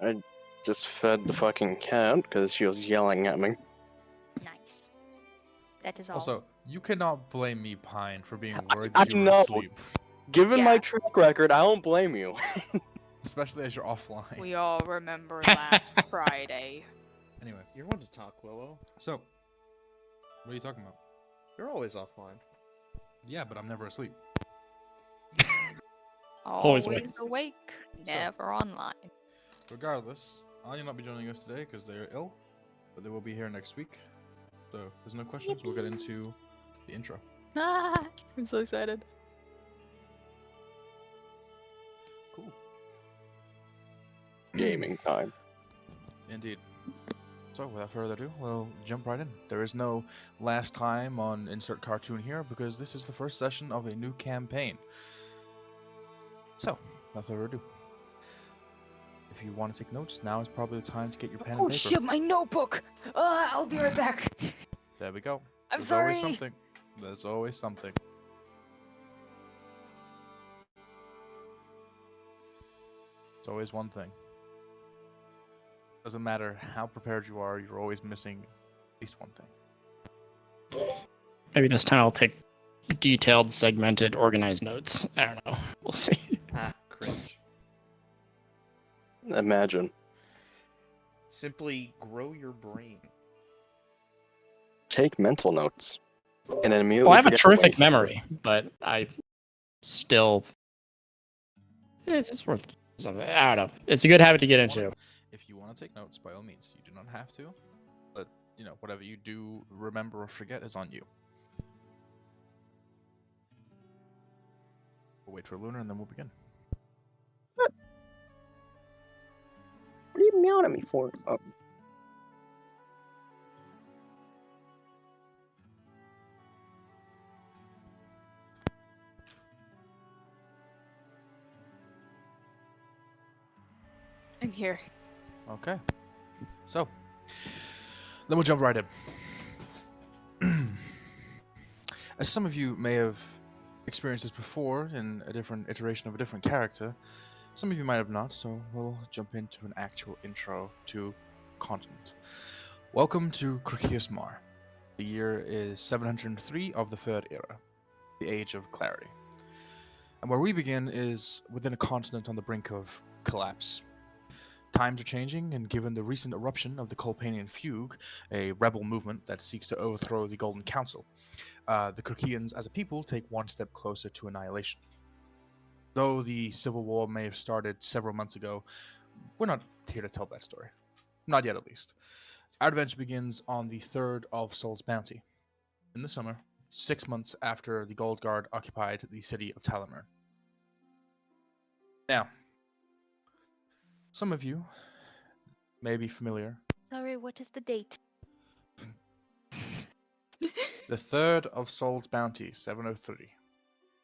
I just fed the fucking cat because she was yelling at me. Nice. That is all. Also, you cannot blame me, Pine, for being worried I that you were know. asleep. Given my Yeah. track record, I don't blame you. Especially as you're offline. We all remember last Friday. Anyway, You're one to talk, Willow. so, what are you talking about? You're always offline. Yeah, but I'm never asleep. Always awake. awake, So- never online. Regardless, Anya will not be joining us today because they're ill, but they will be here next week. So, if there's no questions, we'll get into the intro. I'm so excited. Cool. Gaming time. Indeed. So, without further ado, we'll jump right in. There is no last time on insert cartoon here because this is the first session of a new campaign. So, without further ado, if you want to take notes, now is probably the time to get your pen and Oh paper. shit, my notebook! I'll be right back. There we go. I'm There's sorry. always something. There's always something. There's always one thing. Doesn't matter how prepared you are, you're always missing at least one thing. Maybe this time I'll take detailed, segmented, organized notes. I don't know. We'll see. Ah, cringe. Imagine. Simply grow your brain. Take mental notes. And then immediately Well, I have a forget to terrific waste them. memory, but I still. It's just worth something. I don't know. It's a good habit to get into. If you want to take notes, by all means, you do not have to. But, whatever you do remember or forget is on you. We'll wait for Lunar and then we'll begin. What are you meowing at me for? Oh. I'm here. Okay. So, then we'll jump right in. As some of you may have experienced this before in a different iteration of a different character, some of you might have not, so we'll jump into an actual intro to continent. Welcome to Craquias'mar. The year is 703 of the Third Era, the Age of Clarity. And where we begin is within a continent on the brink of collapse. Times are changing, and given the recent eruption of the Colpanian Fugue, a rebel movement that seeks to overthrow the Golden Council, the Craquians as a people take one step closer to annihilation. Though the Civil War may have started several months ago, we're not here to tell that story. Not yet, at least. Our adventure begins on the 3rd of Sol's Bounty, in the summer, 6 months after the Gold Guard occupied the city of Tallerond. Now, some of you may be familiar. Sorry, what is the date? The 3rd of Sol's Bounty, 703.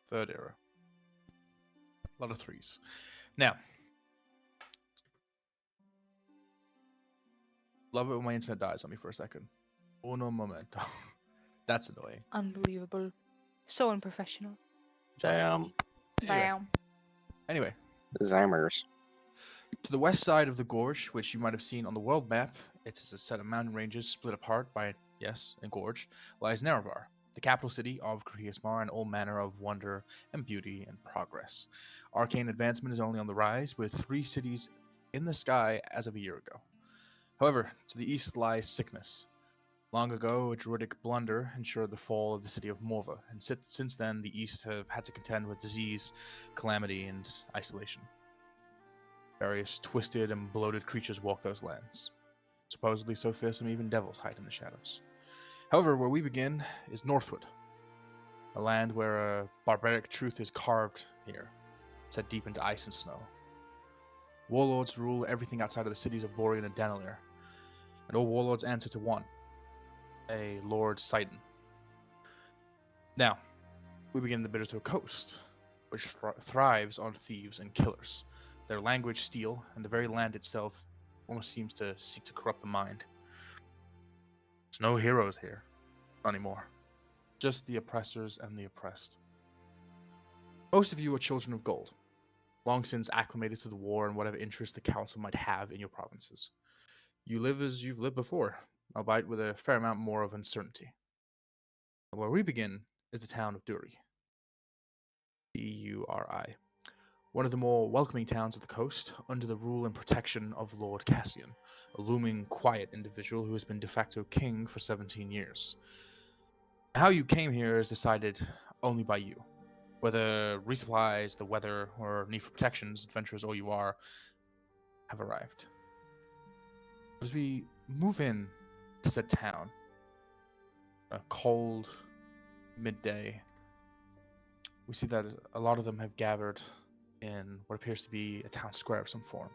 Third Era. A lot of threes. Now, love it when my internet dies on me for a second. Uno momento. That's annoying. Unbelievable. So unprofessional. Damn. Bam. Anyway, Zammers. to the west side of the gorge, which you might have seen on the world map, it is a set of mountain ranges split apart by, yes, a gorge, lies Nerevar, the capital city of Craquias'mar, and all manner of wonder and beauty and progress. Arcane advancement is only on the rise, with 3 cities in the sky as of a year ago. However, to the east lies sickness. Long ago, a druidic blunder ensured the fall of the city of Morva, and since then, the east have had to contend with disease, calamity, and isolation. Various twisted and bloated creatures walk those lands. Supposedly so fearsome even devils hide in the shadows. However, where we begin is Northwood, a land where a barbaric truth is carved here, set deep into ice and snow. Warlords rule everything outside of the cities of Borean and Danalir, and all warlords answer to one, a Lord Sidon. Now, we begin the Bitterstone Coast, which thrives on thieves and killers. Their language steel, and the very land itself almost seems to seek to corrupt the mind. There's no heroes here, not anymore. Just the oppressors and the oppressed. Most of you are children of gold. long since acclimated to the war and whatever interest the council might have in your provinces. You live as you've lived before, albeit with a fair amount more of uncertainty. And where we begin is the town of Derry. Duri. One of the more welcoming towns of the coast, under the rule and protection of Lord Cassian, a looming, quiet individual who has been de facto king for 17 years. How you came here is decided only by you. Whether resupplies, the weather, or need for protections, adventurers or you are, have arrived. As we move in to said town, a cold midday, we see that a lot of them have gathered in what appears to be a town square of some form.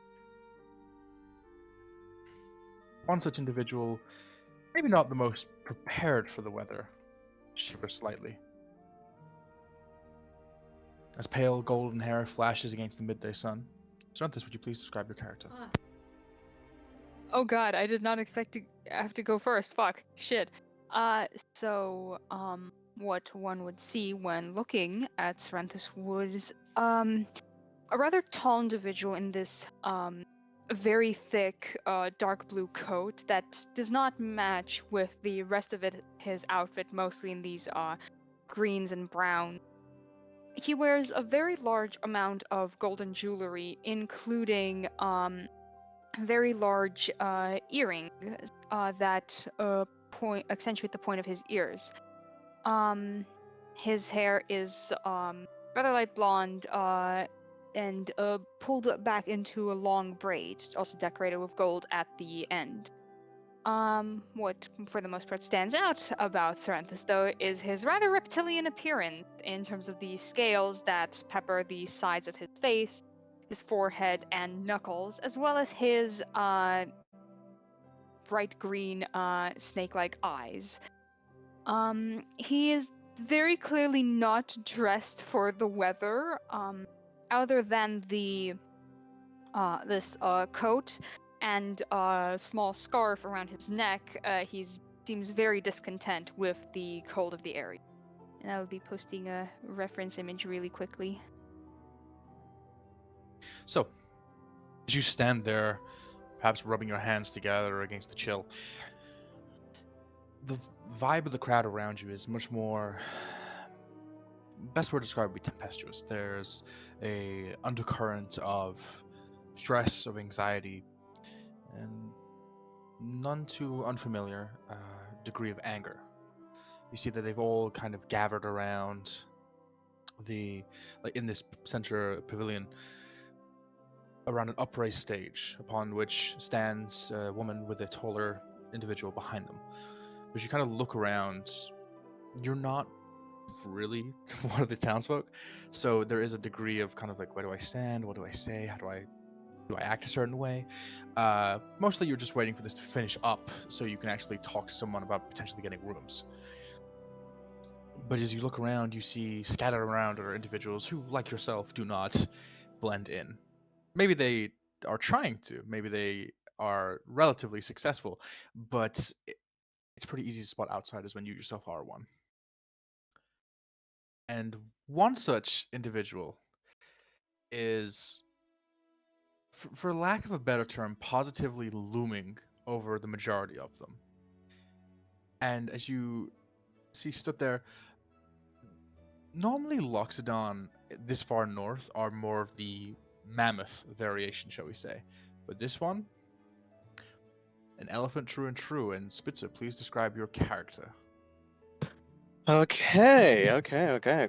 One such individual, maybe not the most prepared for the weather, shivers slightly. As pale golden hair flashes against the midday sun. Serrenthis, would you please describe your character? Oh god, I did not expect to have to go first. Fuck. Shit. What one would see when looking at Serrenthis was, a rather tall individual in this, very thick, dark blue coat that does not match with the rest of his outfit, mostly in these, greens and browns. He wears a very large amount of golden jewelry, including, very large earrings that accentuate the point of his ears. His hair is rather light blonde and pulled back into a long braid, also decorated with gold at the end. What for the most part stands out about Serrenthis, though, is his rather reptilian appearance in terms of the scales that pepper the sides of his face, his forehead and knuckles, as well as his bright green snake-like eyes. He is very clearly not dressed for the weather, other than the this coat and small scarf around his neck. He seems very discontent with the cold of the area. And I'll be posting a reference image really quickly. So, as you stand there, perhaps rubbing your hands together against the chill, the vibe of the crowd around you is much more. Best word to describe would be tempestuous. There's a undercurrent of stress, of anxiety, and none too unfamiliar degree of anger. You see that they've all kind of gathered around in this center pavilion, around an upraised stage upon which stands a woman with a taller individual behind them. But you kind of look around, you're not really one of the townsfolk, so there is a degree of kind of like, where do I stand? What do I say? How do I act a certain way? Mostly you're just waiting for this to finish up so you can actually talk to someone about potentially getting rooms. But as you look around, you see scattered around are individuals who, like yourself, do not blend in. Maybe they are trying to, maybe they are relatively successful, but it's pretty easy to spot outsiders when you yourself are one. And one such individual is, for lack of a better term, positively looming over the majority of them. And as you see stood there, normally Loxodon this far north are more of the mammoth variation, shall we say. But this one, an elephant true and true. And Spitzer, please describe your character. Okay.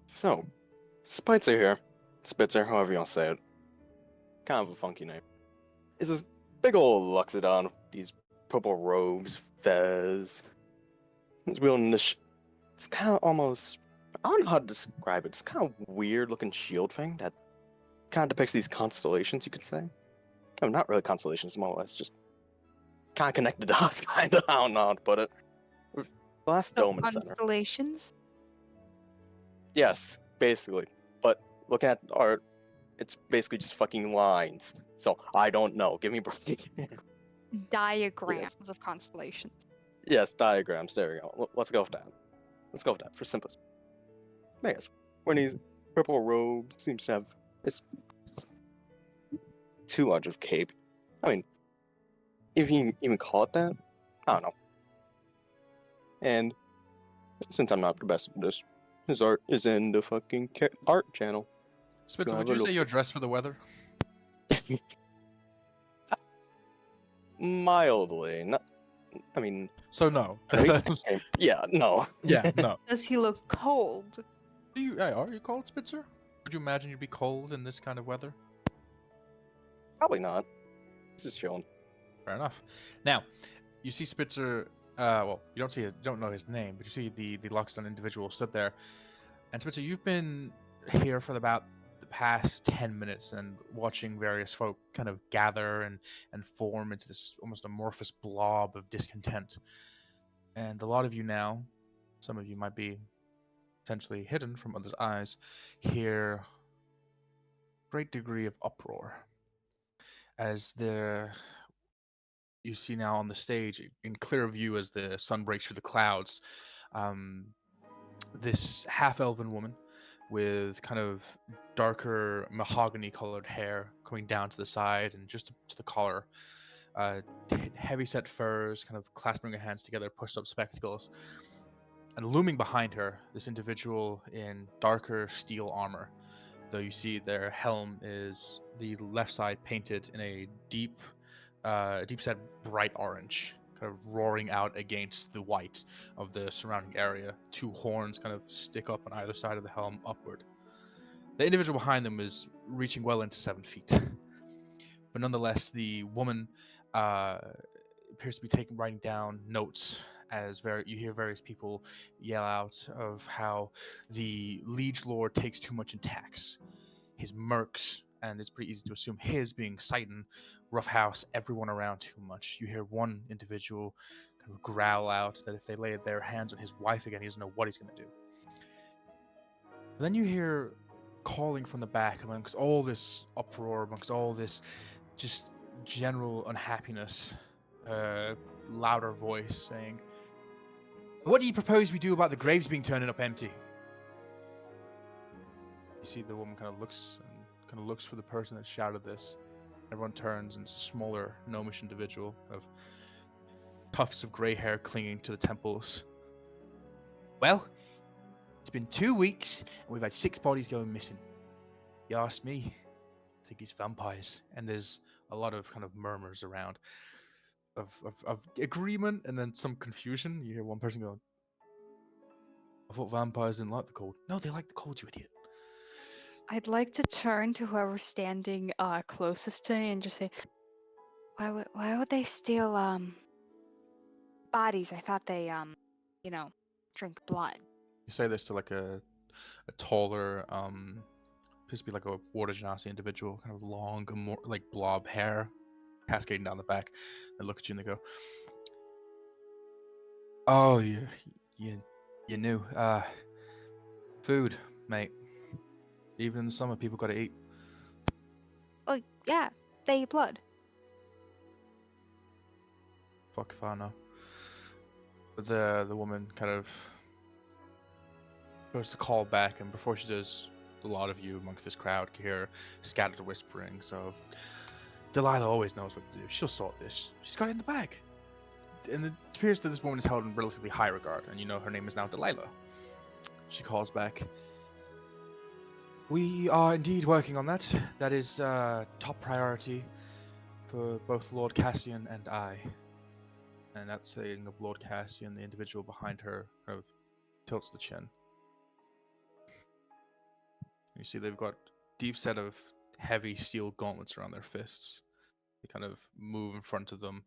So, Spitzer here. Spitzer, however you want to say it. Kind of a funky name. It's this big old Loxodon, these purple robes, fez. He's wielding this. It's kind of almost. I don't know how to describe it. It's kind of weird looking shield thing that kind of depicts these constellations, you could say. Oh, not really constellations, more or less just kind of connected dots, kind of. I don't know how to put it. With glass dome in the center. Constellations? Yes, basically. But looking at art, it's basically just fucking lines. So I don't know. Give me a break. Diagrams of constellations. Yes, diagrams. There we go. Let's go with that. Let's go with that for simplicity. But yes, when these purple robes seems to have it's too large of cape. I mean, if you even call it that, I don't know. And since I'm not the best at this, his art is in the fucking art channel. Spitzer, Go would have a you say look. you're dressed for the weather? Mildly, not. I mean, So no. yeah, no. Yeah, no. Does he look cold? Are you cold, Spitzer? Would you imagine you'd be cold in this kind of weather? Probably not. This is chilling. Fair enough. Now, you see Spitzer. Well, you don't know his name, but you see the Loxodon individual sit there. And Spitzer, you've been here for about the past 10 minutes and watching various folk kind of gather and form into this almost amorphous blob of discontent. And a lot of you now, some of you might be potentially hidden from others' eyes, hear great degree of uproar as you see now on the stage in clear view as the sun breaks through the clouds, this half-elven woman with kind of darker mahogany colored hair coming down to the side and just to the collar, heavy set furs, kind of clasping her hands together, pushed up spectacles, and looming behind her, this individual in darker steel armor. Though you see their helm is the left side painted in a deep set bright orange, kind of roaring out against the white of the surrounding area. Two horns kind of stick up on either side of the helm upward. The individual behind them is reaching well into 7 feet. But nonetheless, the woman appears to be writing down notes as you hear various people yell out of how the liege lord takes too much in tax. His mercs, and it's pretty easy to assume his being Sighton, roughhouse everyone around too much. You hear one individual kind of growl out that if they lay their hands on his wife again, he doesn't know what he's going to do. Then you hear calling from the back amongst all this uproar, amongst all this just general unhappiness, louder voice saying, "What do you propose we do about the graves being turning up empty?" You see the woman kind of looks for the person that shouted this. Everyone turns, and it's a smaller, gnomish individual, kind of tufts of grey hair clinging to the temples. "Well, it's been 2 weeks, and we've had 6 bodies going missing. You ask me, I think it's vampires." And there's a lot of kind of murmurs around of agreement, and then some confusion. You hear one person going, "I thought vampires didn't like the cold." "No, they like the cold, you idiot." I'd like to turn to whoever's standing closest to me and just say, why would they steal bodies? I thought they drink blood. You say this to like a taller, appears to be like a water genasi individual, kind of long, more like blob hair cascading down the back. They look at you and they go, "Oh, you knew. Food, mate. Even in the summer, people gotta eat." Oh yeah, they eat blood. Fuck if I know. But the woman kind of goes to call back, and before she does, a lot of you amongst this crowd can hear scattered whisperings of, "Delilah always knows what to do. She'll sort this. She's got it in the bag." And it appears that this woman is held in relatively high regard, and you know her name is now Delilah. She calls back, "We are indeed working on that. That is top priority for both Lord Cassian and I." And that saying of Lord Cassian, the individual behind her kind of tilts the chin. You see they've got deep set of heavy steel gauntlets around their fists. They kind of move in front of them,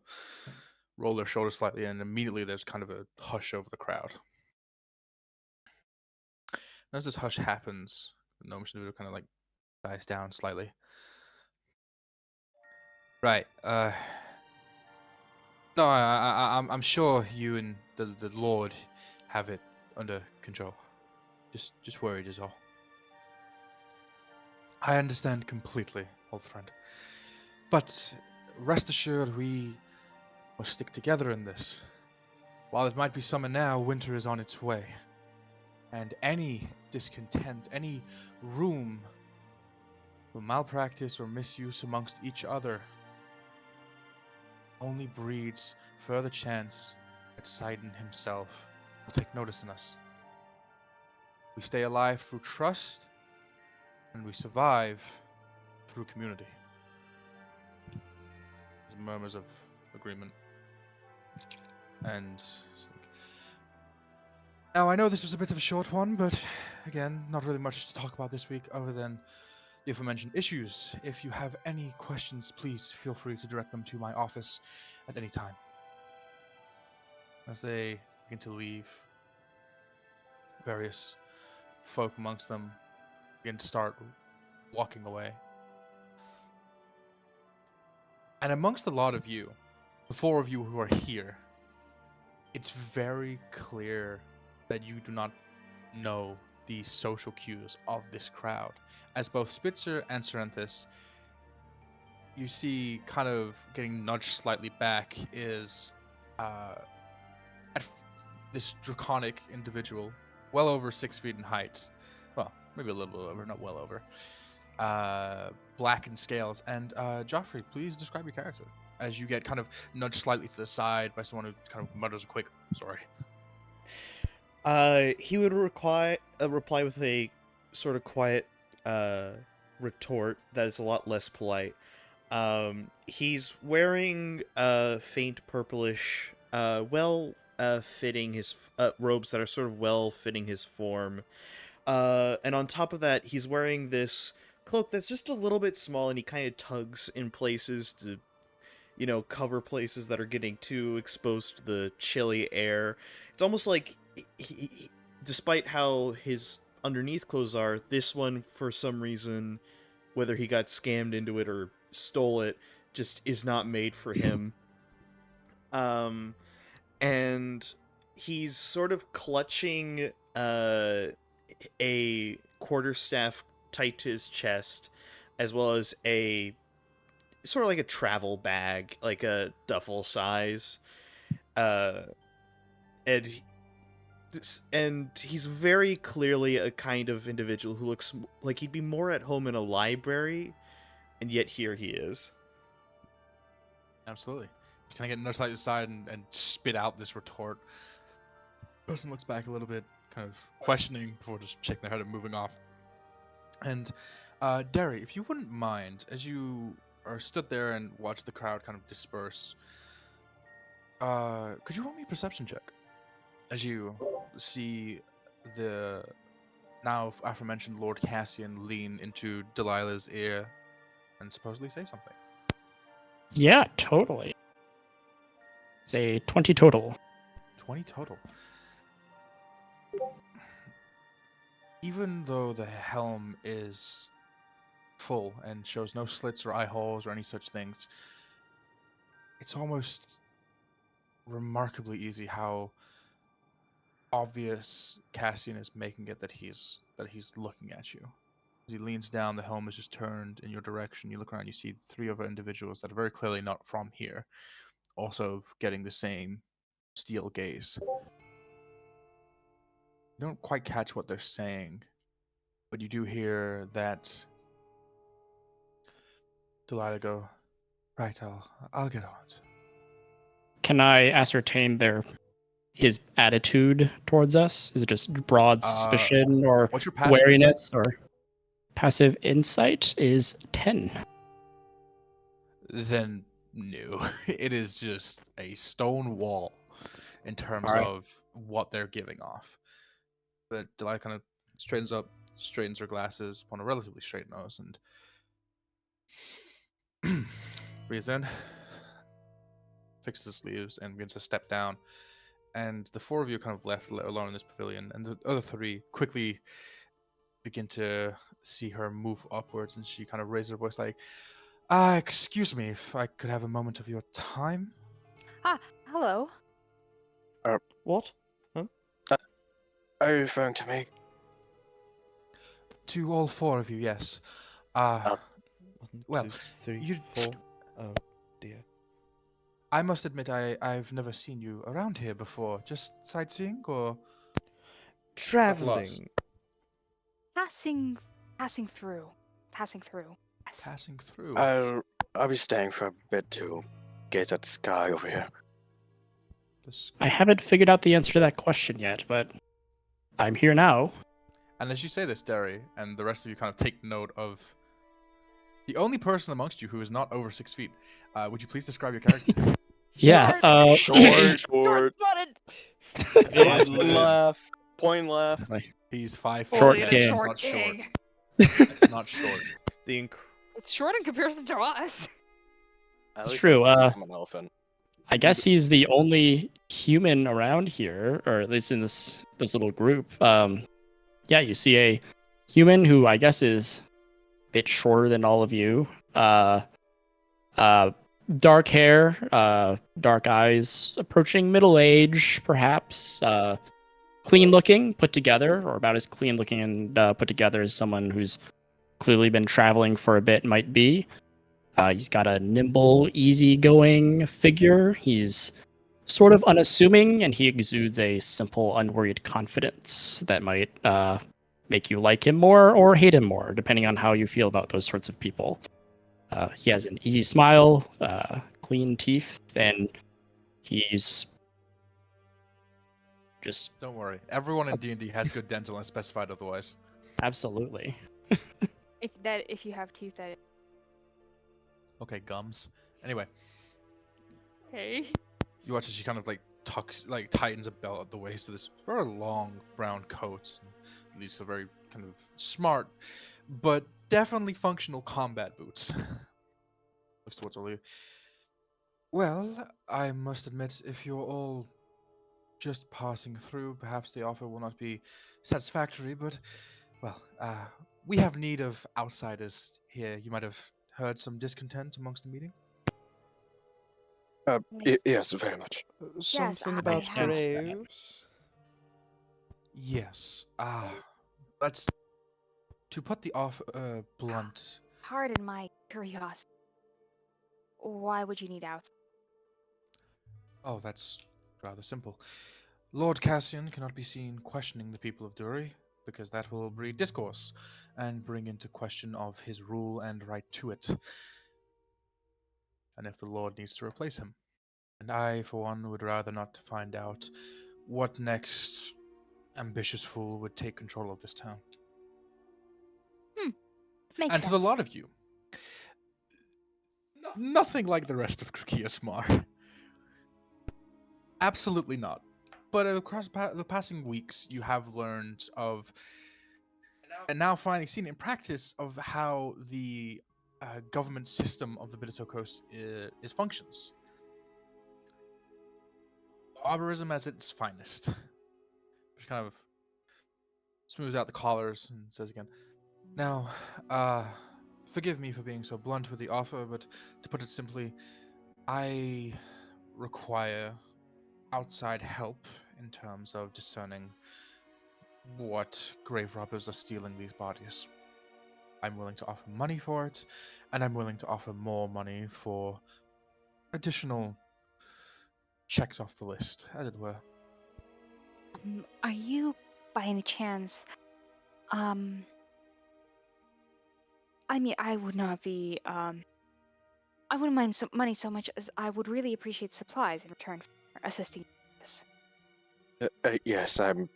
roll their shoulders slightly, and immediately there's kind of a hush over the crowd. And as this hush happens, the gnomish individual kind of like dies down slightly. "Right. No, I'm sure you and the Lord have it under control. Just worried is all." "I understand completely, old friend. But rest assured, we must stick together in this. While it might be summer now, winter is on its way. And any discontent, any room The malpractice or misuse amongst each other only breeds further chance that Sidon himself will take notice in us. We stay alive through trust, and we survive through community. There's murmurs of agreement. And now I know this was a bit of a short one, but again, not really much to talk about this week other than the aforementioned issues. If you have any questions, please feel free to direct them to my office at any time. As they begin to leave, various folk amongst them begin to start walking away. And amongst a lot of you, the four of you who are here, it's very clear that you do not know the social cues of this crowd. As both Spitzer and Serrenthis, you see kind of getting nudged slightly back is this draconic individual, well over 6 feet in height. Well, maybe a little bit over, not well over. Blackened scales. And Geoffrey, please describe your character as you get kind of nudged slightly to the side by someone who kind of mutters a quick, sorry. He would reply with a sort of quiet retort that is a lot less polite. He's wearing faint purplish, fitting his robes that are sort of well fitting his form. And on top of that, he's wearing this cloak that's just a little bit small, and he kind of tugs in places to, cover places that are getting too exposed to the chilly air. It's almost like he, despite how his underneath clothes are, this one, for some reason, whether he got scammed into it or stole it, just is not made for him. And he's sort of clutching a quarterstaff tight to his chest, as well as a sort of like a travel bag, like a duffel size. And he's very clearly a kind of individual who looks like he'd be more at home in a library, and yet here he is. Absolutely. Just kind of get nudged slightly aside and spit out this retort. Person looks back a little bit, kind of questioning before just shaking their head and moving off. And Derry, if you wouldn't mind, as you are stood there and watch the crowd kind of disperse, could you roll me a perception check as you see the now aforementioned Lord Cassian lean into Delilah's ear and supposedly say something? Yeah, totally. It's a 20 total. 20 total. Even though the helm is full and shows no slits or eye holes or any such things, it's almost remarkably easy how obvious Cassian is making it that he's looking at you. As he leans down, the helm is just turned in your direction. You look around, you see 3 other individuals that are very clearly not from here, also getting the same steel gaze. You don't quite catch what they're saying, but you do hear that Delilah go, right, I'll get on it. Can I ascertain his attitude towards us? Is it just broad suspicion or What's your passive wariness insight? or passive insight is 10. Then no. It is just a stone wall in terms All right. of what they're giving off. But Delilah kind of straightens up, straightens her glasses on a relatively straight nose, and breathes in, fixes the sleeves, and begins to step down. And the 4 of you are kind of left alone in this pavilion, and the other 3 quickly begin to see her move upwards, and she kind of raises her voice like, excuse me, if I could have a moment of your time? Hello. What? Are you referring to me? To all 4 of you, yes. 1, well, 2, 3, you- 4. Oh, dear. I must admit I've never seen you around here before. Just sightseeing, or...? Traveling. Passing through. passing through. Yes. Passing through. I'll be staying for a bit to gaze at the sky over here. I haven't figured out the answer to that question yet, but I'm here now. And as you say this, Derry, and the rest of you kind of take note of the only person amongst you who is not over 6 feet. Would you please describe your character? Yeah. Short. Short-footed. Point left. Point left. He's 5 Short foot 10. king. It's Short not short. king. It's not short. The It's short in comparison to us. At It's least true, I'm an elephant. I guess he's the only human around here, or at least in this little group. Yeah, you see a human who I guess is a bit shorter than all of you. Dark hair, dark eyes, approaching middle age, perhaps. Clean looking, put together, or about as clean looking and put together as someone who's clearly been traveling for a bit might be. He's got a nimble, easygoing figure. He's sort of unassuming, and he exudes a simple, unworried confidence that might make you like him more or hate him more, depending on how you feel about those sorts of people. He has an easy smile, clean teeth, and he's just Don't worry. Everyone in D&D has good dental and specified otherwise. absolutely. If you have teeth, that Okay, gums. Anyway, okay. you watch as she kind of tightens a belt at the waist of this very long brown coat. And these are very kind of smart, but definitely functional combat boots. Looks towards all of you. Well, I must admit, if you're all just passing through, perhaps the offer will not be satisfactory, but, well, we have need of outsiders here. You might have heard some discontent amongst the meeting. Yes, very much. something I about sense that. graves. Yes. Let's to put the offer blunt. Pardon my curiosity. Why would you need out? Oh, that's rather simple. Lord Cassian cannot be seen questioning the people of Derry, because that will breed discourse and bring into question of his rule and right to it. And if the Lord needs to replace him. And I, for one, would rather not find out what next ambitious fool would take control of this town. Makes And sense. to the lot of you, nothing like the rest of Craquias'mar. Absolutely not. But across the passing weeks, you have learned of, and now finally seen in practice, of how the government system of the Bittertoe Coast is functions. Barbarism at its finest. Which kind of smooths out the collars and says again, now, forgive me for being so blunt with the offer, but to put it simply, I require outside help in terms of discerning what grave robbers are stealing these bodies. I'm willing to offer money for it, and I'm willing to offer more money for additional checks off the list, as it were. Are you, by any chance, I mean, I would not be, I wouldn't mind some money so much as I would really appreciate supplies in return for assisting this. Yes, I'm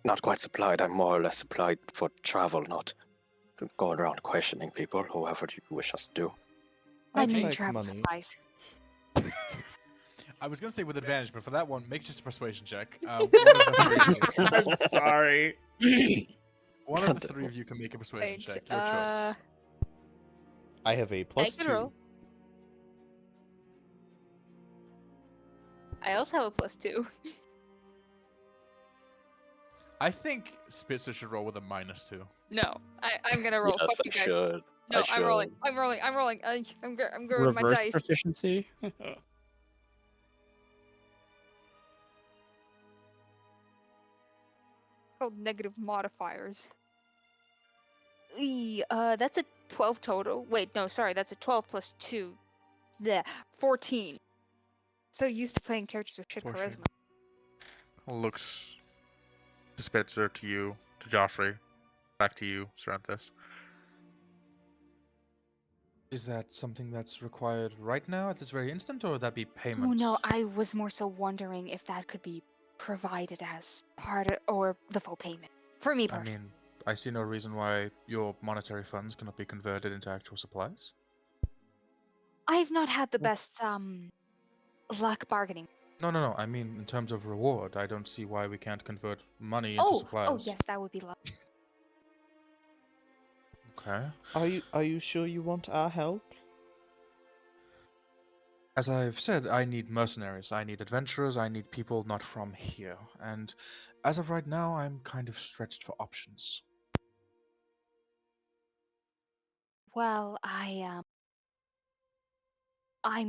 not quite supplied. I'm more or less supplied for travel, not going around questioning people, whoever you wish us to do. I I'd mean like travel money. supplies. I was going to say with advantage, but for that one, make just a persuasion check. One of the three, I'm sorry. one of the three of you can make a persuasion check. Your choice. I have a plus can 2. roll. I also have a +2. I think Spitzer should roll with a -2. No, I'm gonna roll. Yes, Fuck I you guys. should. No, I I'm rolling. should. I'm rolling. I'm rolling. I'm going with my Reverse dice. proficiency. Called negative modifiers. That's a 12 total. Wait, no, sorry, that's a 12 plus 2. Yeah, 14. So used to playing characters with shit 14. charisma. Looks to Spitzer, to you, to Geoffrey, back to you, Serrenthis. Is that something that's required right now at this very instant, or would that be Oh payment? no, I was more so wondering if that could be provided as part of, or the full payment. For me I personally. mean, I see no reason why your monetary funds cannot be converted into actual supplies. I've not had the best luck bargaining. No. I mean, in terms of reward, I don't see why we can't convert money into Oh supplies. yes, that would be lovely. Okay. Are you sure you want our help? As I've said, I need mercenaries, I need adventurers, I need people not from here. And as of right now, I'm kind of stretched for options. Well, I'm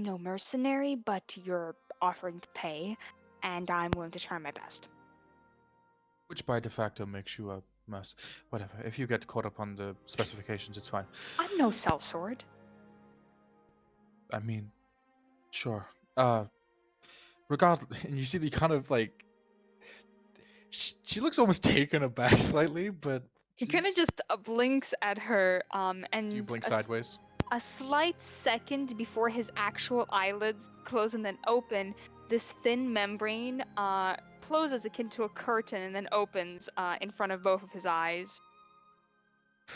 no mercenary, but you're offering to pay, and I'm willing to try my best. Which by de facto makes you a whatever. If you get caught up on the specifications, it's fine. I'm no sellsword. I mean, sure. Regardless, and you see the kind of like she looks almost taken aback slightly, but He kind of just blinks at her, and do you blink a s- sideways? a slight second before his actual eyelids close and then open, this thin membrane closes akin to a curtain and then opens in front of both of his eyes.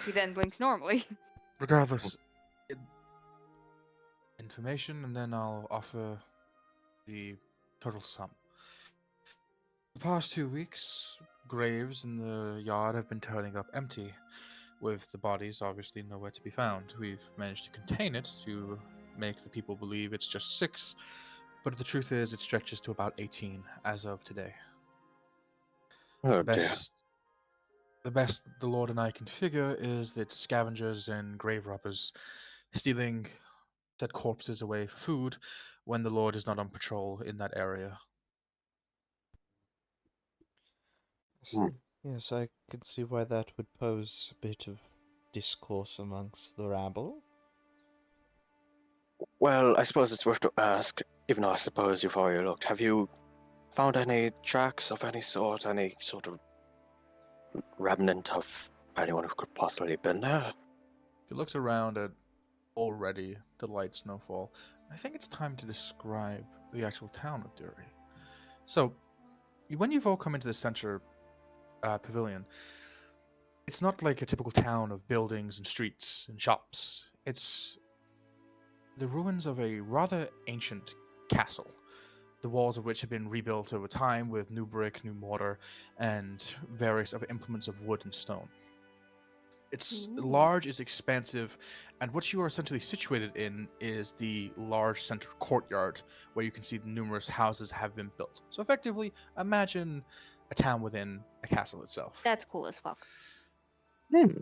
He then blinks normally. Regardless, information, and then I'll offer the total sum. The past 2 weeks, graves in the yard have been turning up empty, with the bodies obviously nowhere to be found. We've managed to contain it to make the people believe it's just 6, but the truth is it stretches to about 18 as of today. Oh The dear. best the Lord and I can figure is that scavengers and grave robbers stealing dead corpses away for food when the Lord is not on patrol in that area. Hmm. Yes, I could see why that would pose a bit of discourse amongst the rabble. Well, I suppose it's worth to ask, even though I suppose you've already looked, have you found any tracks of any sort, any sort of remnant of anyone who could possibly have been there? She looks around at already the light snowfall. I think it's time to describe the actual town of Derry. So, when you've all come into the center pavilion, it's not like a typical town of buildings and streets and shops. It's the ruins of a rather ancient castle, the walls of which have been rebuilt over time with new brick, new mortar, and various other implements of wood and stone. It's Ooh. large, it's expansive, and what you are essentially situated in is the large center courtyard where you can see numerous houses have been built. So effectively, imagine a town within a castle itself. That's cool as fuck.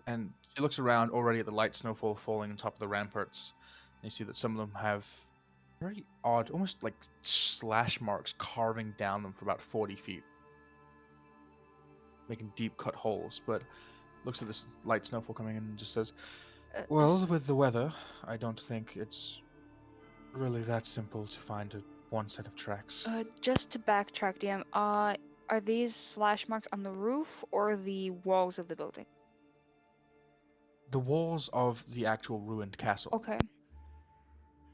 And she looks around already at the light snowfall falling on top of the ramparts, and you see that some of them have very odd, almost like slash marks carving down them for about 40 feet, making deep cut holes, but looks at this light snowfall coming in and just says, well, with the weather, I don't think it's really that simple to find one set of tracks. Just to backtrack, DM, are these slash marks on the roof or the walls of the building? The walls of the actual ruined castle. Okay.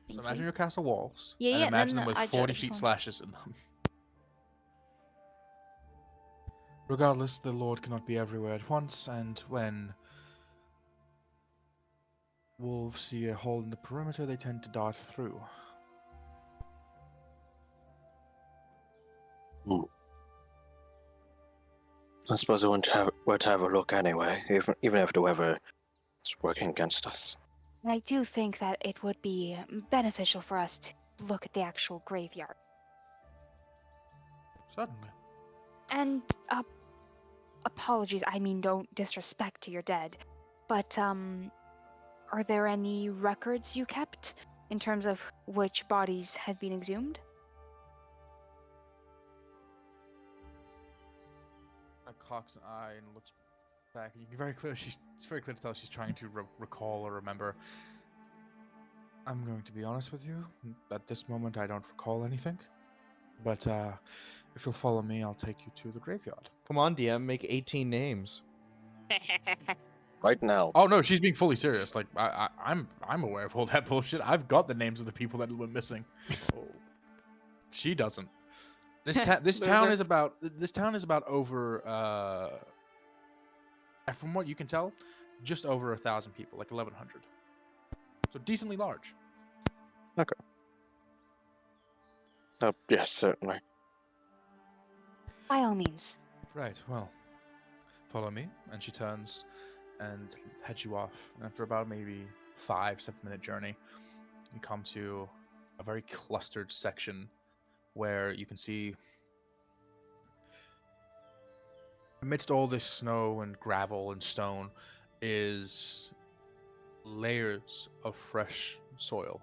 So Thank imagine you. your castle walls, Yeah, and yeah, imagine no, them with I 40 just feet want- slashes in them. Regardless, the Lord cannot be everywhere at once, and when wolves see a hole in the perimeter, they tend to dart through. I suppose I were to have a look anyway, even if the weather is working against us. I do think that it would be beneficial for us to look at the actual graveyard. Certainly. And apologies, I mean no disrespect to your dead, but are there any records you kept in terms of which bodies had been exhumed? Cocks an eye and looks back, and you can it's very clear to tell she's trying to recall or remember. I'm going to be honest with you. At this moment, I don't recall anything. But if you'll follow me, I'll take you to the graveyard. Come on, DM, make 18 names. right now. Oh no, she's being fully serious. Like I'm aware of all that bullshit. I've got the names of the people that went missing. Oh. She doesn't. This town is about over from what you can tell, just over 1,000 people, like 1,100. So decently large. Okay. Yes, certainly. By all means. Right. Well, follow me. And she turns and heads you off. And after about maybe 5-7 minute journey, you come to a very clustered section where you can see, amidst all this snow and gravel and stone, is layers of fresh soil.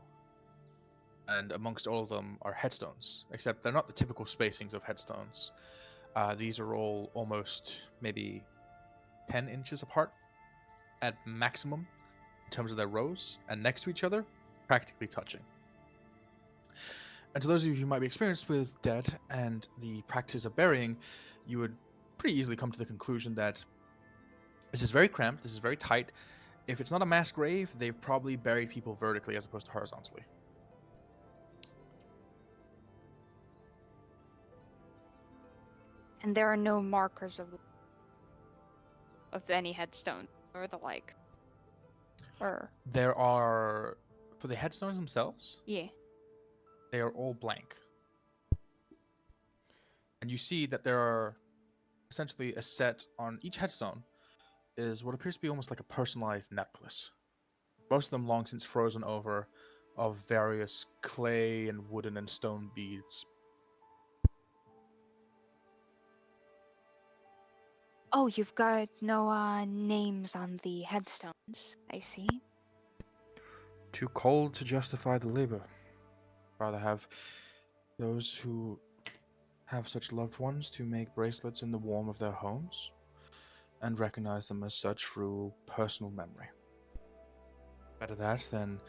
And amongst all of them are headstones, except they're not the typical spacings of headstones. These are all almost maybe 10 inches apart at maximum in terms of their rows, and next to each other, practically touching. And to those of you who might be experienced with dead and the practices of burying, you would pretty easily come to the conclusion that this is very cramped, this is very tight. If it's not a mass grave, they've probably buried people vertically as opposed to horizontally. And there are no markers of any headstone or the like. Or There are, for the headstones themselves, yeah. they are all blank. And you see that there are essentially a set on each headstone is what appears to be almost like a personalized necklace. Most of them long since frozen over, of various clay and wooden and stone beads. Oh, you've got no names on the headstones. I see. Too cold to justify the labor. Rather have those who have such loved ones to make bracelets in the warmth of their homes and recognize them as such through personal memory. Better that than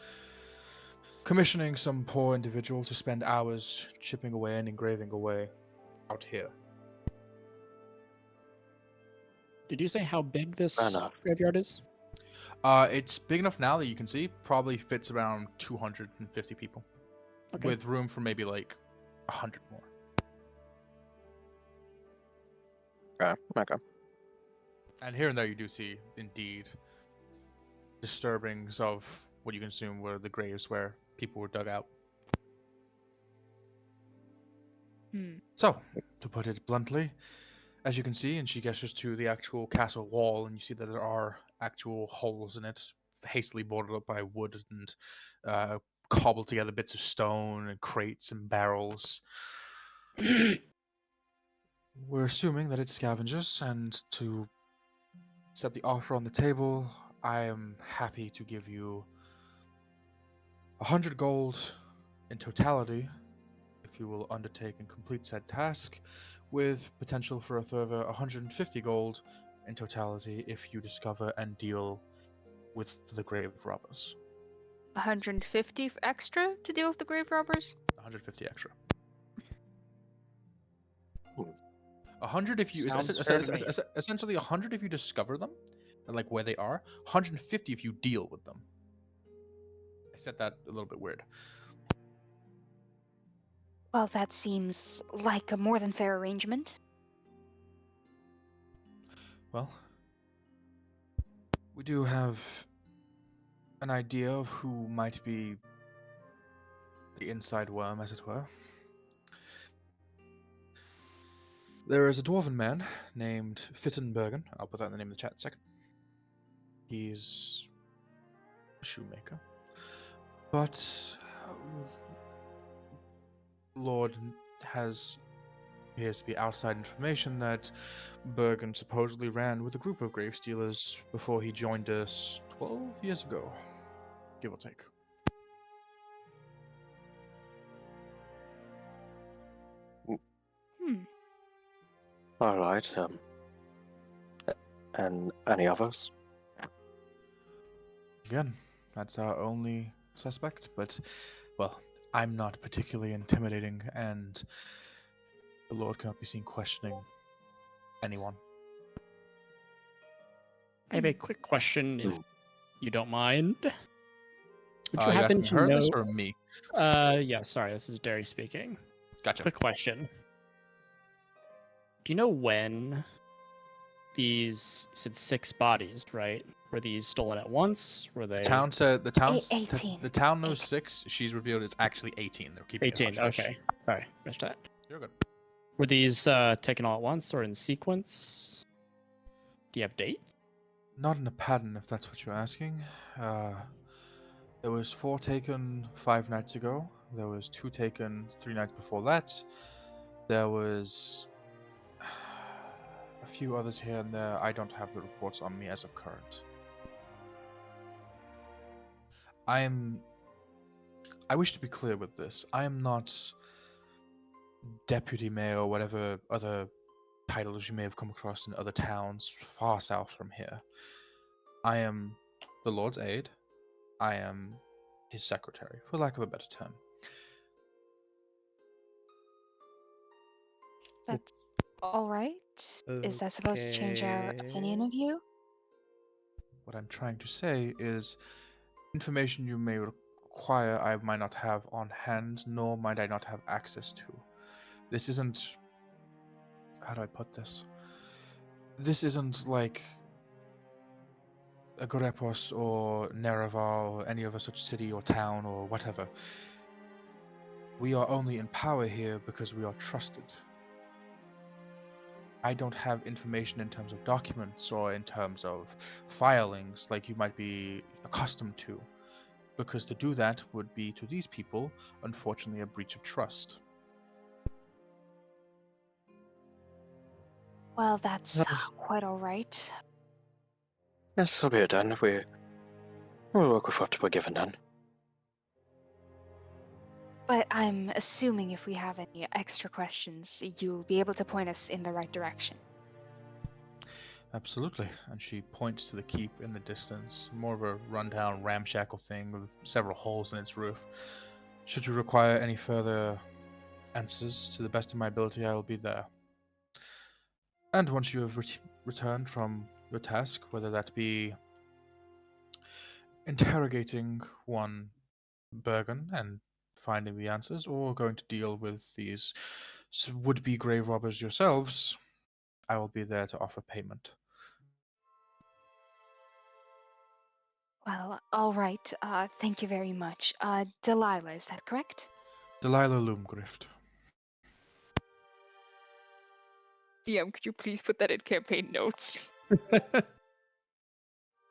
commissioning some poor individual to spend hours chipping away and engraving away out here. Did you say how big this Enough. graveyard is? It's big enough now that you can see. Probably fits around 250 people, Okay. with room for maybe like 100 more. Okay. And here and there you do see, indeed, disturbings of what you can assume were the graves where people were dug out. So, to put it bluntly, as you can see, and she gestures to the actual castle wall, and you see that there are actual holes in it, hastily boarded up by wood and cobbled together bits of stone and crates and barrels. We're assuming that it's scavengers, and to set the offer on the table, I am happy to give you 100 gold in totality if you will undertake and complete said task, with potential for a further 150 gold in totality if you discover and deal with the grave robbers. 150 extra to deal with the grave robbers? 150 extra. Hmm. 100 if you Sounds fair to me. essentially 100 if you discover them, and like where they are. 150 if you deal with them. I said that a little bit weird. Well, that seems like a more than fair arrangement. Well, we do have an idea of who might be the inside worm, as it were. There is a dwarven man named Fittenbergen. I'll put that in the name of the chat in a second. He's a shoemaker. But Lord appears to be outside information that Bergen supposedly ran with a group of grave stealers before he joined us 12 years ago, give or take. All right. And any others? Again, that's our only suspect, but, well, I'm not particularly intimidating, and the Lord cannot be seen questioning anyone. I have a quick question, if Ooh. you don't mind. Would you You happen asking to her know? this or me? Yeah, sorry, this is Derry speaking. Gotcha. Quick question. Do you know when these, you said 6 bodies, right? Were these stolen at once? Were they Town said the 18. the town knows 6. She's revealed it's actually 18. They're keeping 18? it hush-hush. Okay, sorry, missed that. You're good. Were these taken all at once or in sequence? Do you have dates? Not in a pattern, if that's what you're asking. There was 4 taken 5 nights ago. There was 2 taken 3 nights before that. There was a few others here and there. I don't have the reports on me as of current. I wish to be clear with this. I am not deputy mayor or whatever other titles you may have come across in other towns far south from here. I am the Lord's aide. I am his secretary, for lack of a better term. That's all right. Is that supposed to change our opinion of you? What I'm trying to say is information you may require I might not have on hand, nor might I not have access to. This isn't... How do I put this? This isn't like Agrepos or Nerevar or any other such city or town or whatever. We are only in power here because we are trusted. I don't have information in terms of documents or in terms of filings like you might be accustomed to, because to do that would be, to these people, unfortunately, a breach of trust. Well, that's quite all right. Yes, so be it then. We'll work with what we're given then. But I'm assuming if we have any extra questions, you'll be able to point us in the right direction. Absolutely. And she points to the keep in the distance, more of a rundown, ramshackle thing with several holes in its roof. Should you require any further answers, to the best of my ability, I will be there. And once you have returned from your task, whether that be interrogating one Bergen and finding the answers, or going to deal with these would-be grave robbers yourselves, I will be there to offer payment. Well, all right. Thank you very much. Delilah, is that correct? Delilah Loomgrift. DM, could you please put that in campaign notes?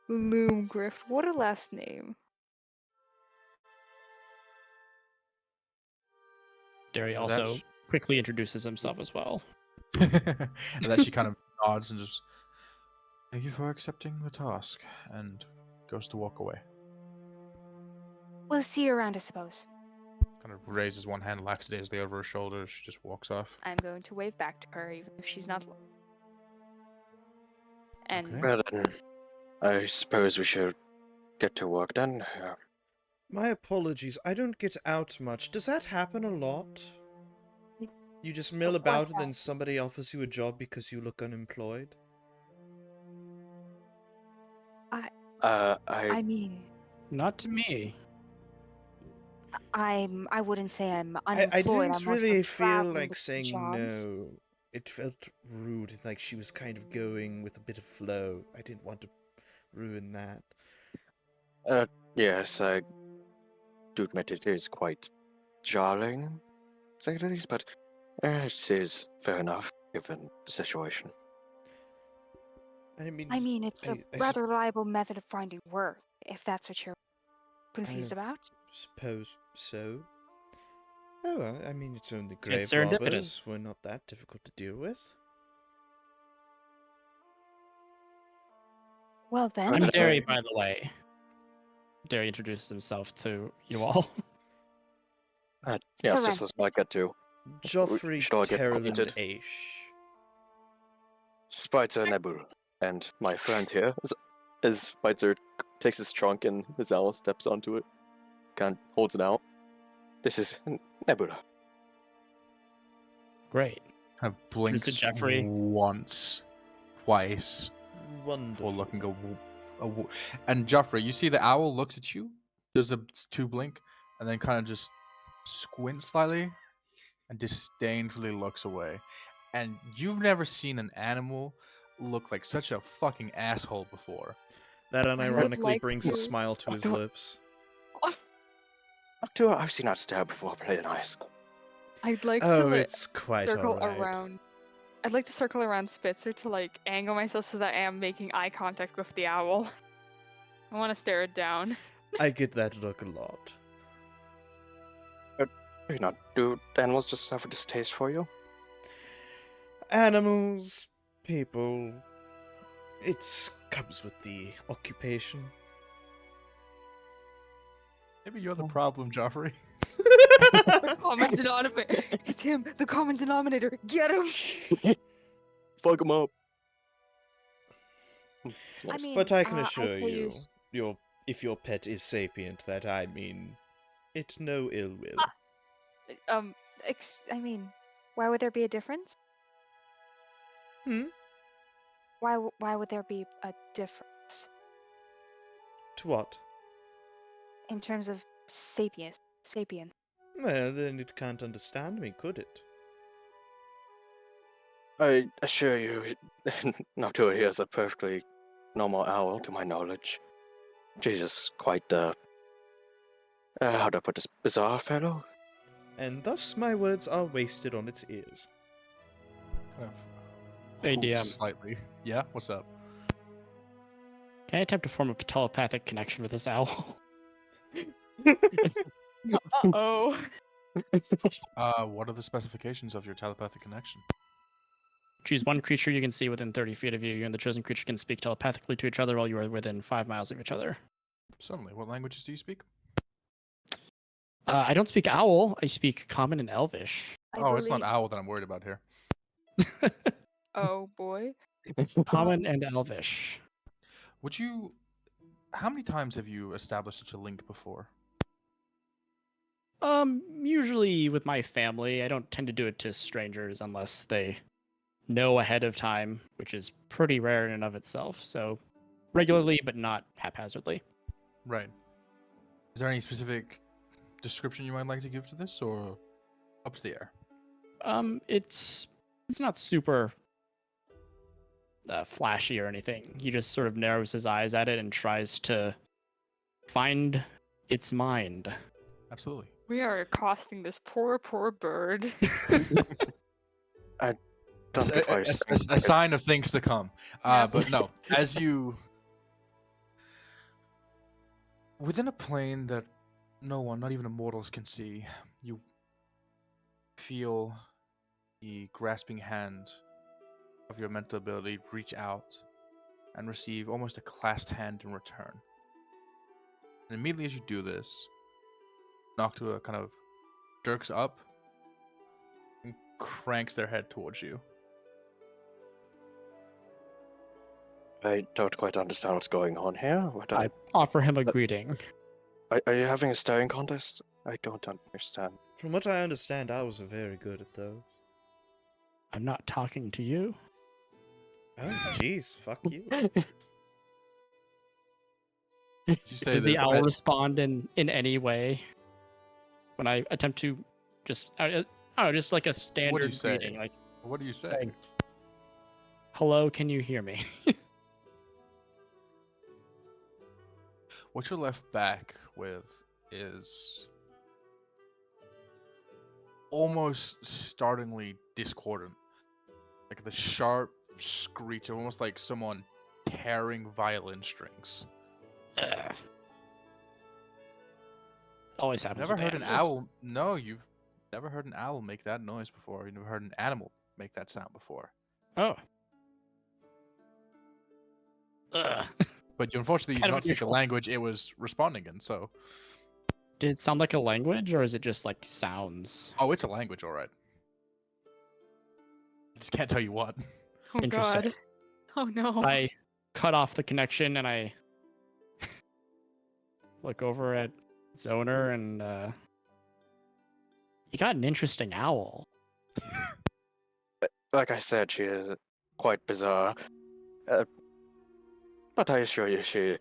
Loomgrift, what a last name. Derry That also quickly introduces himself as well. and that she kind of nods and just, thank you for accepting the task, and goes to walk away. We'll see you around, I suppose. Kind of raises one hand lackadaisically over her shoulder. She just walks off. I'm going to wave back to her, even if she's not. And Okay. Well then, I suppose we should get to work then. My apologies, I don't get out much. Does that happen a lot? You just mill What about and that? then somebody offers you a job because you look unemployed? I mean, Not to me. I wouldn't say I'm I unemployed. didn't I'm more so really feel traveling like between saying jobs. no. It felt rude, like she was kind of going with a bit of flow. I didn't want to ruin that. Yes, I do admit it is quite jarring, to say the least, but it is fair enough, given the situation. I mean, it's a I rather reliable method of finding work, if that's what you're confused about. suppose so. Oh, well, I mean, it's only It's grave serendipitous. robbers. We're not that difficult to deal with. Well then, I'm if Derry, it- by the way. Derry introduces himself to you all. Yes, just as I Serrenthis. get to. Geoffrey should all get acquainted. Tallerond-Ashe. Spitzer Nebul, and my friend here, as Spitzer takes his trunk and his owl steps onto it, kind of holds it out. This is Nebula. Great. Kind of blinks Jeffrey. once, twice, Wonderful. looking and Geoffrey, you see the owl looks at you, does a two blink, and then kind of just squints slightly and disdainfully looks away. And you've never seen an animal look like such a fucking asshole before. That would unironically like brings to- a smile to his lips. I've seen that stab before, play nice. I'd like Oh, to it's quite circle alright. around. I'd like to circle around Spitzer to like angle myself so that I am making eye contact with the owl. I want to stare it down. I get that look a lot. You know, do animals just have a distaste for you? Animals, people. It comes with the occupation. Maybe you're the problem, Geoffrey. Common denominator. It's him, the common denominator. Get him. Fuck them up. I Yes. mean, But I can I assure could you, use- if your pet is sapient, that I mean it no ill will. I mean, why would there be a difference? Hmm? Why would there be a difference To what? in terms of sapience? Sapient. Well, then it can't understand me, could it? I assure you, Noctua here is a perfectly normal owl, to my knowledge. She's just quite, how do I put this, bizarre fellow? And thus my words are wasted on its ears. Kind of Hey, hoots DM. slightly. Yeah, what's up? Can I attempt to form a telepathic connection with this owl? Oh. What are the specifications of your telepathic connection? Choose one creature you can see within 30 feet of you. You and the chosen creature can speak telepathically to each other while you are within 5 miles of each other. Certainly. What languages do you speak? I don't speak owl. I speak common and elvish. Oh, it's not owl that I'm worried about here. Oh boy. Common and elvish. Would you... How many times have you established such a link before? Usually with my family. I don't tend to do it to strangers unless they know ahead of time, which is pretty rare in and of itself. So regularly, but not haphazardly. Right. Is there any specific description you might like to give to this, or up to the air? It's not super flashy or anything. He just sort of narrows his eyes at it and tries to find its mind. Absolutely. We are accosting this poor bird. Don't be quite A sign of things to come. Yeah. But no, as you... Within a plane that no one, not even immortals, can see, you feel the grasping hand of your mental ability reach out and receive almost a clasped hand in return. And immediately as you do this, Noctua kind of jerks up and cranks their head towards you. I don't quite understand what's going on here. What I offer him a greeting. are you having a staring contest? I don't understand. From what I understand, owls are very good at those. I'm not talking to you. Oh, jeez, fuck you. Did you say Does the this? owl respond in any way when I attempt to just, I don't know, just like a standard say? greeting, like What do you say? saying, "Hello, can you hear me?" What you're left back with is almost startlingly discordant. Like the sharp screech of almost like someone tearing violin strings. Ugh. Always happens. Never with heard an animals. owl. No, you've never heard an owl make that noise before. You've never heard an animal make that sound before. Oh. Ugh. But you unfortunately you Kind do of not speak the unusual. language it was responding in, so... Did it sound like a language, or is it just like sounds? Oh, it's a language, alright. I just can't tell you what. Oh Interesting. god. Oh no. I cut off the connection and I look over at its owner, and you got an interesting owl. Like I said, she is quite bizarre. But I assure you, she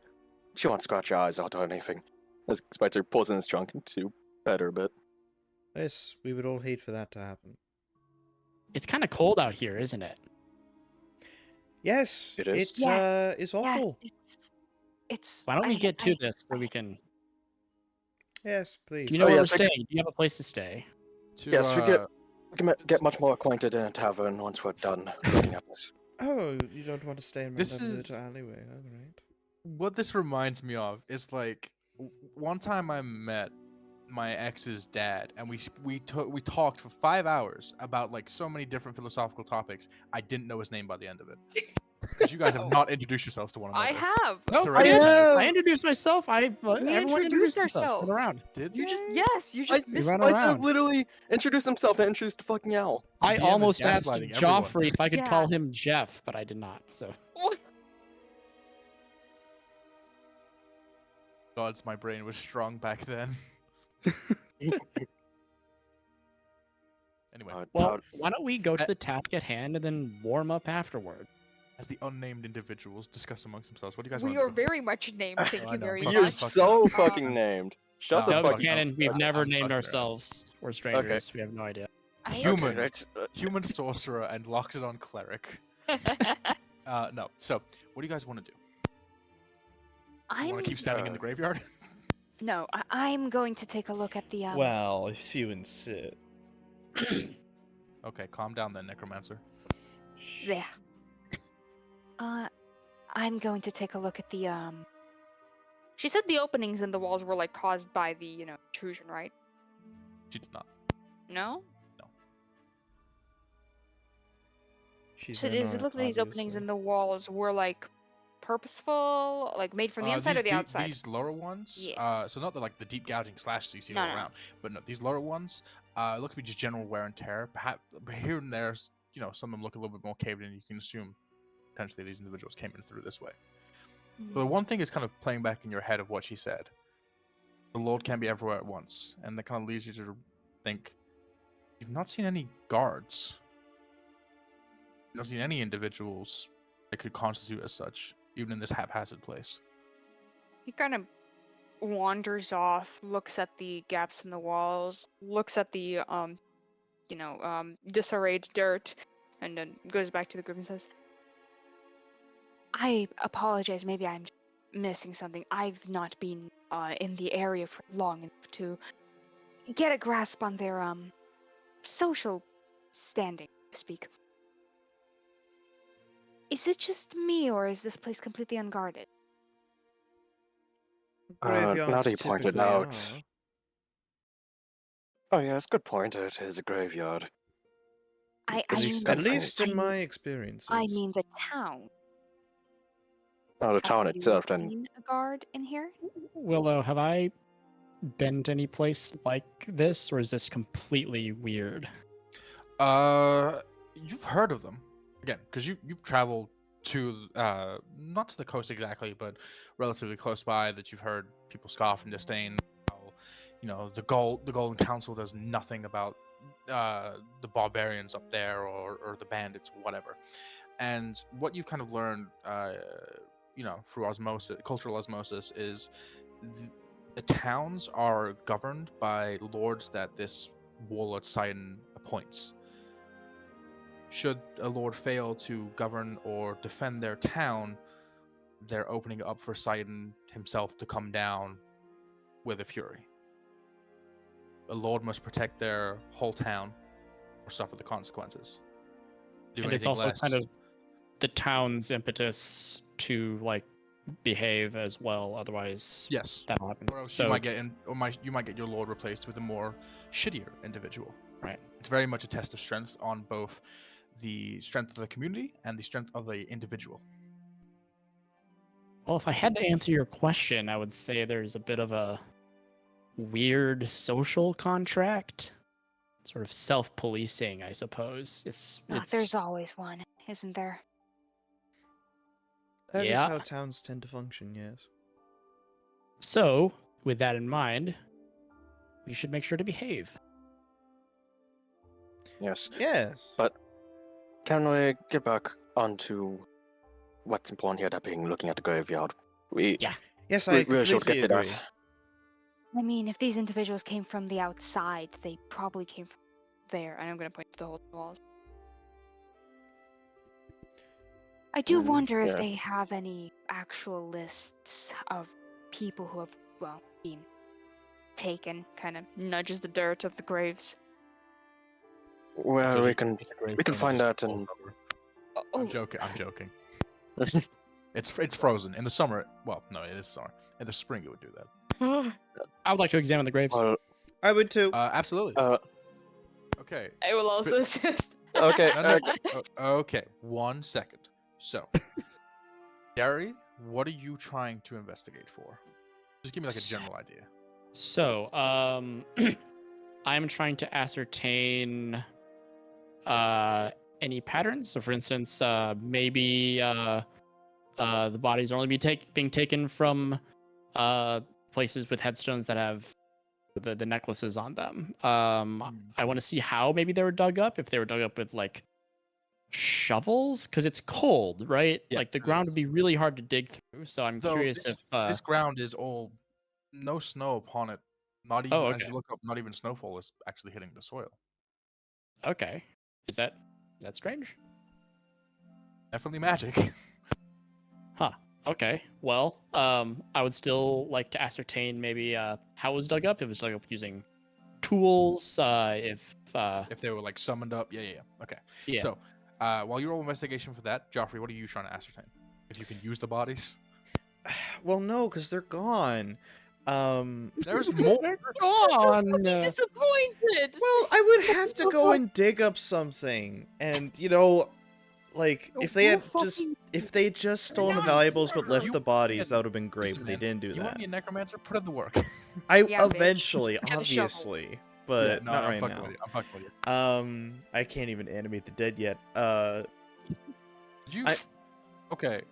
won't scratch your eyes out or anything. As Spitzer pulls in his trunk to pet her a bit. Yes, we would all hate for that to happen. It's kind of cold out here, isn't it? Yes, It is? it's awful. Yes, it's. Why don't we get to I- this so we can? Yes, please. Do you know Oh, where we're yes, we staying? Do you have a place to stay? To, Yes, we can get much more acquainted in a tavern once we're done looking at this. Oh, you don't want to stay in my This lovely is- little alleyway, alright. what this reminds me of is like one time I met my ex's dad, and we talked for 5 hours about like so many different philosophical topics. I didn't know his name by the end of it because you guys have not introduced yourselves to one another. I have. No, Serenthis I has. I introduced myself. Everyone introduced themselves. ourselves. Run around. Did You they? just yes, you just I, missed. run Spitzer around. literally introduced himself and introduced the fucking owl. I DM is almost asked gaslighting everyone. Geoffrey if I could Yeah. call him Jeff, but I did not. So Gods, my brain was strong back then. Anyway, well, why don't we go to the task at hand and then warm up afterward? as the unnamed individuals discuss amongst themselves, what do you guys We want are to do? very much named. Thank I you know. very Fuck You're much. so Um, fucking named. Shut the No, Dubs fuck fuck up. Cannon, we've Okay, never I'm named fucking ourselves. We're strangers. We have no idea. I- Human. Okay, right. Human sorcerer and Loxodon cleric. No. So, what do you guys want to do? You I'm want to keep standing in the graveyard? no. I'm going to take a look at the Well, if you insist. Okay, calm down then, necromancer. there. I'm going to take a look at the She said the openings in the walls were like caused by the intrusion, right? She did not. No. She's So in does it on look like these openings in the walls were like purposeful, like made from the inside or the outside? These lower ones, Yeah. so not the deep gouging slashes you see No, all no. around, but no, these lower ones look to be just general wear and tear. Perhaps here and there, some of them look a little bit more caved in. You can assume potentially these individuals came in through this way. But the one thing is kind of playing back in your head of what she said. The Lord can't be everywhere at once, and that kind of leads you to think you've not seen any guards. You've not seen any individuals that could constitute as such, even in this haphazard place. He kind of wanders off, looks at the gaps in the walls, looks at the disarrayed dirt, and then goes back to the group and says, I apologize, maybe I'm missing something. I've not been in the area for long enough to get a grasp on their social standing, so to speak. Is it just me, or is this place completely unguarded? Now Graveyards that you pointed typically out. are. Oh yes, good point. It is a graveyard. I At mean, least- At Good least in I- my experiences. I mean the town. Oh, the town Have itself, you then. seen a guard in here? Willow, have I been to any place like this, or is this completely weird? You've heard of them again because you've traveled to not to the coast exactly, but relatively close by. That you've heard people scoff and disdain. How, the Golden Council does nothing about the barbarians up there or the bandits, whatever. And what you've kind of learned, through osmosis, cultural osmosis, is the towns are governed by lords that this warlord Sidon appoints. Should a lord fail to govern or defend their town, they're opening it up for Sidon himself to come down with a fury. A lord must protect their whole town or suffer the consequences. Do And it's anything also less. kind of the town's impetus to behave as well. Otherwise, Yes. that'll happen. Or else So you might get your lord replaced with a more shittier individual. Right. It's very much a test of strength on both the strength of the community and the strength of the individual. Well, if I had to answer your question, I would say there's a bit of a weird social contract, sort of self-policing, I suppose. It's There's always one, isn't there? That is Yeah. how towns tend to function, yes. So, with that in mind, we should make sure to behave. Yes. Yes. But can we get back onto what's important here, that being looking at the graveyard. We Yeah. Yes, we I really should completely get to agree. that. I mean, if these individuals came from the outside, they probably came from there. And I'm going to point to the whole walls. I do wonder if Yeah. they have any actual lists of people who have, well, been taken. Kind of nudges the dirt of the graves. Well, Just- we can just a grave we can stone find that just that falls and over. Oh, I'm joking. I'm joking. It's frozen in the summer. Well, no, it is summer. In the spring, it would do that. I would like to examine the graves. well, I would too. Absolutely. uh, Okay. I will Spit- also assist. Okay, No, no. Okay. 1 second. So, Derry, what are you trying to investigate for? Just give me like a general idea. So, I'm trying to ascertain any patterns. So, for instance, maybe the bodies are only being taken from places with headstones that have the necklaces on them. I want to see how maybe they were dug up. If they were dug up with like shovels, because it's cold, right? Yes, Like the it ground is. would be really hard to dig through. So I'm So curious this, if this ground is all no snow upon it. Not even as okay. you look up, not even snowfall is actually hitting the soil. Okay, is that strange? Definitely magic. Huh. Okay. Well, I would still like to ascertain maybe how it was dug up. If it was dug up using tools. If If they were like summoned up. Yeah. Okay. yeah. So, while you roll investigation for that, Geoffrey, what are you trying to ascertain? If you can use the bodies? Well, no, because they're gone. There's more. on. Disappointed. Well, I would have to go and dig up something, and like No, if they go had fucking- just stolen the Yeah, valuables but sure. left You- the bodies, yeah, that would have been great. Listen, But they man, didn't do You want to that. be a necromancer? Put in the work. I Yeah, bitch. eventually, Get a shovel. obviously, Yeah, but no, not I'm right fucking now. with you. I'm fucking with you. I can't even animate the dead yet. Did you? I- Okay,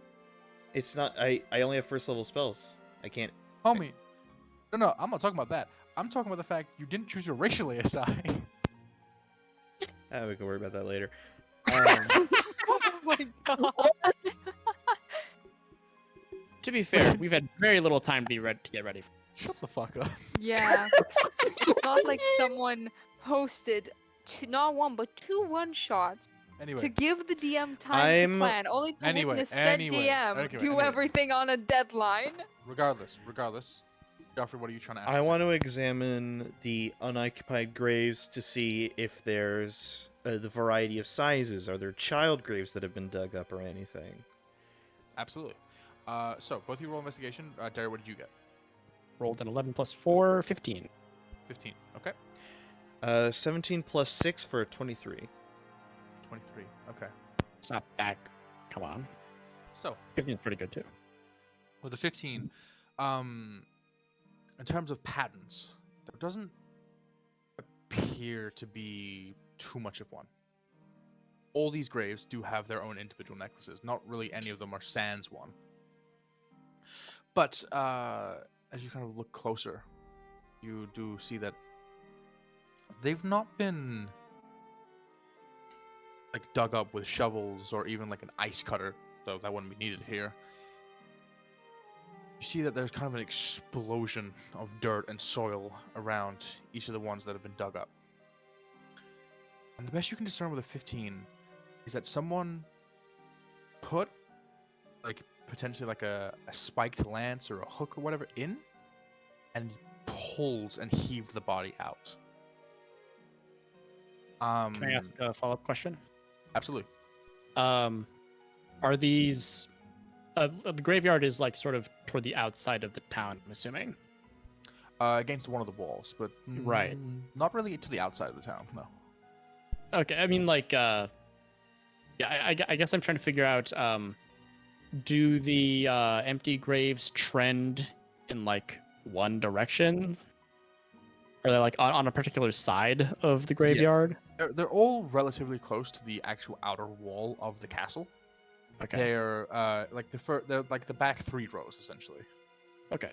It's not. I only have first level spells. I can't. homie. No, I'm not talking about that. I'm talking about the fact you didn't choose your racial ASI. We can worry about that later. Oh my god. To be fair, we've had very little time to get ready. Shut the fuck up. Yeah. It's not like someone hosted not one but two one-shots Anyway, to give the DM time I'm- to plan, only to Anyway, witness said anyway, DM okay, do anyway. everything on a deadline. regardless, Geoffrey, what are you trying to I ascertain? want to examine the unoccupied graves to see if there's the variety of sizes. Are there child graves that have been dug up or anything? Absolutely. So both of you roll investigation. Derry, what did you get? Rolled an 11 plus 4, 15. 15. Okay. 17 plus 6 for a 23. 23. Okay. It's not that. Come on. So 15 is pretty good too. with the 15, in terms of patterns, there doesn't appear to be too much of one. All these graves do have their own individual necklaces. Not really any of them are sans one. But as you kind of look closer, you do see that they've not been like dug up with shovels or even like an ice cutter, though that wouldn't be needed here. You see that there's kind of an explosion of dirt and soil around each of the ones that have been dug up. And the best you can discern with a 15 is that someone put like potentially like a spiked lance or a hook or whatever in and pulled and heaved the body out. Can I ask a follow-up question? Absolutely. Are these the graveyard is like sort of toward the outside of the town, I'm assuming. Against one of the walls, but Right. not really to the outside of the town. No. Okay, I mean like yeah, I guess I'm trying to figure out do the empty graves trend in like one direction? Are they like on a particular side of the graveyard? They're all relatively close to the actual outer wall of the castle. Okay. They're they're like the back 3 rows essentially. Okay.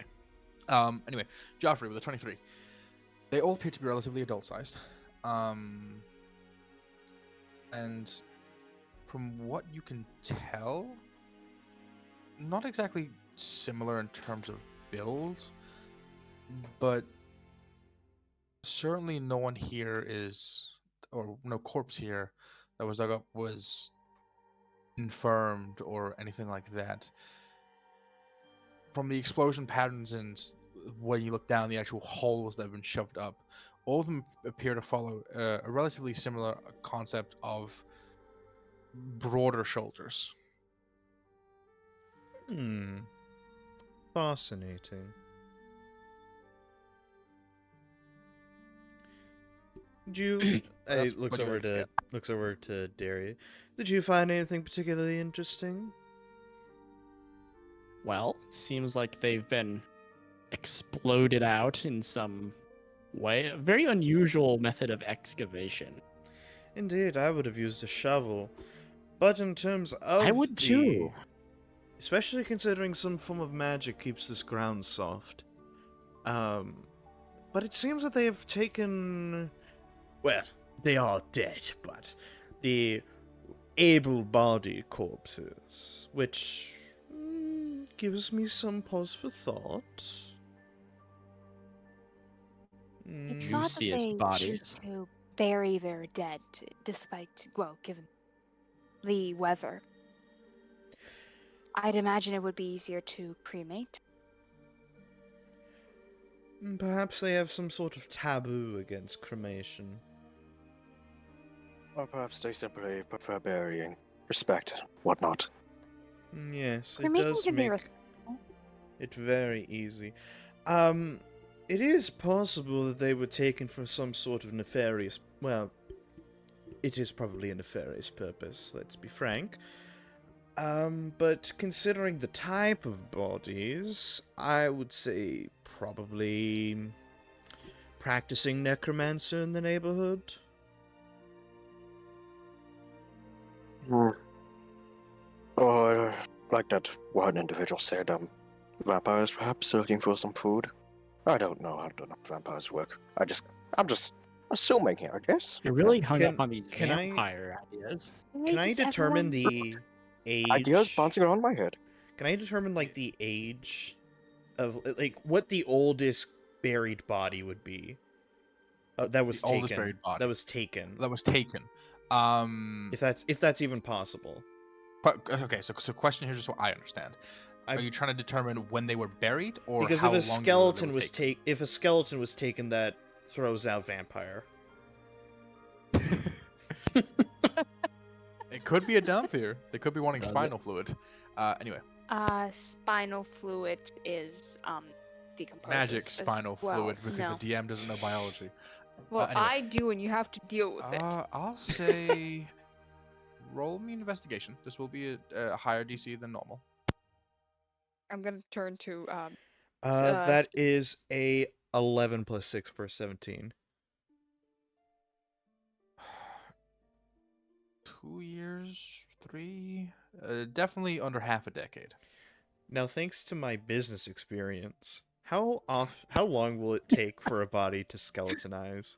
Anyway, Geoffrey with a 23. They all appear to be relatively adult-sized. And from what you can tell, not exactly similar in terms of build, but certainly no one here is, or no corpse here that was dug up was infirmed or anything like that. From the explosion patterns and when you look down the actual holes that have been shoved up, all of them appear to follow a relatively similar concept of broader shoulders. Hmm. Fascinating. Did you? That's Looks what you over guys to get. Derry. Did you find anything particularly interesting? Well, it seems like they've been exploded out in some way. A very unusual method of excavation. Indeed, I would have used a shovel. But in terms of I would too. especially considering some form of magic keeps this ground soft. But it seems that they have taken, well, they are dead, but the able-bodied corpses, which gives me some pause for thought. It's not that Juiciest they choose bodies. to bury their dead, despite, well, given the weather. I'd imagine it would be easier to cremate. Perhaps they have some sort of taboo against cremation. Or perhaps they simply prefer burying. Respect, whatnot. Yes, it Cremating does can be make respectful. it very easy. It is possible that they were taken for some sort of nefarious, well, it is probably a nefarious purpose, let's be frank. But considering the type of bodies, I would say probably practicing necromancer in the neighborhood. Or, like that one individual said, vampires perhaps looking for some food? I don't know how vampires work. I'm just assuming here, I guess. You're really hung up Can- on these can I- vampire ideas. Can I Does determine everyone- the age? Ideas bouncing around my head. Can I determine, like, the age of, like, what the oldest buried body would be? That was The taken. oldest buried body. That was taken. That was taken. If that's even possible. Okay, so question here, just so I understand. Are you trying to determine when they were buried, or Because how if a long skeleton ago was taken? if a skeleton was taken, that throws out vampire. It could be a dump here. They could be wanting Does it? spinal fluid. Anyway, Spinal fluid is decomposed. magic spinal fluid because no. the DM doesn't know biology. Well, anyway. I do, and you have to deal with it. I'll say roll me investigation. This will be a higher DC than normal. I'm gonna turn to That is a 11 plus 6 for 17. 2 years, 3, definitely under half a decade. Now, thanks to my business experience, how long will it take for a body to skeletonize?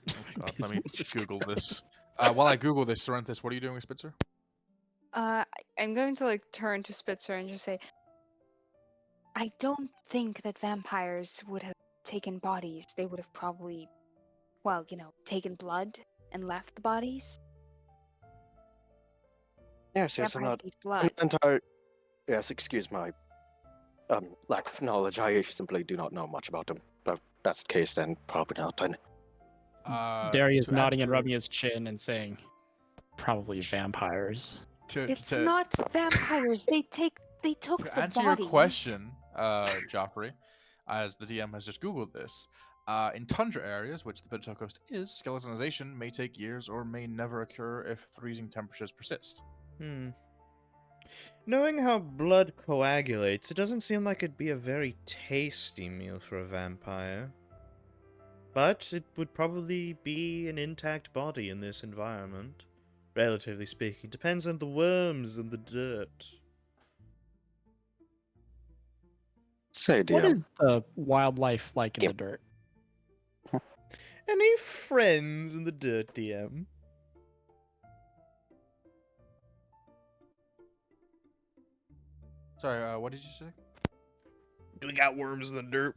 Oh God, let me Google this. While I Google this, Serrenthis, what are you doing with Spitzer? I'm going to turn to Spitzer and just say, I don't think that vampires would have taken bodies. They would have probably, well, taken blood and left the bodies. Yes, I'm Vampires not eat blood. entire. Yes, excuse my lack of knowledge. I simply do not know much about them. But if that's the case, then probably not. Then Derry is to nodding and answer- rubbing his chin and saying, probably vampires. It's not vampires. They took To the answer bodies. your question, Geoffrey, as the DM has just Googled this, in tundra areas, which the Peninsula Coast is, skeletonization may take years or may never occur if freezing temperatures persist. Knowing how blood coagulates, it doesn't seem like it'd be a very tasty meal for a vampire. But it would probably be an intact body in this environment. Relatively speaking. Depends on the worms and the dirt. say, What DM. is the wildlife like in the dirt? Any friends in the dirt, DM? Sorry, what did you say? Do we got worms in the dirt?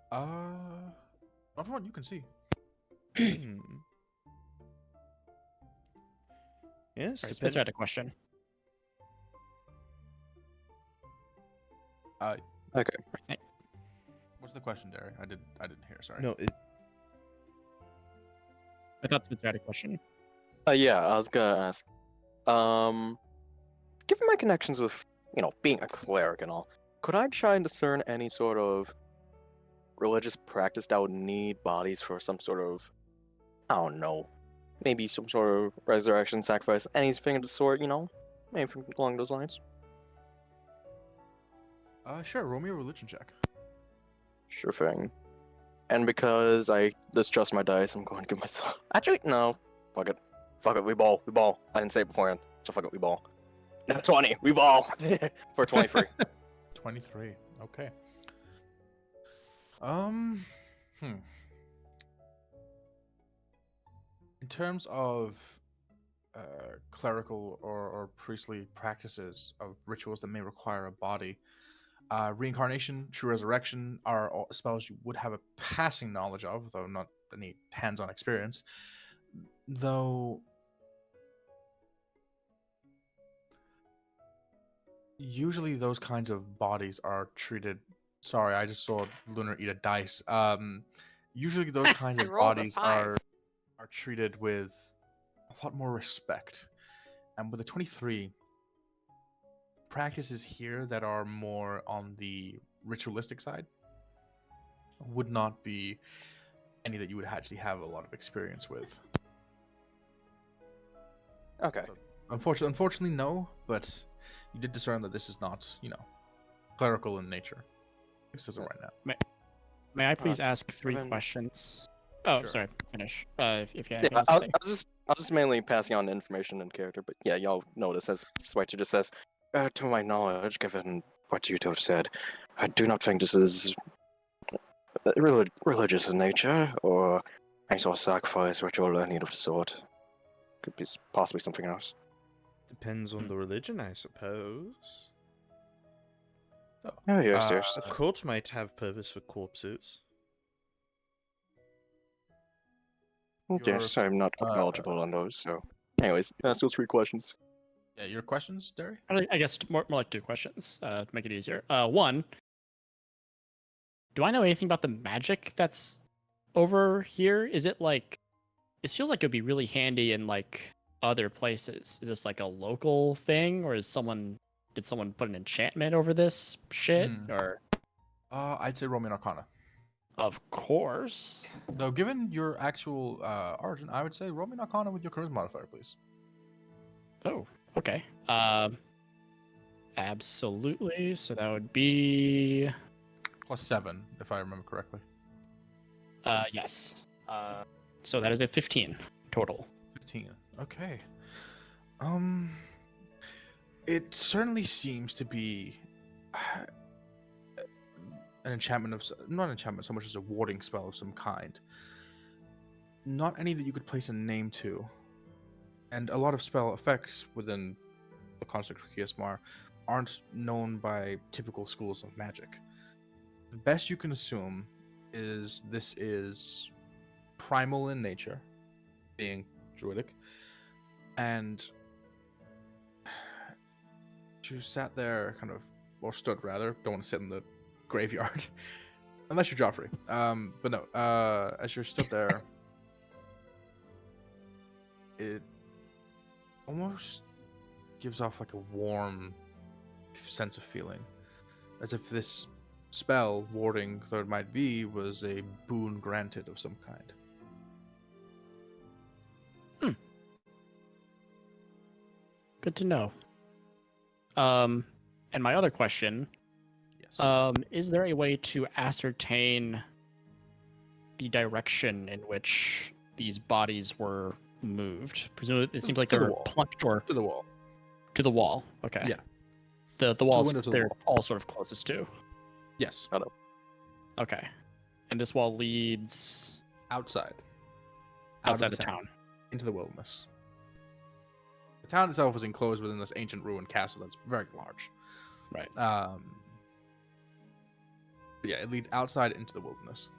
Not from what you can see. Yes, Sorry, Spitzer had a question. Okay. What's the question, Derry? I didn't hear. Sorry. No, I thought Spitzer had a question. Yeah, I was gonna ask. Given my connections with, being a cleric and all, could I try and discern any sort of religious practice that would need bodies for some sort of, I don't know, maybe some sort of resurrection, sacrifice, anything of the sort, anything along those lines? Sure. Roll me a religion check. Sure thing. And because I distrust my dice, I'm going to give myself. Actually, no. Fuck it. Fuck it. We ball. We ball. I didn't say it beforehand, so fuck it. We ball. Not 20. We ball for 23. 23. Okay. In terms of clerical or priestly practices of rituals that may require a body, reincarnation, true resurrection are all spells you would have a passing knowledge of, though not any hands-on experience. Though usually those kinds of bodies are treated. Sorry, I just saw Lunar eat a dice. Usually those kinds I of rolled a bodies 5. are treated with a lot more respect. And with the 23, practices here that are more on the ritualistic side would not be any that you would actually have a lot of experience with. Okay. So, unfortunately, no. But you did discern that this is not, clerical in nature. This isn't right now. May I please ask 3 then- questions? Oh, Sure. sorry. Finish. If you have Yeah, anything to I say. was just mainly passing on information in character, but yeah, y'all notice as Spitzer just says, to my knowledge, given what you two have said, I do not think this is religious in nature, or any sort of sacrifice, ritual, any of the sort. Could be possibly something else. depends on the religion, I suppose. Oh, yes, yes. A cult might have purpose for corpses. Yes, I'm not knowledgeable on those, so. Anyways, ask those 3 questions. Yeah, your questions, Derry? I guess more like 2 questions to make it easier. 1, do I know anything about the magic that's over here? Is it like, it feels like it'd be really handy in like other places. Is this like a local thing, or did someone put an enchantment over this shit? Or I'd say roll me an Arcana. of course. Though, given your actual origin, I would say roll me an Arcana with your charisma modifier, please. Oh, okay. Absolutely. So that would be +7, if I remember correctly. yes. So that is a 15 total. 15. Okay. It certainly seems to be an enchantment not an enchantment so much as a warding spell of some kind. Not any that you could place a name to. And a lot of spell effects within the construct of Craquias'mar aren't known by typical schools of magic. The best you can assume is this is primal in nature, being druidic, and you sat there kind of, or stood rather, don't want to sit in the graveyard, unless you're Geoffrey. But no, as you're stood there, it almost gives off like a warm sense of feeling, as if this spell, warding though it might be, was a boon granted of some kind. Good to know. And my other question, Yes. is there a way to ascertain the direction in which these bodies were moved? Presumably, it seems like To they the were wall. plucked or To the wall. to the wall. Okay. Yeah. The walls window to the they're wall. all sort of closest to. Yes. Okay. And this wall leads Outside. outside of town. Into the wilderness. The town itself is enclosed within this ancient ruined castle that's very large. Right. But yeah, it leads outside into the wilderness.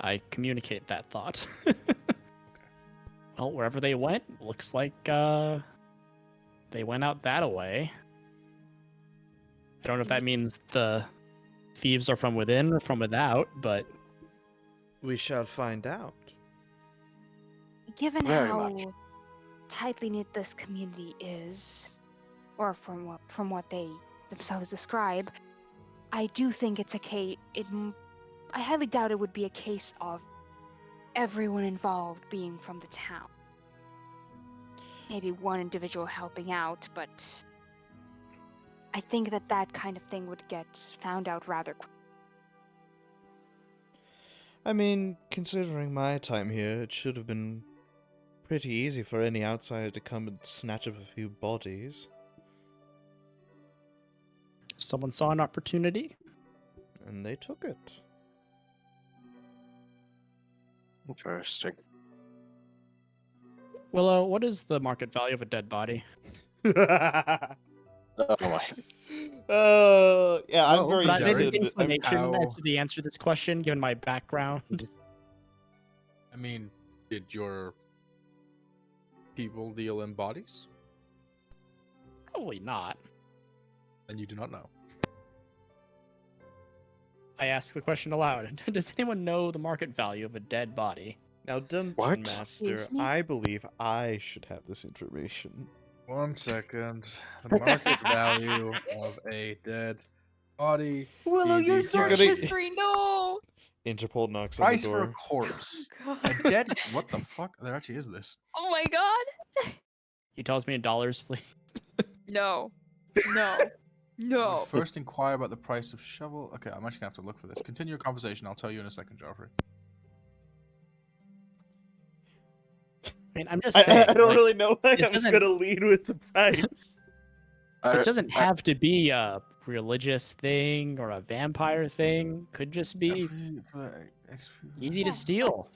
I communicate that thought. Well, wherever they went, looks like they went out that way. I don't know if that means the thieves are from within or from without, but We shall find out. Given Very how much. tightly knit this community is, or from what they themselves describe, I do think it's a case. I highly doubt it would be a case of everyone involved being from the town. Maybe one individual helping out, but I think that kind of thing would get found out rather quickly. I mean, considering my time here, it should have been pretty easy for any outsider to come and snatch up a few bodies. someone saw an opportunity. And they took it. Interesting. Willow, what is the market value of a dead body? Oh my. Yeah, I'm Well, very But I have Derry, an interested. inclination how- as to the answer to this question, given my background. I mean, did your people deal in bodies? Probably not. Then you do not know. I ask the question aloud. Does anyone know the market value of a dead body? Now, Dungeon What? Master, Excuse me? I believe I should have this information. 1 second. The market value of a dead body. Willow, your Indeed, search gonna- history, no! Interpol knocks on the Price for a door. corpse. Oh, A God. dead. What the fuck? There actually is this. Oh my god! He tells me in dollars, please. No. No. No. First, inquire about the price of shovel. Okay, I'm actually gonna have to look for this. Continue your conversation. I'll tell you in a second, Geoffrey. I mean, I'm just I saying. don't like, really know why this I was doesn't- gonna lead with the price. This doesn't have to be a religious thing or a vampire thing. Could just be easy to Yes. steal.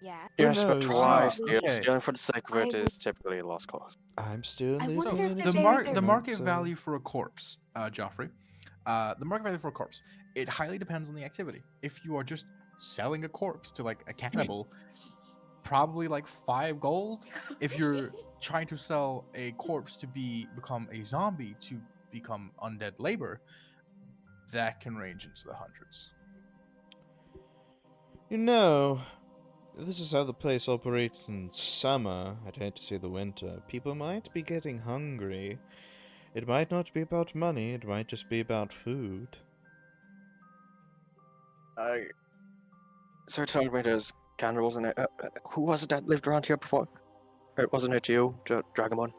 Yeah. Yes, but knows? why Ah, steal? okay. Stealing for the sake of I it would- is typically a lost cause. I'm still I living wonder if in a there's the anything- the market so- value for a corpse, Geoffrey. The market value for a corpse. It highly depends on the activity. If you are just selling a corpse to like a cannibal, probably like 5 gold. If you're trying to sell a corpse to become a zombie to become undead labor, that can range into the hundreds. You know, if this is how the place operates in summer, I'd hate to say the winter, people might be getting hungry. It might not be about money, it might just be about food. So tell me there's cannibals in it. Who was it that lived around here before? Wasn't it you, Dragonborn?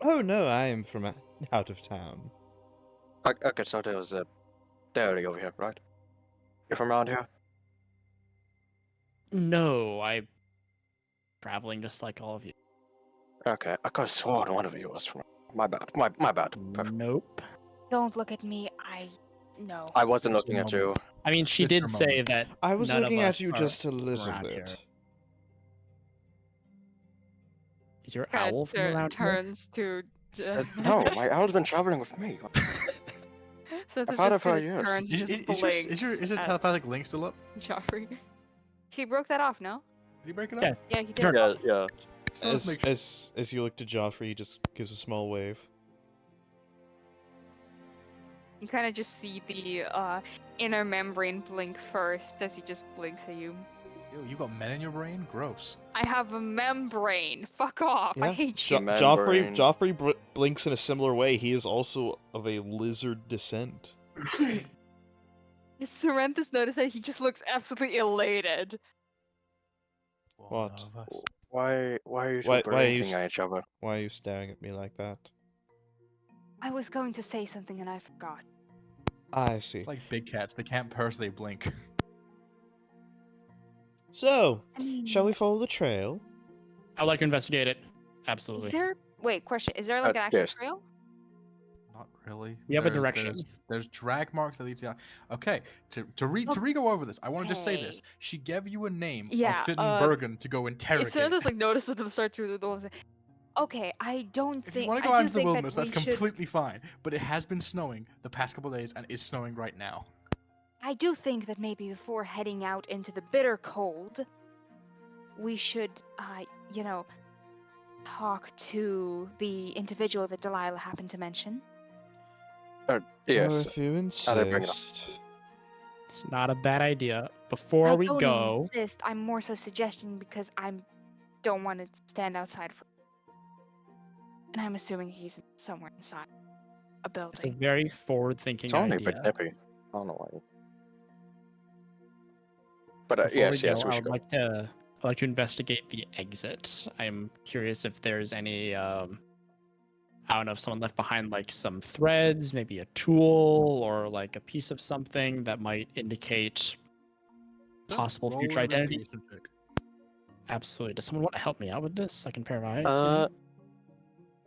Oh no, I am from out of town. Okay, so there was a Derry over here, right? You're from around here? No, I'm traveling just like all of you. Okay, I could have sworn one of you was from. My bad. My bad. Perfect. Nope. Don't look at me. No. I wasn't Just a looking at you. moment. I mean, she It's her did say moment. that I was none of looking at us you are just a little around bit. here. Is your Kinda owl from around here? turns to. No, my owl's been traveling with me. So I've had it for kinda years. turns, Is, just is, is your blinks at telepathic link still up? Joffrey. He broke that off, no? Did you break it Yeah. up? Yeah, he did. Turn- Yeah. So let's make sure. As you look to Geoffrey, he just gives a small wave. You kind of just see the inner membrane blink first as he just blinks at you. Ew, you got men in your brain? Gross. I have a membrane. Fuck off. I Yeah, hate you. Membrane. Joffrey blinks in a similar way. He is also of a lizard descent. Serrenthis noticed that he just looks absolutely elated. One What? of us. Why are you two Why are you blinking at each other? Why are you staring at me like that? I was going to say something and I forgot. I see. It's like big cats. They can't purse, they blink. So, I mean, shall we follow the trail? I'd like to investigate it. Is Absolutely. there? Wait, question. Is there like an actual yes. trail? Not Really? We have a direction. There's drag marks that leads to. Okay, to re-go over this, I want to just say this. She gave you a name Yeah, of Fitton Bergen to go interrogate. It's just like notice at the start through the doors. Okay, I don't If you think. want to I go out do into the think that wilderness, that's we should. completely fine. But it has been snowing the past couple days and is snowing right now. I do think that maybe before heading out into the bitter cold, we should, talk to the individual that Delilah happened to mention. Yes. If you I'll bring it up. insist. It's not a bad idea. Before we don't go, insist. I'm more so suggesting because I don't want to stand outside for. And I'm assuming he's somewhere inside a building. it's a very forward-thinking It's only a idea. bit nippy. I don't know why. But Before yes, we yes, go, we I should would go. I'd like to investigate the exit. I'm curious if there's any, I don't know, if someone left behind like some threads, maybe a tool, or like a piece of something that might indicate possible Roll future an identity. investigation check. Absolutely. Does someone want to help me out with this? Second pair of eyes.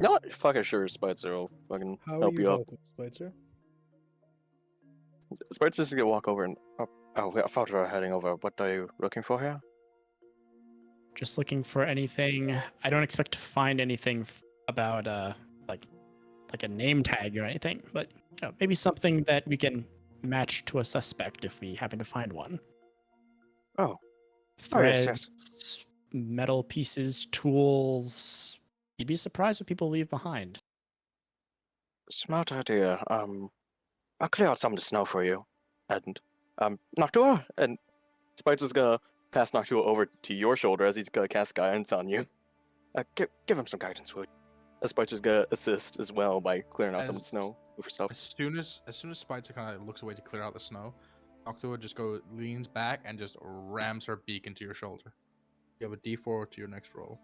No, fucking sure, Spitzer will fucking help you up. Spitzer? Spitzer's gonna walk over and. Oh, I thought we were heading over. What are you looking for here? Just looking for anything. I don't expect to find anything about like a name tag or anything, but maybe something that we can match to a suspect if we happen to find one. Oh. Threads, Yes. metal pieces, tools. You'd be surprised what people leave behind. Smart idea. I'll clear out some of the snow for you. And, Noctua! And Spitzer's gonna pass Noctua over to your shoulder as he's gonna cast guidance on you. Give him some guidance, would you? Spitzer's gonna assist as well by clearing out some of the snow over stuff. As soon as Spitzer kind of looks away to clear out the snow, Noctua just leans back and just rams her beak into your shoulder. You have a D4 to your next roll.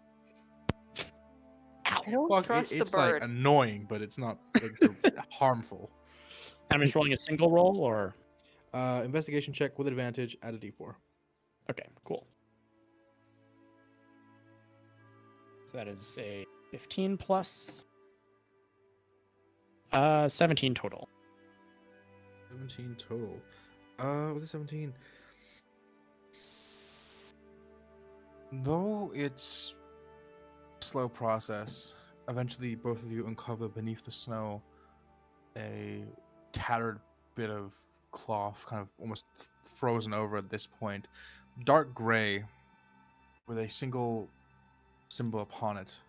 I don't Fuck, trust it's the like bird. annoying, but it's not like, harmful. I'm just rolling a single roll, or Investigation check with advantage, add a d4. okay, cool. So that is a 15 plus 17 total. 17 total. What is 17? Though it's a slow process, eventually both of you uncover beneath the snow a tattered bit of cloth, kind of almost frozen over at this point. Dark gray with a single symbol upon it.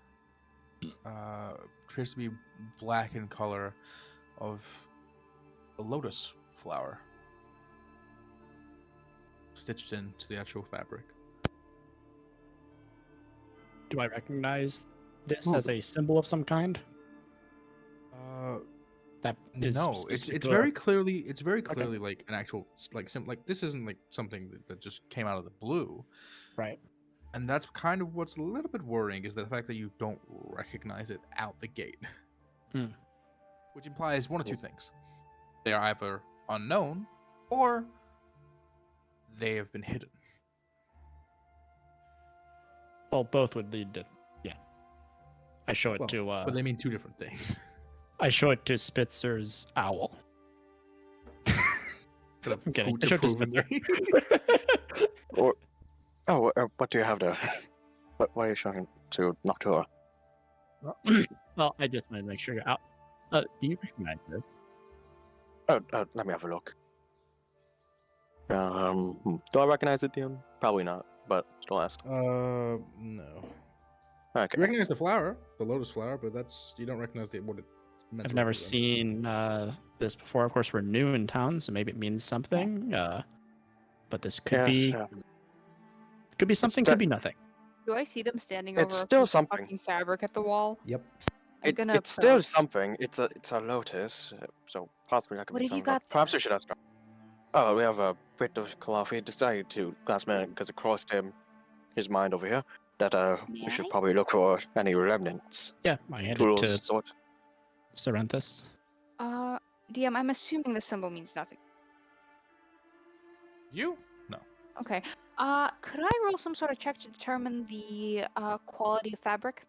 Appears to be black in color, of a lotus flower stitched into the actual fabric. Do I recognize this as a symbol of some kind? That is No, it's specific- very clearly like an actual like this isn't like something that just came out of the blue, right. and that's kind of what's a little bit worrying is the fact that you don't recognize it out the gate, which implies one of two things: they are either unknown or they have been hidden. Well, both would lead to, yeah. I show it to but they mean two different things. I show it to Spitzer's owl. I'm kidding. I showed it to Spitzer. What do you have there? What are you showing to Noctua? Well, I just wanted to make sure you're out. Do you recognize this? Let me have a look. Do I recognize it, DM? Probably not, but still ask. No. Okay. You recognize the flower, the lotus flower, but you don't recognize what it's meant I've to never represent. seen this before. Of course, we're new in town, so maybe it means something. But this could be something, could be nothing. Do I see them standing It's over still a piece of something. fucking fabric at the wall? Yep. It's still something. It's a lotus, so possibly that could What be have you something. got Perhaps there? you should ask. Oh, we have a bit of cloth. He decided to last minute because it crossed his mind over here that May we should I? probably look for any remnants, Yeah, I handed tools, to sort. Serrenthis. DM, I'm assuming the symbol means nothing. You? No. Okay. Could I roll some sort of check to determine the quality of fabric?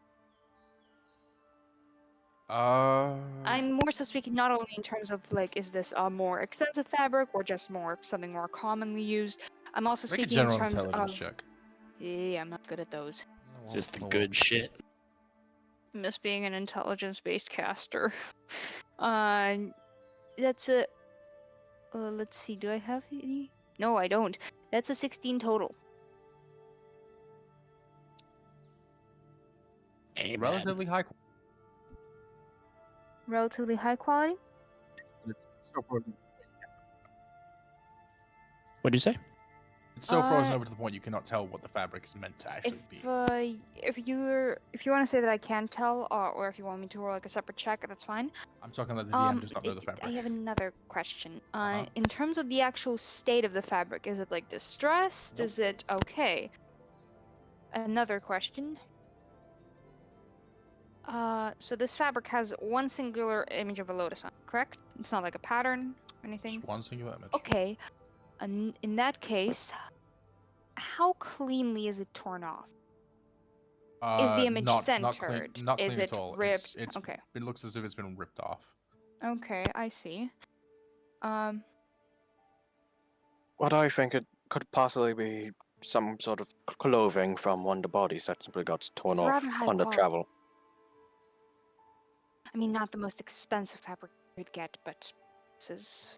I'm more so speaking not only in terms of like, is this a more expensive fabric or just something more commonly used? I'm also Make a speaking in general terms intelligence of. check. Yeah, I'm not good at those. Is this the Oh, well. good shit? Miss being an intelligence-based caster. That's a. Let's see. Do I have any? No, I don't. That's a 16 total. Amen. Relatively high. Relatively high quality. It's so frozen. What'd you say? It's so frozen Uh, over to the point you cannot tell what the fabric is meant to actually be. If you want to say that I can tell, or if you want me to roll like a separate check, that's fine. I'm talking about the DM does not know the I fabric. have another question. Uh-huh. In terms of the actual state of the fabric, is it like distressed? Nope. Is it okay? Another question. So this fabric has one singular image of a lotus on it, correct? It's not like a pattern or anything? Just one singular image. Okay. In that case, how cleanly is it torn off? Is the image not centered? Not clean Is at it all. ripped? It's Okay. It looks as if it's been ripped off. Okay, I see. What I think it could possibly be some sort of clothing from one of the bodies that simply got torn It's off rather high on the quality. travel. I mean, not the most expensive fabric you'd get, but this is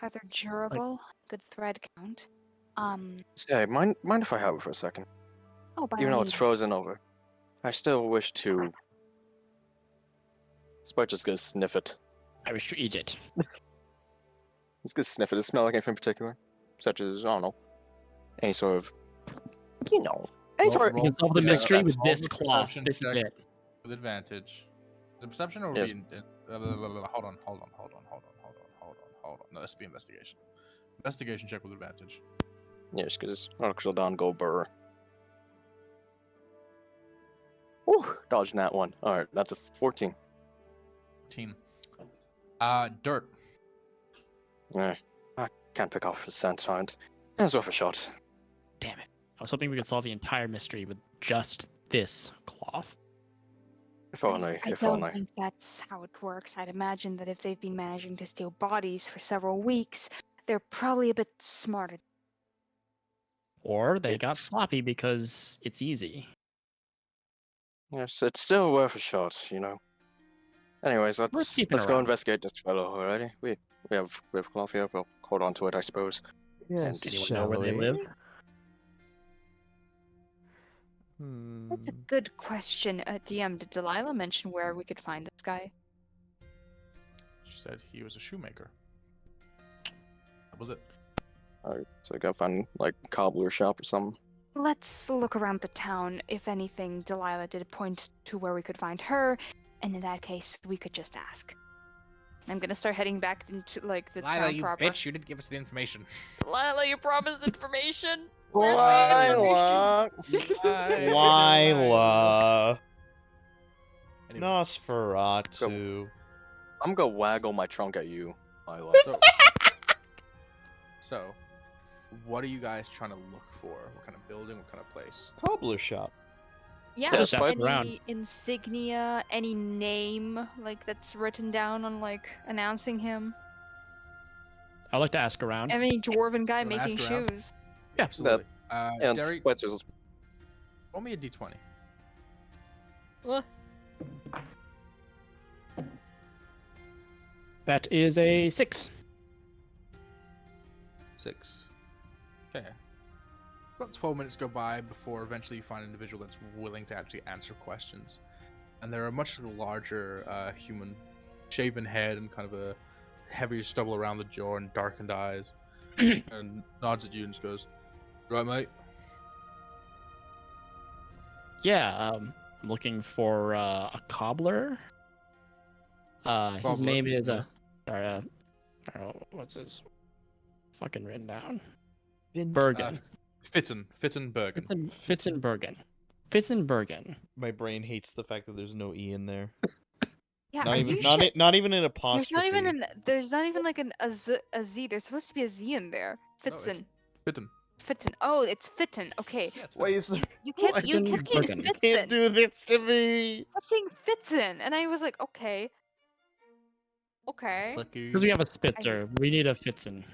rather durable. Good thread count. Say, mind if I have it for a second? Oh, by Even all though it's means. frozen over. I still wish to. Spike just gonna sniff it. I wish to eat it. He's gonna sniff it. Does it smell like anything in particular? Such as, I don't know, any sort of, you know, any sort We of. can solve the Just mystery sense. with Roll this the cloth. perception This is check it. with advantage. The perception or Yes. hold on. No, this would be investigation. Investigation check with advantage. Yes, because Loxodon go burr. Whew, dodged that one. Alright, that's a 14. Team. Dirt. I can't pick off his sense find. That's worth a shot. Damn it. I was hoping we could solve the entire mystery with just this cloth. If only, I if don't only. think that's how it works. I'd imagine that if they've been managing to steal bodies for several weeks, they're probably a bit smarter. Or they got It's- sloppy because it's easy. Yes, it's still worth a shot, you know. Anyways, let's keeping go around. investigate this fellow already. We have cloth here. We'll hold on to it, I suppose. Yes, Anyone know where they live? That's a good question. DM, did Delilah mention where we could find this guy? She said he was a shoemaker. That was it. Alright, so go find like a cobbler shop or something. Let's look around the town. If anything, Delilah did point to where we could find her, and in that case, we could just ask. I'm gonna start heading back into like the Lila, town you proper. bitch! You didn't give us the information. Delilah, you promised information. Lila. Anyway, Nosferatu. I'm gonna waggle my trunk at you, Lila. so, what are you guys trying to look for? What kind of building? What kind of place? Cobbler shop. Yeah, Just ask any around. insignia, any name like that's written down on like announcing him? I'd like to ask around. Any dwarven guy You wanna making ask around? shoes? Yeah. Absolutely. And Derry, Spitzer's roll me a d20. What? That is a 6. 6. Okay. About 12 minutes go by before eventually you find an individual that's willing to actually answer questions. And they're a much larger human, shaven head and kind of a heavier stubble around the jaw and darkened eyes. And nods at you and just goes, "Right, mate." Yeah, I'm looking for a cobbler. His Cobbler, name is yeah. what's his fucking written down? Bint. Bergen. Fitzenbergen. Fitzenbergen. My brain hates the fact that there's no e in there. Yeah, Not are even, you not, sure? not even an There's apostrophe. not even like a Z. There's supposed to be a Z in there. No, it's Fitzen. Fitten. Fitton. Oh, it's Fitton. Okay. Yeah, it's Why is there? You Why kept you didn't kept you saying fucking- You can't Fitton. do this to me. Kept saying Fitton, and I was like, okay. Okay. Because we have a Spitzer. We need a Fitzen.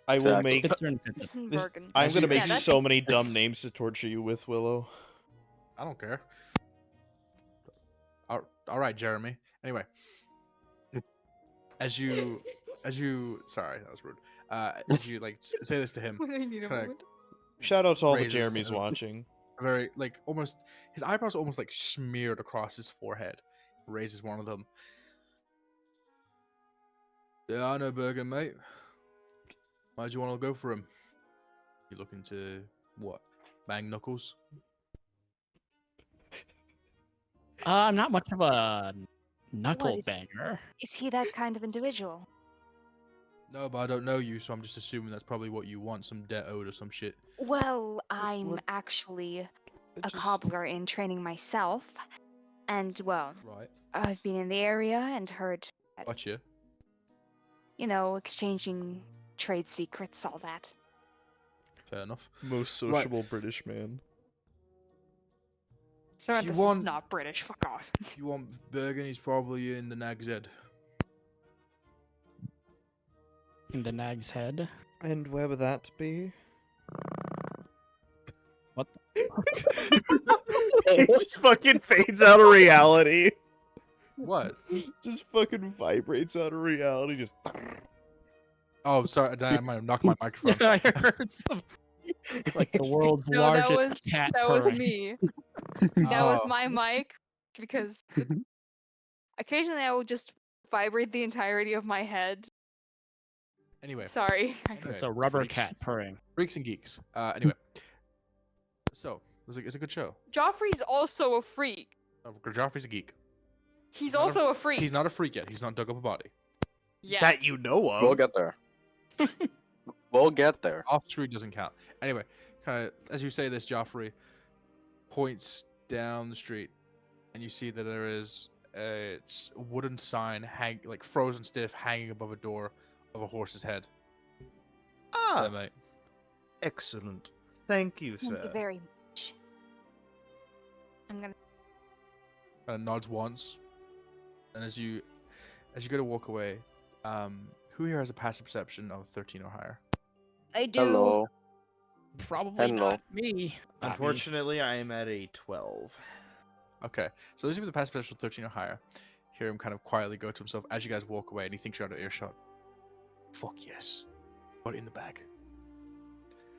I will Exactly. make. Spitzer and Fitzen. This, Fitzenbergen. I'm As gonna you- make Yeah, that so makes many dumb sense. names to torture you with, Willow. I don't care. All right, Jeremy. Anyway, as you, sorry, that was rude. As you like say this to him, I need a Kinda- moment. Shout out to all the Raises Jeremys his- watching. very like almost his eyebrows are almost like smeared across his forehead. Raises one of them. Yeah, I know Bergen, mate. Why'd you want to go for him? You looking to what? Bang knuckles? I'm not much of a knuckle is- banger. Is he that kind of individual? No, but I don't know you, so I'm just assuming that's probably what you want, some debt owed or some shit. Well, I'm what- actually a Just- cobbler in training myself, and well, Right. I've been in the area and heard, Gotcha. exchanging trade secrets, all that. Fair enough. Most Right. sociable British man. So You this want- is not British. Fuck off. If you want Bergen, he's probably in the Nag's Head. In the Nag's Head. And where would that be? What It just fucking fades out of reality. What? Just fucking vibrates out of reality. Just. Oh, sorry, I might have knocked my microphone. I heard some, like the world's No, that largest was cat that was purring. me. That was Oh. my mic because occasionally I will just vibrate the entirety of my head. Anyway, Sorry. Anyway, It's a rubber freaks. cat purring. Freaks and geeks. Anyway, so it's a good show. Joffrey's also a freak. Geoffrey's a geek. He's not a- also a freak. He's not a freak yet. He's not dug up a body. Yeah. That you know of. We'll get there. We'll get there. Off the street doesn't count. Anyway, kind of as you say this, Geoffrey points down the street, and you see that there is a wooden sign like frozen stiff, hanging above a door of a horse's head. Ah, There, mate. excellent. Thank you, Thank you sir. very much. I'm gonna. Kind of nods once, and as you go to walk away, who here has a passive perception of 13 or higher? I do. Hello. Probably Hello. not me. Not me. Unfortunately, I am at a 12. Okay, so those of you with the passive perception of 13 or higher hear him kind of quietly go to himself as you guys walk away, and he thinks you're out of earshot. Fuck yes, but in the bag.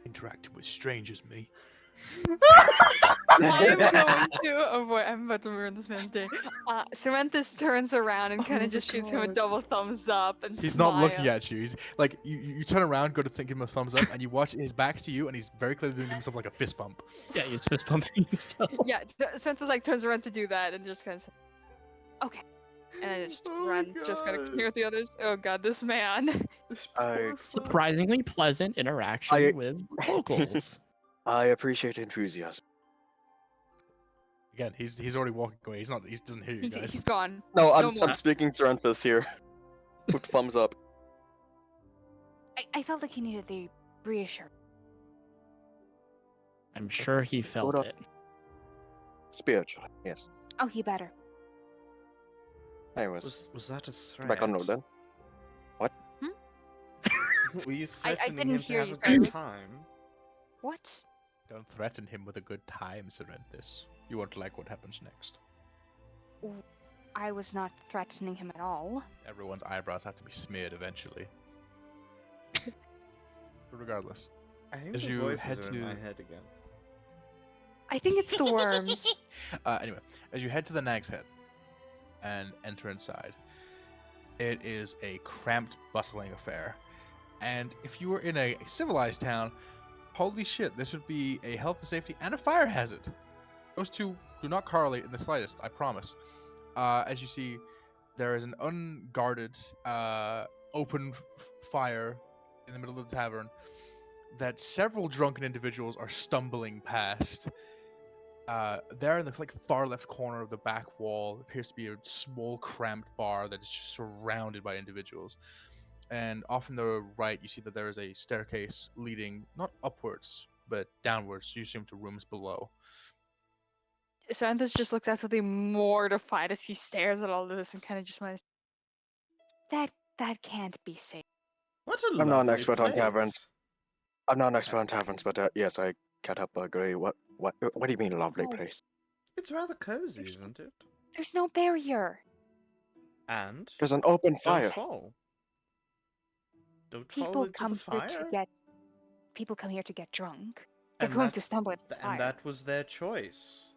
Interacting with strangers, me. I'm going to avoid. I'm about to ruin this man's day. Serrenthis turns around and kind Oh of just my shoots him a God. double thumbs up and He's not looking smiles. at you. He's like you turn around, go to think him a thumbs up, and you watch his back's to you, and he's very clearly doing himself like a fist bump. Yeah, he's fist pumping himself. Yeah, Serrenthis like turns around to do that and just kind of. Okay. And I just Oh my run, just gotta God. continue with the others. Oh god, this man. This I- poor fuck. Surprisingly pleasant interaction I- with locals. I appreciate enthusiasm. Again, he's already walking away. He doesn't hear you He's guys. gone. No, I'm, No more. I'm speaking Serrenthis here. With thumbs up. I felt like he needed the reassurance. I'm sure he felt up. it. Spiritually, yes. Oh, he better. Anyways, Was that a threat? back on note then. Were you I threatening didn't him hear to you, have a good sorry. time? What? Don't threaten him with a good time, Serrenthis. You won't like what happens next. I was not threatening him at all. Everyone's eyebrows have to be smeared eventually. But regardless, I think As the you voices head are in my to- head again. I think it's the worms. anyway, as you head to the Nag's Head and enter inside, it is a cramped, bustling affair. And if you were in a civilized town, holy shit, this would be a health and safety and a fire hazard. Those two do not correlate in the slightest, I promise. As you see, there is an unguarded, open fire in the middle of the tavern that several drunken individuals are stumbling past. There in the far left corner of the back wall appears to be a small, cramped bar that is just surrounded by individuals. and off on the right, you see that there is a staircase leading not upwards, but downwards. You assume to rooms below. Serrenthis just looks absolutely mortified as he stares at all of this and kind of just went, that can't be safe. What a I'm not an lovely expert on taverns. place. I'm not an expert on taverns, but yes, I can't help but agree. What do you mean, lovely Oh. place? It's rather cozy, isn't it? There's no barrier. And There's an open don't fire. fall. Don't fall People into come the here fire. to get. People come here to get drunk. They're And going to that's- stumble into the fire. And that was their choice.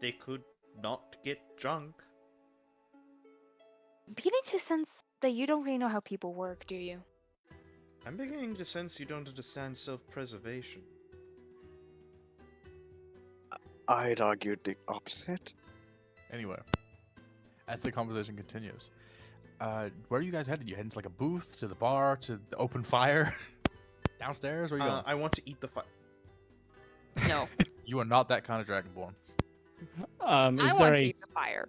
They could not get drunk. I'm beginning to sense that you don't really know how people work, do you? I'm beginning to sense you don't understand self-preservation. I'd argue the opposite. Anyway, as the conversation continues, where are you guys headed? You heading to like a booth, to the bar, to the open fire, downstairs? Where are you going? I want to eat the fire. No. You are not that kind of Dragonborn. I Is want there to a eat the fire.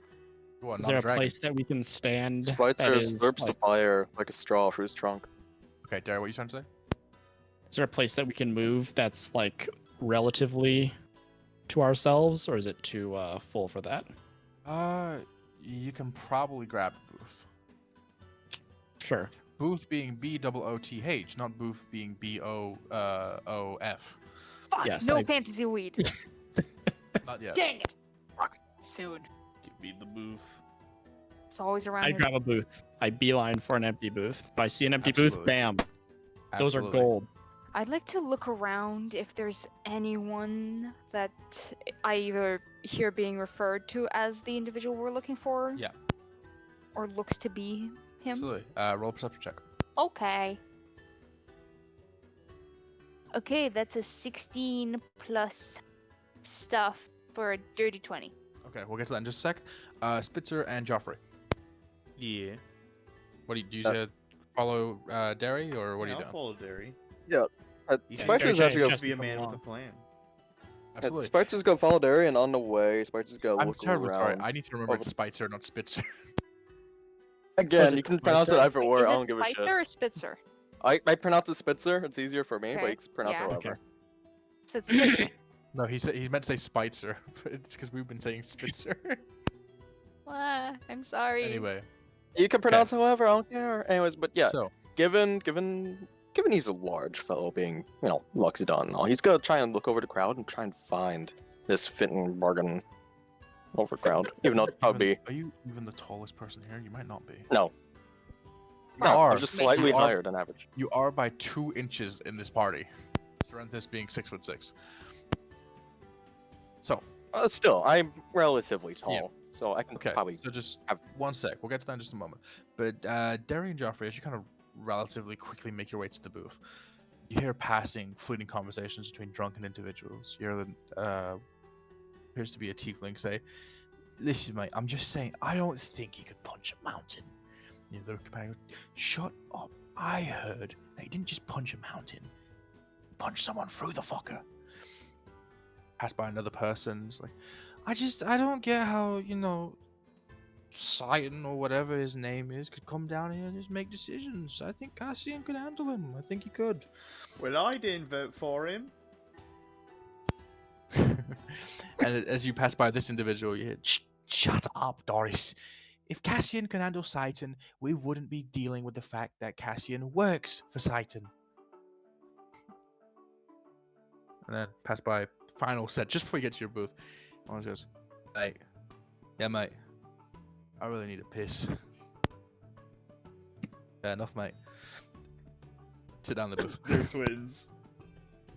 You are is not there a a dragon. place that we can stand that Spitzer is slurps the like, fire like a straw through his trunk. Okay, Derry, what are you trying to say? is there a place that we can move that's like relatively to ourselves, or is it too full for that? You can probably grab Booth. Sure. Booth being B-O-O-T-H, not Booth being B-O-O-F. Fuck, Yes, no I- fantasy weed. Not yet. Dang it. Soon. Give me the booth. It's always around I his... grab a booth. I beeline for an empty booth. If I see an empty booth, Absolutely. bam. Those are Absolutely. gold. I'd like to look around if there's anyone that I either hear being referred to as the individual we're looking for. Yeah. Or looks to be him. Absolutely. Roll a perception check. Okay. Okay, that's a 16 plus stuff for a dirty 20. Okay, we'll get to that in just a sec. Spitzer and Geoffrey. Yeah. What do you usually follow Derry, or what are you I'll doing? follow Derry. Spicer's Derry actually just be a man follow with a plan. Absolutely. Spicer's gonna follow Derry, and on the way, Spicer's gonna I'm look terribly sorry. around. I need to remember over- it's Spitzer, not Spitzer. Again, you can pronounce it turn? either or. Is I it don't give a Spitzer shit. or Spitzer? I pronounce it Spitzer. It's easier for me, but Okay, you can pronounce yeah. it Okay. however. So it's Spitzer. No, he meant to say Spitzer, but it's because we've been saying Spitzer. I'm sorry. Anyway, You can pronounce it however. I don't care. Anyways, but yeah, so given he's a large fellow, being Loxodon and all, he's gonna try and look over the crowd and try and find this fitting bargain over crowd. Even though it's probably Are you even the tallest person here? You might not be. no. You are. I'm just slightly You are- higher than average. You are by 2 inches in this party. Serrenthis being 6'6". So, Still, I'm relatively tall, Yeah. so I can okay, probably. so just have- 1 sec. We'll get to that in just a moment. But Derry and Geoffrey, as you kind of relatively quickly make your way to the booth, you hear passing, fleeting conversations between drunken individuals. You hear the appears to be a tiefling say, "Listen, mate, I'm just saying, I don't think he could punch a mountain." You know, the companion goes, "Shut up! I heard that he didn't just punch a mountain; he punched someone through the fucker." Passed by another person, it's like, I don't get how, Satan or whatever his name is could come down here and just make decisions. I think Cassian could handle him. I think he could. Well, I didn't vote for him. And as you pass by this individual, you hear, Shut up, Doris. If Cassian can handle Satan, we wouldn't be dealing with the fact that Cassian works for Satan. And then pass by final set just before you get to your booth. One goes, "Mate, yeah, mate. I really need a piss." Yeah, enough, mate. Sit down in the booth. They're twins.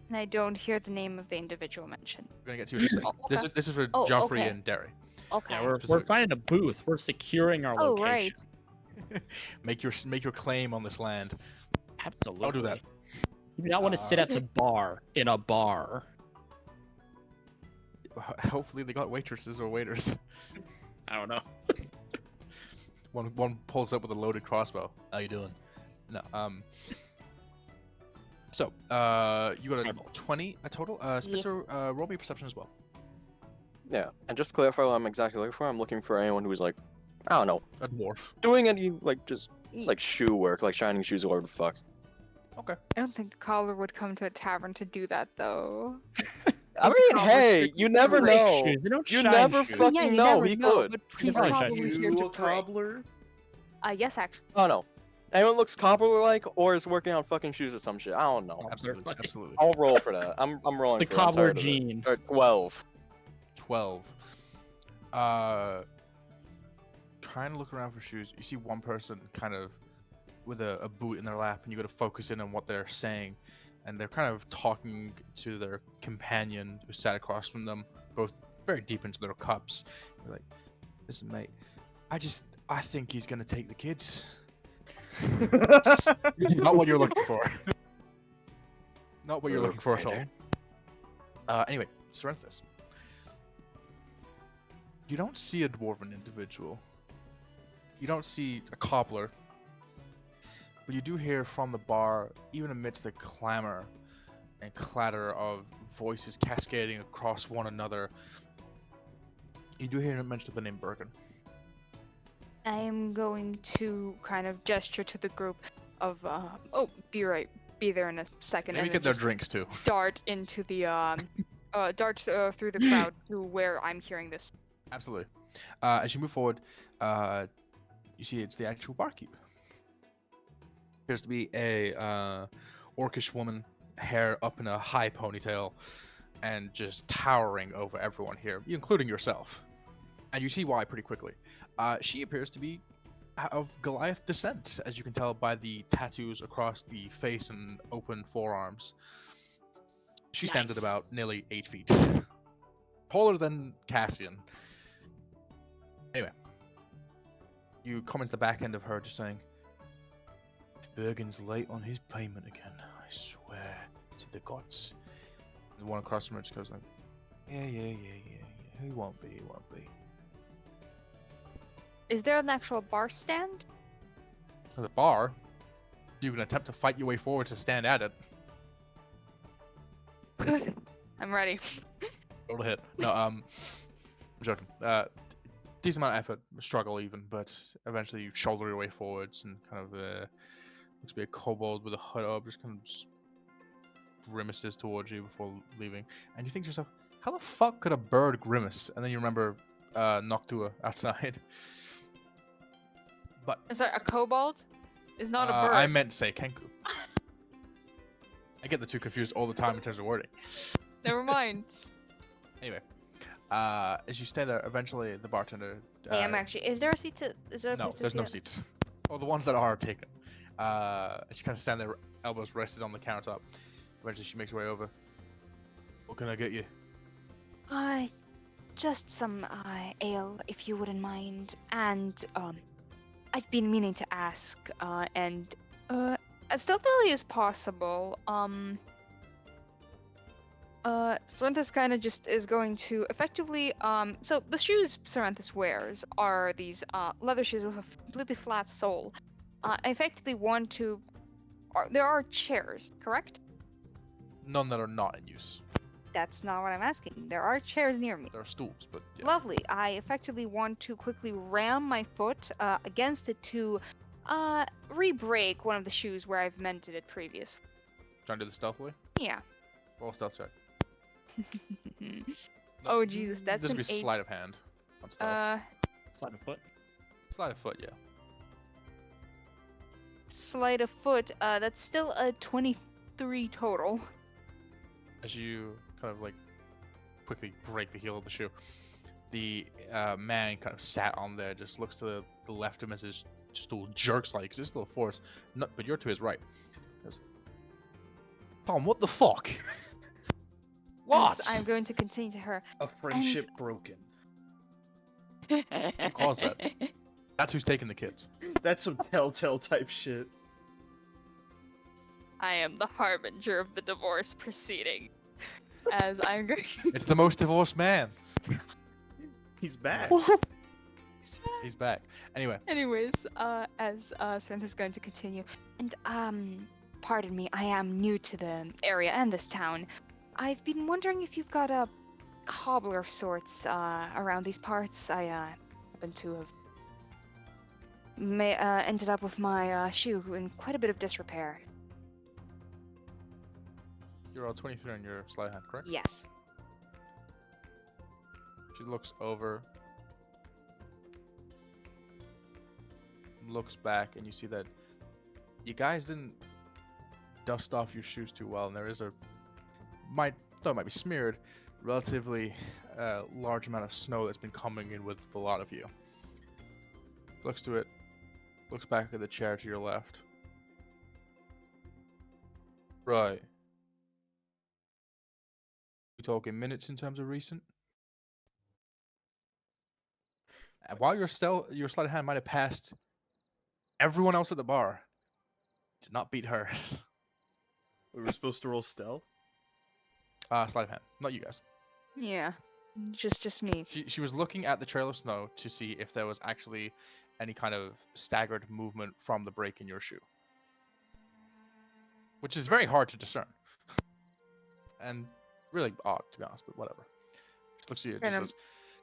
And I don't hear the name of the individual mentioned. We're gonna get to it in a second. Okay. This is for Oh, Geoffrey okay. and Derry. Okay. Yeah, we're Specific. finding a booth. We're securing our Oh, location. right. Make your claim on this land. Absolutely. I'll do that. You do not want to sit at the bar in a bar. Hopefully they got waitresses or waiters. I don't know. One pulls up with a loaded crossbow. How you doing? No. So, you got a Eyeball. 20 a total. Spitzer, roll me perception as well. Yeah, and just to clarify what I'm exactly looking for, I'm looking for anyone who's like, I don't know, A dwarf. doing any just like shoe work, like shining shoes or whatever the fuck. Okay. I don't think the cobbler would come to a tavern to do that, though. I mean, Cobbler's hey, strictly you never for- Make know. shoes. They don't You shine never shoes. fucking Yeah, you know. never He know, could. but he's probably probably shine here You to a break. cobbler? Yes, actually. I don't know. Anyone looks cobbler like, or is working on fucking shoes or some shit. I don't know. Absolutely. Like- Absolutely. I'll roll for that. I'm rolling The for it. I'm cobbler tired of it. gene. 12. 12. Trying to look around for shoes. You see one person kind of with a boot in their lap, and you got to focus in on what they're saying. And they're kind of talking to their companion who sat across from them, both very deep into their cups. They're like, listen, mate, I think he's going to take the kids. Not what you're looking for. Not what you're looking for at all. Anyway, Serrenthis. You don't see a dwarven individual. You don't see a cobbler. But you do hear from the bar, even amidst the clamor and clatter of voices cascading across one another, you do hear a mention of the name Bergen. I am going to kind of gesture to the group of, be there in a second. Maybe and get then their just drinks too. dart into the, dart through the crowd to where I'm hearing this. Absolutely. As you move forward, you see it's the actual barkeep. Appears to be a orcish woman, hair up in a high ponytail, and just towering over everyone here, including yourself. And you see why pretty quickly. She appears to be of Goliath descent, as you can tell by the tattoos across the face and open forearms. She stands at Nice. about nearly 8 feet. Taller than Cassian. Anyway. You come into the back end of her just saying, if Bergen's late on his payment again, I swear to the gods. And the one across from her just goes like, yeah. He won't be. Is there an actual bar stand? At the bar, you can attempt to fight your way forward to stand at it. Good. I'm ready. Roll to hit. No, I'm joking. Decent amount of effort, struggle even, but eventually you shoulder your way forwards and kind of looks to be a kobold with a hood up, just kind of just grimaces towards you before leaving. And you think to yourself, how the fuck could a bird grimace? And then you remember Noctua outside. But Sorry, a kobold is not a bird. I meant to say Kenku. I get the two confused all the time in terms of wording. Never mind. Anyway, as you stay there, eventually the bartender. Hey, I'm actually. Is there a seat to? Is there a No, place to there's no sit? seats. Or the ones that are taken. As you kind of stand there, elbows rested on the countertop. Eventually, she makes her way over. What can I get you? Just some ale, if you wouldn't mind. And I've been meaning to ask, and As stealthily as possible, Serrenthis kind of just is going to effectively, so the shoes Serrenthis wears are these leather shoes with a completely flat sole. I effectively want to, there are chairs, correct? None that are not in use. That's not what I'm asking. There are chairs near me. There are stools, but yeah. Lovely. I effectively want to quickly ram my foot against it to re-break one of the shoes where I've mended it previously. Trying to do this stealthily? Yeah. Roll a stealth check. Oh, Jesus, that's This would an be eight. sleight of hand on stealth. Slide of foot. Sleight of foot, yeah. Sleight of foot. That's still a 23 total. As you kind of like quickly break the heel of the shoe, the man kind of sat on there, just looks to the left of him as his stool jerks like, 'cause it's still a force, but you're to his right. Goes, Tom, what the fuck? What? I'm going to continue to her. A friendship broken. Who caused that? That's who's taking the kids. That's some telltale type shit. I am the harbinger of the divorce proceeding. As I'm going It's the most divorced man. He's back. He's back. Anyway, Anyways, as Serrenthis is going to continue, and pardon me, I am new to the area and this town. I've been wondering if you've got a cobbler of sorts around these parts. I happen to have ended up with my shoe in quite a bit of disrepair. You're all 23 on your sleight of hand, correct? Yes. She looks over, looks back, and you see that you guys didn't dust off your shoes too well, and there is though it might be smeared, relatively large amount of snow that's been coming in with a lot of you. Looks to it, looks back at the chair to your left. Right. We talking minutes in terms of recent? While your sleight of hand might have passed everyone else at the bar, did not beat hers. We were supposed to roll stealth. Sleight of hand, not you guys. Yeah, just me. She was looking at the trail of snow to see if there was actually any kind of staggered movement from the break in your shoe, which is very hard to discern and really odd, to be honest. But whatever. She looks at you, just says,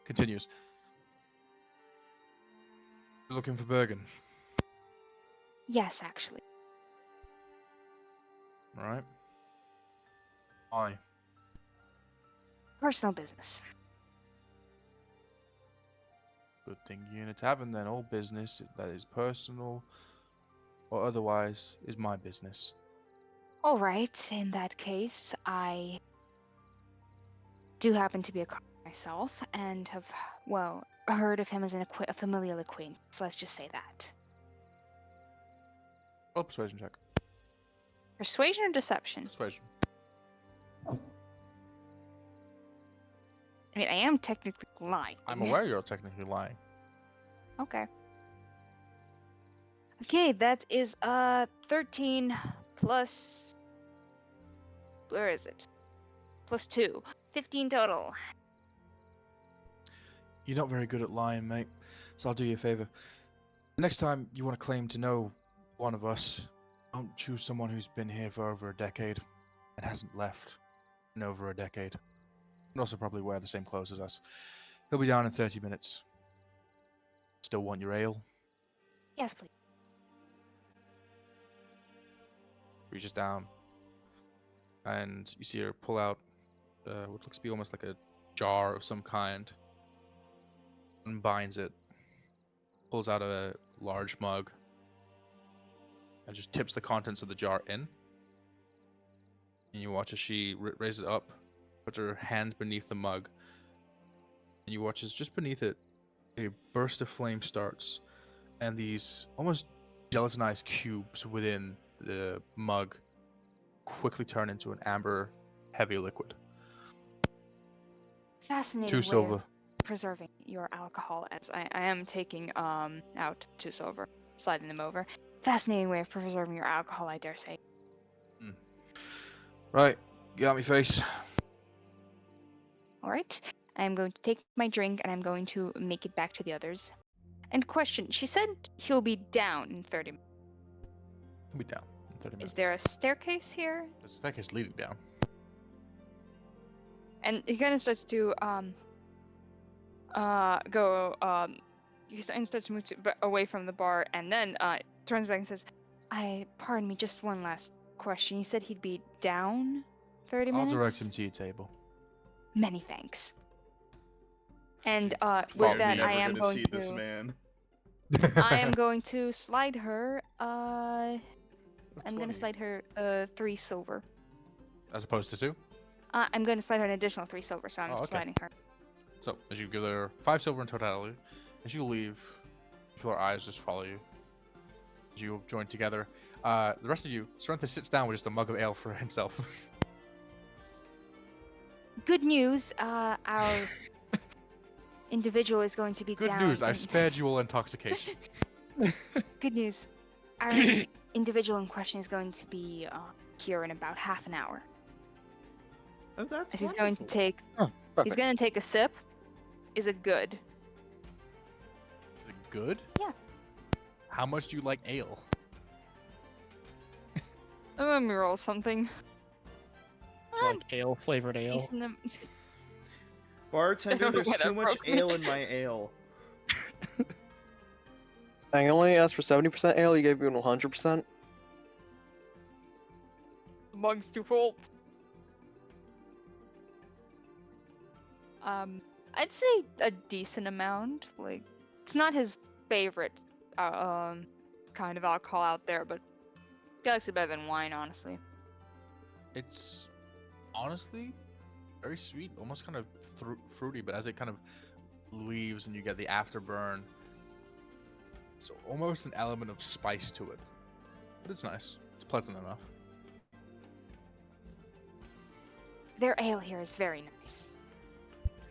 continues. You're looking for Bergen, Yes, actually. all right? Why? Personal business. Good thing you're in a tavern then. All business that is personal or otherwise is my business. All right, in that case, I do happen to be a cop myself and have, well, heard of him as a familial acquaintance. Let's just say that. Roll a persuasion check. Persuasion or deception? Persuasion. I mean, I am technically lying. I'm aware you're technically lying. Okay. Okay, that is 13 plus. Where is it? Plus 2. 15 total. You're not very good at lying, mate. So I'll do you a favor. Next time you want to claim to know one of us, don't choose someone who's been here for over a decade and hasn't left in over a decade. And also probably wear the same clothes as us. He'll be down in 30 minutes. Still want your ale? Yes, please. Reaches down, and you see her pull out what looks to be almost like a jar of some kind, unbinds it, pulls out a large mug, and just tips the contents of the jar in. And you watch as she raises it up, puts her hand beneath the mug, and you watch as just beneath it, a burst of flame starts, and these almost gelatinized cubes within the mug quickly turn into an amber, heavy liquid. Fascinating 2 way silver. of preserving your alcohol. As I am taking out 2 silver, sliding them over. Fascinating way of preserving your alcohol, I dare say. Right, get out my face. All right. I am going to take my drink and I'm going to make it back to the others. And question, she said he'll be down in 30 minutes. He'll be down in 30 minutes. Is there a staircase here? The staircase leading down. And he kind of starts to go he starts to move away from the bar and then turns back and says, pardon me, just one last question. You said he'd be down 30 I'll minutes? direct him to your table. Many thanks. And Fuck, with that, never I am gonna going see to this man. I am going to slide her I'm going to 20. slide her 3 silver. As opposed to 2. I'm going to slide her an additional 3 silver, so I'm Oh, okay. sliding her. So, as you give her 5 silver in totality, as you leave, you feel her eyes just follow you. As you join together. The rest of you, Serrenthis sits down with just a mug of ale for himself. Good news, our individual is going to be Good down. news, I've in- spared you all intoxication. Good news. Our individual in question is going to be here in about half an hour. Oh, that's As he's going to wonderful. take he's Perfect. going to take a sip. Is it good? Is it good? Yeah. How much do you like ale? Let me roll something. Like ale, flavored ale. Decent Bartender, there's too Whatever, much okay. ale in my ale. I only asked for 70% ale, you gave me 100%? The mug's too full. I'd say a decent amount. Like, it's not his favorite kind of alcohol out there, but galaxy better than wine, honestly. It's honestly very sweet, almost kind of fruity, but as it kind of leaves and you get the afterburn, it's almost an element of spice to it. But it's nice. It's pleasant enough. Their ale here is very nice.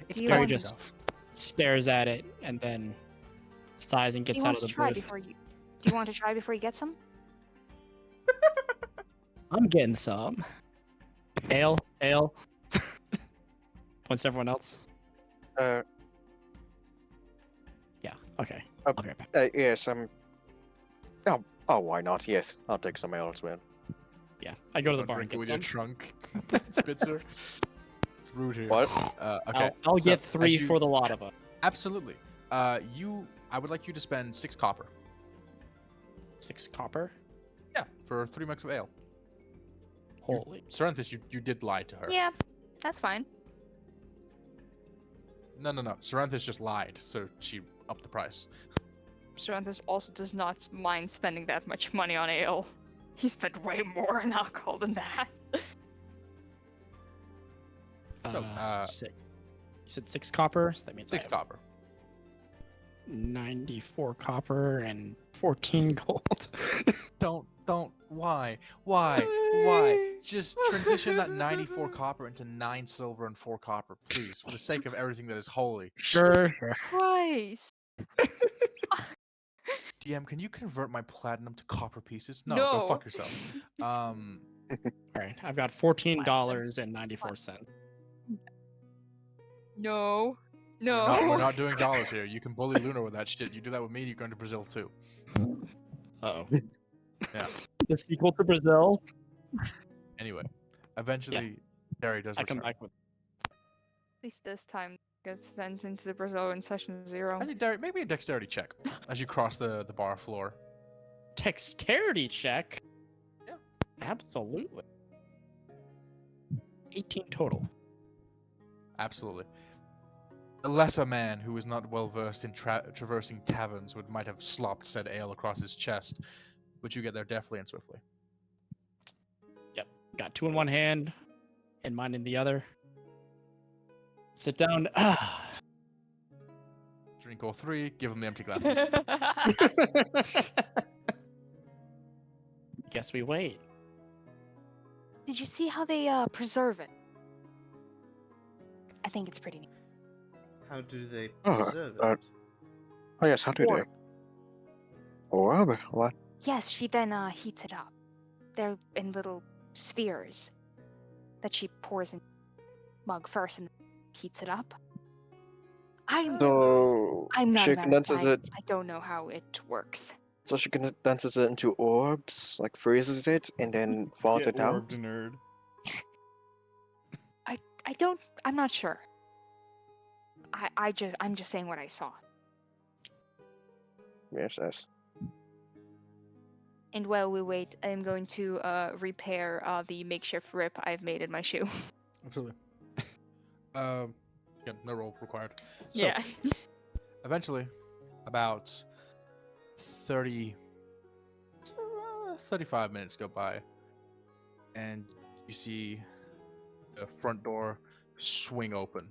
It's Do you Derry want basic just stuff. stares at it and then sighs and Do gets you out want of to the try booth. before you? Do you want to try before you get some? I'm getting some. Ale. Points to everyone else. Uh, Yeah, okay. Uh, I'll be right back. yes, Oh, why not? Yes, I'll take some ale as well. Yeah, I go to the Don't bar and drink it get with some. your trunk, Spitzer. It's rude here. What? Okay. I'll so get as 3 you- for the lot of them. Absolutely. I would like you to spend 6 copper. 6 copper? Yeah, for 3 mugs of ale. Holy. Serrenthis, you did lie to her. Yeah, that's fine. No. Serrenthis just lied, so she upped the price. Serrenthis also does not mind spending that much money on ale. He spent way more on alcohol than that. So, You said 6 copper, so that means 6 I have copper. 94 copper and 14 gold. Don't. Why? Just transition that 94 copper into 9 silver and 4 copper, please, for the sake of everything that is holy. Sure. Christ. DM, can you convert my platinum to copper pieces? No, go No. fuck yourself. All right, I've got $14.94. No. We're not doing dollars here. You can bully Lunar with that shit. You do that with me, you're going to Brazil too. Uh-oh. Yeah. The sequel to Brazil. Anyway, eventually, Derry does I come return. back with At least this time gets sent into the Brazil in session 0. I think Derry, maybe a dexterity check as you cross the bar floor. dexterity check. Yeah. Absolutely. 18 total. Absolutely. A lesser man who is not well versed in traversing taverns might have slopped said ale across his chest, but you get there deftly and swiftly. Yep. Got 2 in one hand and mine in the other. Sit down. Drink all 3, give him the empty glasses. Guess we wait. Did you see how they preserve it? I think it's pretty neat. How do they Oh, preserve uh, it? Oh yes, how do they? Orb. Orb? What? Yes, she then heats it up. They're in little spheres that she pours in mug first and heats it up. So I'm not she a man of condenses science. it. I don't know how it works. So she condenses it into orbs, like freezes it, and then thaws it out. nerd. I don't. I'm not sure. I'm just saying what I saw. Yes. And while we wait, I'm going to repair the makeshift rip I've made in my shoe. Absolutely. Yeah, no roll required. So, Yeah. eventually, about 35 minutes go by, and you see the front door swing open.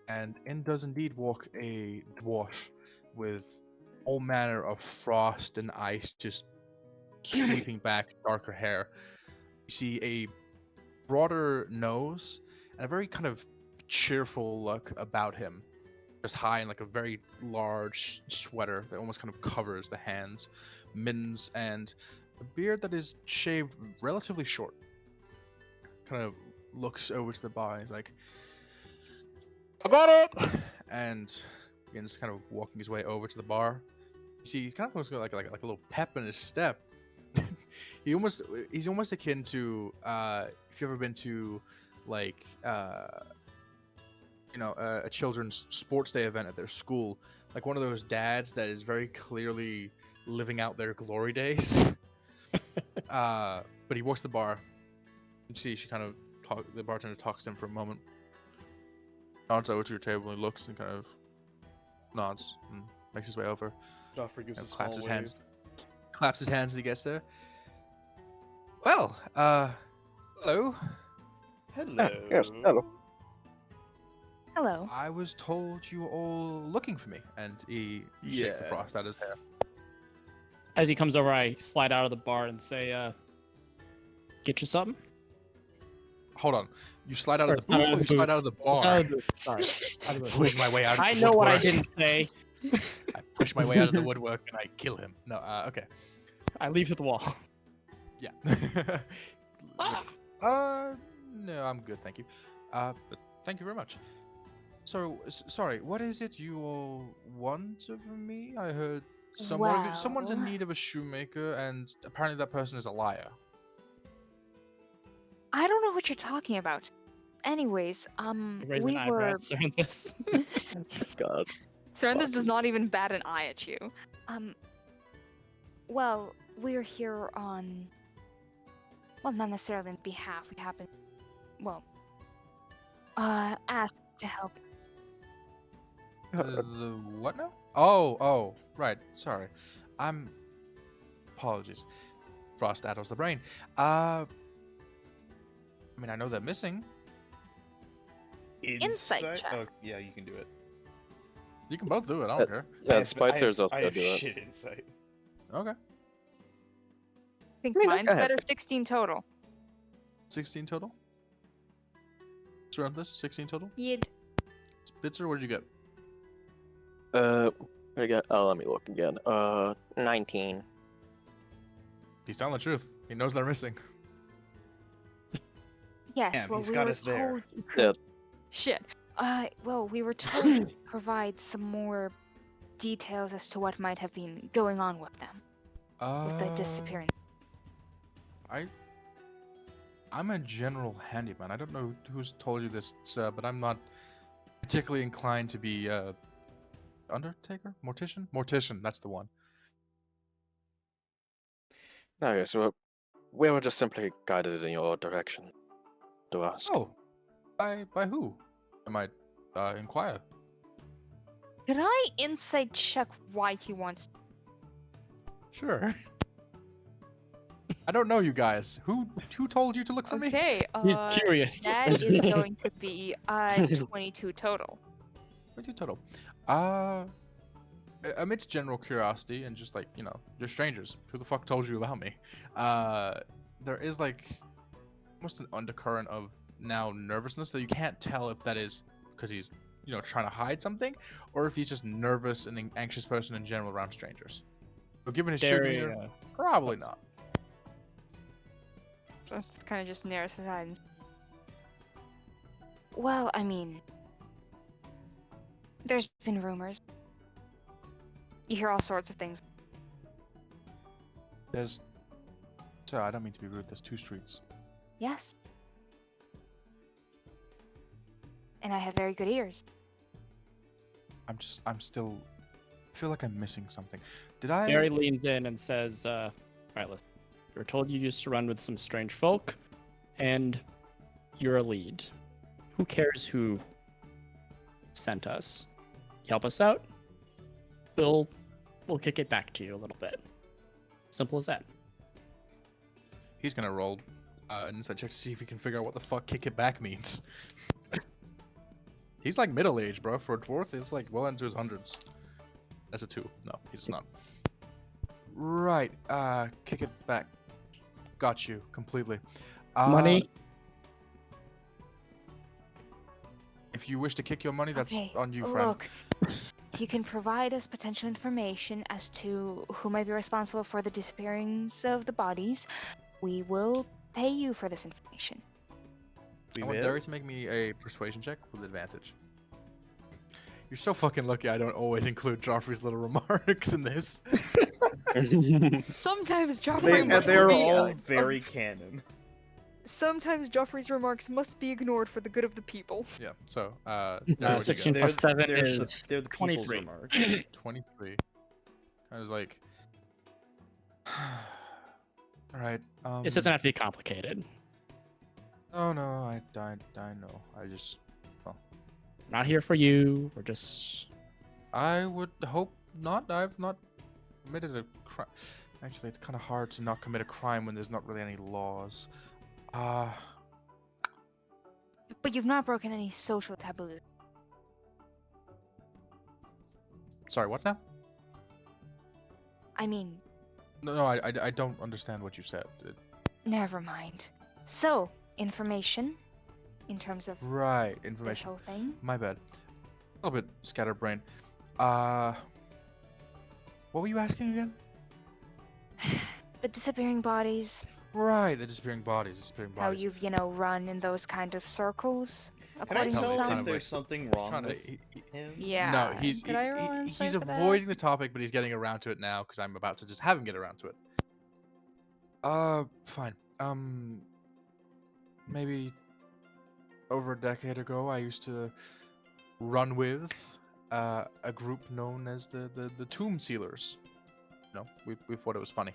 And in does indeed walk a dwarf with all manner of frost and ice just sweeping back darker hair. You see a broader nose and a very kind of cheerful look about him. Just high in like a very large sweater that almost kind of covers the hands, mittens, and a beard that is shaved relatively short. Kind of looks over to the bar. He's like, "I got it!" And begins kind of walking his way over to the bar. You see, he's kind of almost got like a little pep in his step. He's almost akin to if you've ever been to like a children's sports day event at their school, like one of those dads that is very clearly living out their glory days. But he walks to the bar. You see, the bartender talks to him for a moment. Nods over to your table and he looks and kind of nods and makes his way over. Joffrey gives And a small claps his wave. hands. Claps his hands as he gets there. Well, hello. Hello. Yes, hello. Hello. I was told you were all looking for me, and he shakes the frost out of his hair. As he comes over, I slide out of the bar and say, get you something? Hold on, you slide out Or of the it's not booth, out or of you the slide booth. out of the Out bar? of the booth, sorry. Out of the Push booth. my way out of I the know what I woodwork. didn't say. I push my way out of the woodwork and I kill him. No, okay. I leave to the wall. Yeah. Ah! No, I'm good, thank you. But thank you very much. So, sorry, what is it you all want of me? I heard someone's in Well- need of a shoemaker, and apparently that person is a liar. I don't know what you're talking about. Anyways, Raise we an eyebrow were. at Serrenthis. God. Serrenthis does not even bat an eye at you. Well, we're here on. Well, not necessarily on behalf. We happen. Well. Asked to help. The what now? Oh, right. Sorry. Apologies. Frost addles the brain. I mean, I know they're missing. Insight check. Oh, yeah, you can do it. You can both do it. I don't care. Yeah, I Spitzer's also I gonna have do it. shit insight. Okay. I think I mean, mine's go ahead. better. 16 total. 16 total. Serrenthis, 16 total. Yid. Spitzer, what did you get? Let me look again. 19. He's telling the truth. He knows they're missing. Yes. Damn, well, he's we got were us there. told. you Yeah. could- Shit. Well, we were told to provide some more details as to what might have been going on with them, with the disappearance. I'm a general handyman. I don't know who's told you this, sir, but I'm not particularly inclined to be undertaker, mortician. Mortician, that's the one. Okay, so we were just simply guided in your direction to ask. Oh, by who? I might inquire. Could I insight check why he wants? Sure. I don't know you guys. Who told you to look for me? Okay. He's curious. That is going to be 22 total. 22 total. Amidst general curiosity and just like, you're strangers. Who the fuck told you about me? There is like almost an undercurrent of now nervousness that you can't tell if that is because he's, trying to hide something or if he's just nervous and an anxious person in general around strangers. So given his true Derry, demeanor, probably not. So it's kind of just narrows his eyes. Well, I mean, there's been rumors. You hear all sorts of things. Sir, I don't mean to be rude. There's 2 streets. Yes. And I have very good ears. I feel like I'm missing something. Did I? Derry leans in and says, all right, listen. You were told you used to run with some strange folk, and you're a lead. Who cares who sent us? You help us out, we'll kick it back to you a little bit. Simple as that. He's gonna roll an insight check to see if he can figure out what the fuck kick it back means. He's like middle-aged, bro. For a dwarf, it's like well into his hundreds. That's a 2. No, he's not. Right. Kick it back. Got you completely. Money? If you wish to kick your money, that's Okay, on you, friend. Look, if you can provide us potential information as to who might be responsible for the disappearance of the bodies, we will pay you for this information. I want Derry to make me a persuasion check with advantage. You're so fucking lucky I don't always include Joffrey's little remarks in this. Sometimes Joffrey must They're be all a- very canon. sometimes Geoffrey's remarks must be ignored for the good of the people. Yeah. So, Derry, what'd you 16 get? plus 7 There's is they're the people's 23. remarks. 23. I was like, all right. This doesn't have to be complicated. No, I know. I just, We're not here for you. We're just. I would hope not. I've not committed a crime. Actually, it's kind of hard to not commit a crime when there's not really any laws. But you've not broken any social taboos. Sorry, what now? I mean, No, I don't understand what you said. never mind. So, information in terms of Right, this information. whole thing. My bad. A little bit scatterbrained. What were you asking again? The disappearing bodies, Right, the disappearing bodies. how you've, run in those kind of circles, Can I according tell to it's tell kind some. if of there's like- something He's wrong trying to- with he- him? Yeah. No, he's Could I roll insight he's for that? avoiding the topic, but he's getting around to it now because I'm about to just have him get around to it. Fine. Maybe over a decade ago, I used to run with a group known as the Tomb Sealers. No, we thought it was funny.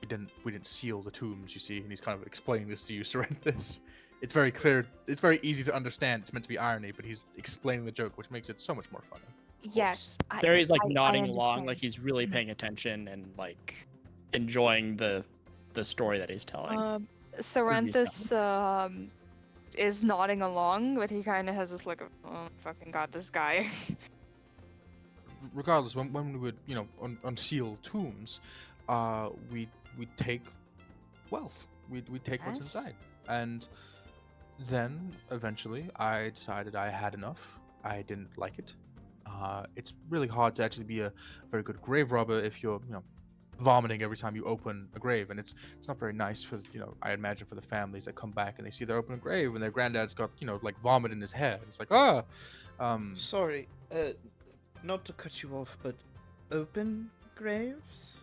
We didn't seal the tombs, you see, and he's kind of explaining this to you, Serrenthis. It's very clear. It's very easy to understand. It's meant to be irony, but he's explaining the joke, which makes it so much more funny. Of Yes. Derry's like I nodding along, understand. like he's really Mhm. paying attention and like enjoying the story that he's telling. Serrenthis is nodding along, but he kind of has this look of, oh, fucking god, this guy. Regardless, when we would unseal tombs, we'd take wealth. We'd take what's Yes. inside, and then eventually I decided I had enough. I didn't like it. It's really hard to actually be a very good grave robber if you're vomiting every time you open a grave, and it's not very nice for I imagine for the families that come back and they see their open grave and their granddad's got like vomit in his head. It's like Sorry, not to cut you off, but open graves?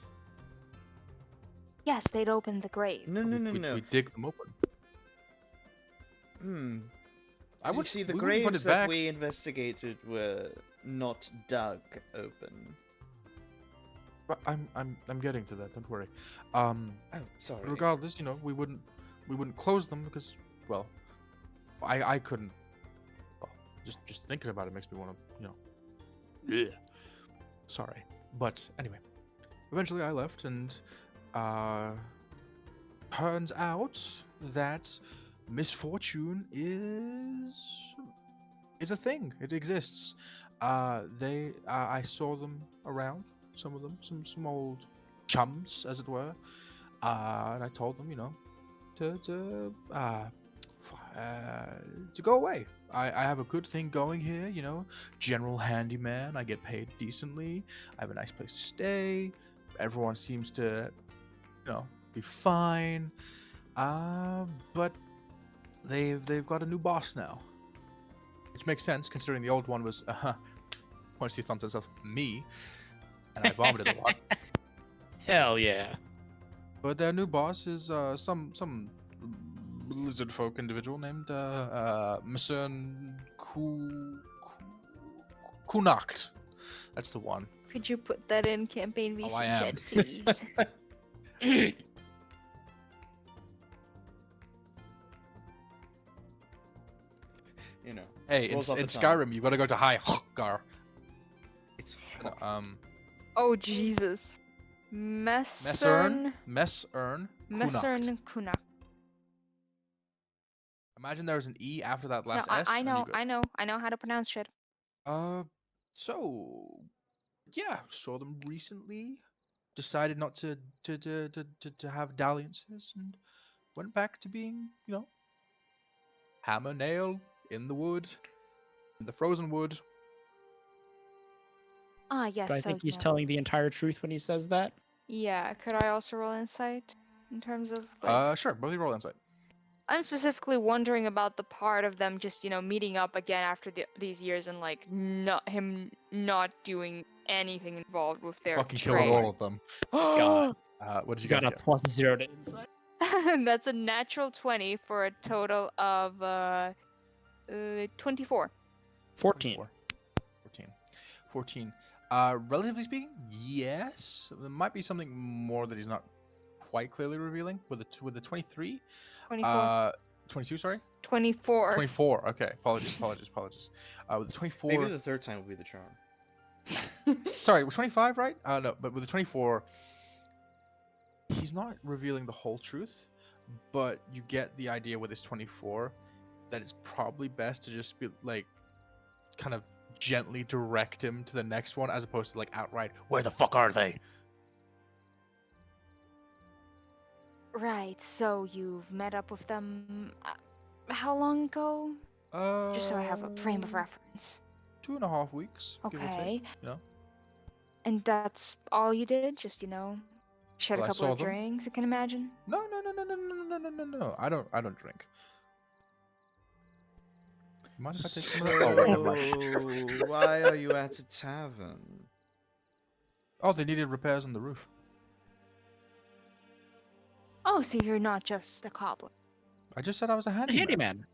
Yes, they'd open the grave. No. we dig them open. I You would see, the we wouldn't put graves it that back. we investigated were not dug open. I'm getting to that. Don't worry. Oh, sorry. Regardless, we wouldn't close them because, well, I couldn't. Well, just thinking about it makes me want to, Yeah. Sorry, but anyway, eventually I left, and turns out that misfortune is a thing. It exists. I saw them around. Some of them, some old chums, as it were, and I told them, to go away. I have a good thing going here, general handyman. I get paid decently. I have a nice place to stay. Everyone seems to, be fine. But they've got a new boss now, which makes sense considering the old one was points to thumbs himself, me. And I vomited a lot. Hell yeah. But their new boss is some lizard folk individual named Mesern Kunacht. That's the one. Could you put that in campaign Oh, VC I am. chat, please? Hey, rolls off in the tongue. Skyrim, you gotta go to High Gar. It's Oh, Jesus. Mesern Mesern Kunacht. Kunak. Imagine there's an E after that No, last S. I and you know, go- I know how to pronounce shit. So yeah, saw them recently. Decided not to have dalliances and went back to being, hammer nail in the wood, in the frozen wood. Ah, yes. Do I so, think you he's know, telling the entire truth when he says that? Yeah, could I also roll insight in terms of like? Sure. Both of you roll insight. I'm specifically wondering about the part of them just meeting up again after these years and like him not doing anything involved with their Fucking killed trade. all of them. God. What did You you guys got a get? +0 to insight. That's a natural 20 for a total of 24. 14. 24. 14. 14. Relatively speaking, yes. There might be something more that he's not quite clearly revealing with the 23. 24. 22, sorry? 24. 24. Okay. Apologies. With the Maybe 24. the third time will be the charm. Sorry, was 25 right? No, but with the 24, he's not revealing the whole truth, but you get the idea with this 24 that it's probably best to just be like, kind of gently direct him to the next one as opposed to like outright, where the fuck are they? Right, so you've met up with them how long ago? Just so I have a frame of reference. 2.5 weeks, give or Okay. take. You know, And that's all you did? Just, shed Well, a I couple saw of them. drinks, I can imagine? no. I don't drink. Mind if I take some of that? Oh wait, never mind. So, why are you at a tavern? Oh, they needed repairs on the roof. Oh, so you're not just a cobbler. I just said I was a A handyman. handyman.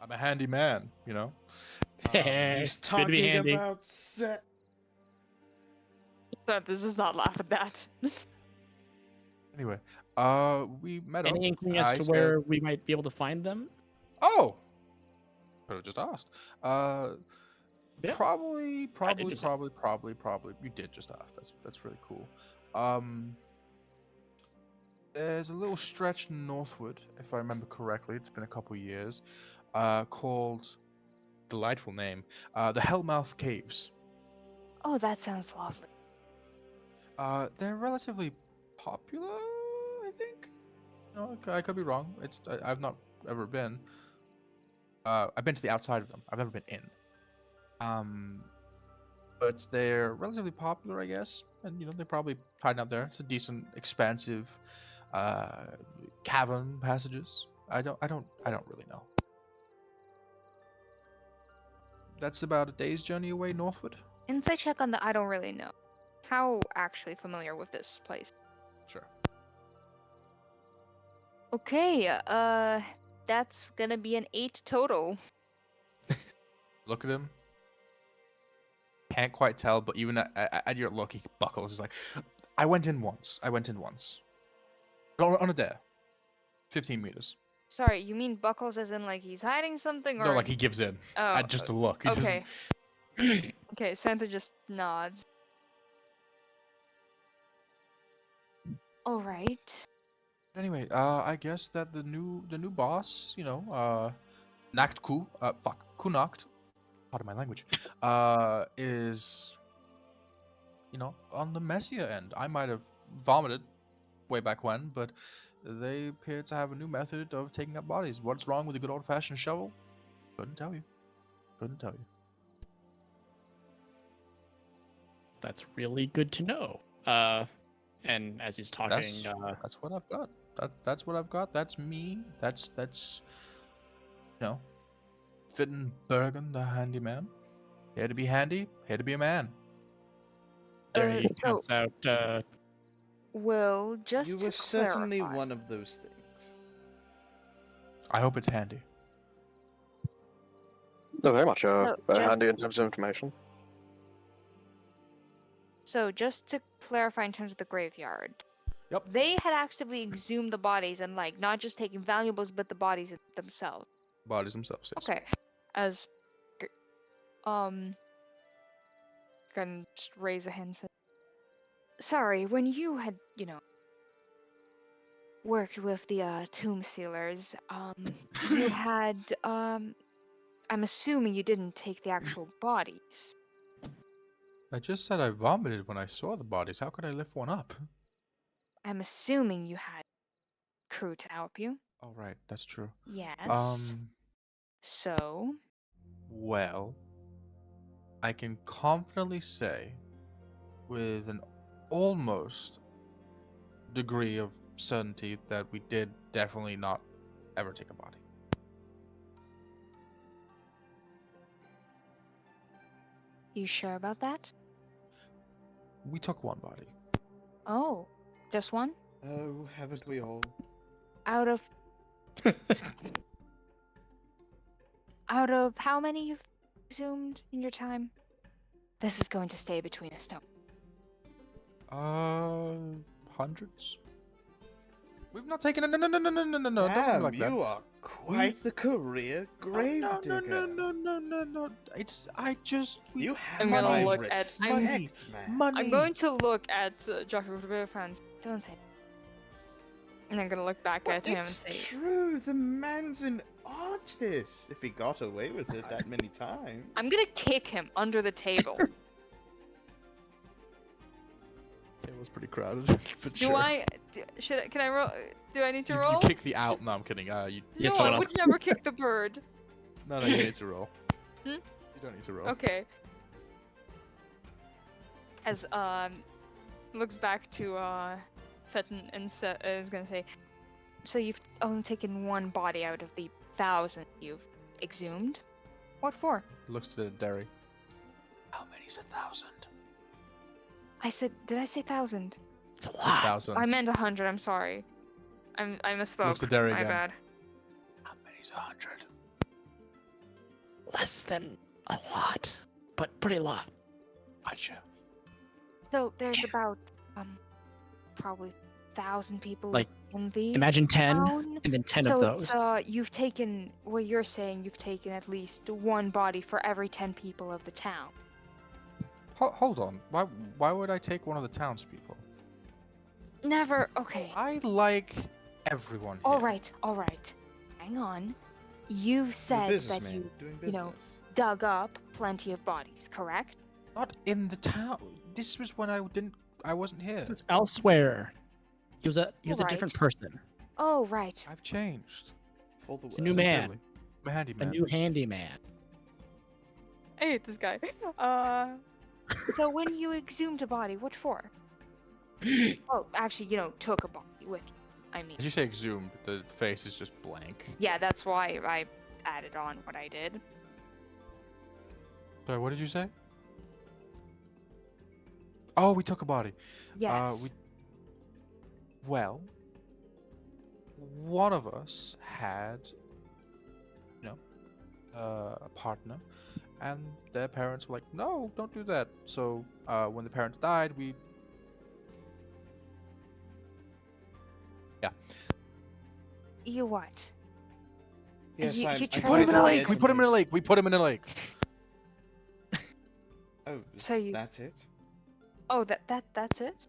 I'm a handyman, you know. He's Good to be talking handy. about set. This does not laugh at that. Anyway, we met up. Any inkling as I to said, where we might be able to find them? oh, could have just asked. Yeah, Probably. just ask. You did just ask. That's really cool. There's a little stretch northward, if I remember correctly. It's been a couple years. Called, delightful name, the Hellmouth Caves. Oh, that sounds lovely. They're relatively popular, I think. No, I could be wrong. I've not ever been. I've been to the outside of them. I've never been in. But they're relatively popular, I guess, and they're probably hiding out there. It's a decent, expansive cavern passages. I don't really know. That's about a day's journey away northward. Insight check on the I don't really know. How actually familiar with this place? Sure. Okay, that's gonna be an 8 total. Look at him. Can't quite tell, but even at your look, he buckles. He's like, I went in once. On a dare. 15 meters. Sorry, you mean buckles as in like he's hiding something, or No, like he gives in. Oh, At just a look. He okay. doesn't. Okay, Santa just nods. All right. Anyway, I guess that the new boss, Kunakt, pardon my language, is, on the messier end. I might have vomited way back when, but they appear to have a new method of taking up bodies. What's wrong with a good old-fashioned shovel? Couldn't tell you. That's really good to know. And as he's talking, That's what I've got. That's what I've got. That's me. That's Fitton Bergen, the handyman. Here to be handy. Here to be a man. Derry so- counts out. Will, just You to were certainly clarify, one of those things. I hope it's handy. No, very much So, just- handy in terms of information. So just to clarify in terms of the graveyard. Yep. They had actively exhumed the bodies and like not just taking valuables but the bodies themselves. Bodies themselves, yes. Okay. As can just raise a hand. Sorry, when you had, worked with the tomb sealers, you had I'm assuming you didn't take the actual bodies. I just said I vomited when I saw the bodies. How could I lift one up? I'm assuming you had crew to help you. Oh, right. That's true. Yes. So, Well, I can confidently say, with an almost degree of certainty, that we did definitely not ever take a body. you sure about that? We took one body. Oh, just one? Oh, haven't we all? Out of out of how many you've exhumed in your time? This is going to stay between us, don't. Hundreds. We've not taken no, don't Damn, like that. you are quite the career gravedigger. No. You have I'm gonna my look at- respect, I'm- man. money. I'm going to look at Geoffrey with a bit of friends. Don't say. And I'm gonna look back Well, at him and it's say, true. The man's an artist. If he got away with it that many times. I'm gonna kick him under the table. Table's pretty crowded, but Do sure. Can I roll? Do I need to You roll? kick the out. No, I'm kidding. You. No, Yeah, I someone would else. never kick the bird. No, you need to roll. Hmm? You don't need to roll. Okay. As looks back to Fenton and is gonna say, so you've only taken one body out of the 1,000 you've exhumed. What for? Looks to Derry. How many's 1,000? Did I say 1,000? It's a lot. Thousands. I meant 100. I'm sorry. I misspoke. Looks to Derry My again. bad. How many's 100? Less than a lot, but pretty lot. Gotcha. So there's about probably 1,000 people Like, in the Imagine 10, town. and then 10 so of those. it's, you've taken what you're saying. You've taken at least one body for every 10 people of the town. Hold on. Why would I take one of the townspeople? Never. Okay. I like everyone here. All right. Hang on. You've He's a said that businessman you doing you know, business. dug up plenty of bodies, correct? Not in the town. This was when I wasn't here. This is elsewhere. He was a different Right. person. Oh, right. I've changed. For the It's a new worst. man. Sincerely. I'm a A handyman. new handyman. I hate this guy. So when you exhumed a body, what for? Well, actually, took a body with you. I mean, As you say exhumed, the face is just blank. Yeah, that's why I added on what I did. Sorry, what did you say? Oh, we took a body. yes. Well, one of us had, a partner, and their parents were like, "No, don't do that." So, when the parents died, You what? Yes, You- I'm, you I tried put him in a to lake. We put him in a lake. We put him in a lake. Oh, So you- that's it? Oh, that's it?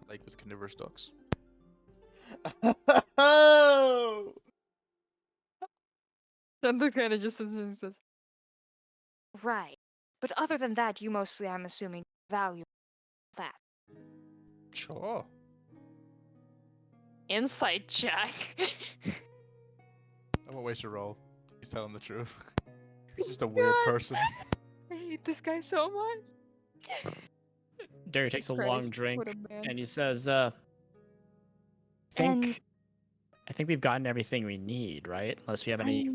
Lake with carnivorous ducks. Oh! Chandler kind of just says, Right. But other than that, you mostly, I'm assuming, value that. Sure. insight check. I won't waste a roll. He's telling the truth. He's just a weird God. person. I hate this guy so much. Derry takes a Jesus long Christ, drink what a man. and he says, And- I think we've gotten everything we need, right? Unless we have any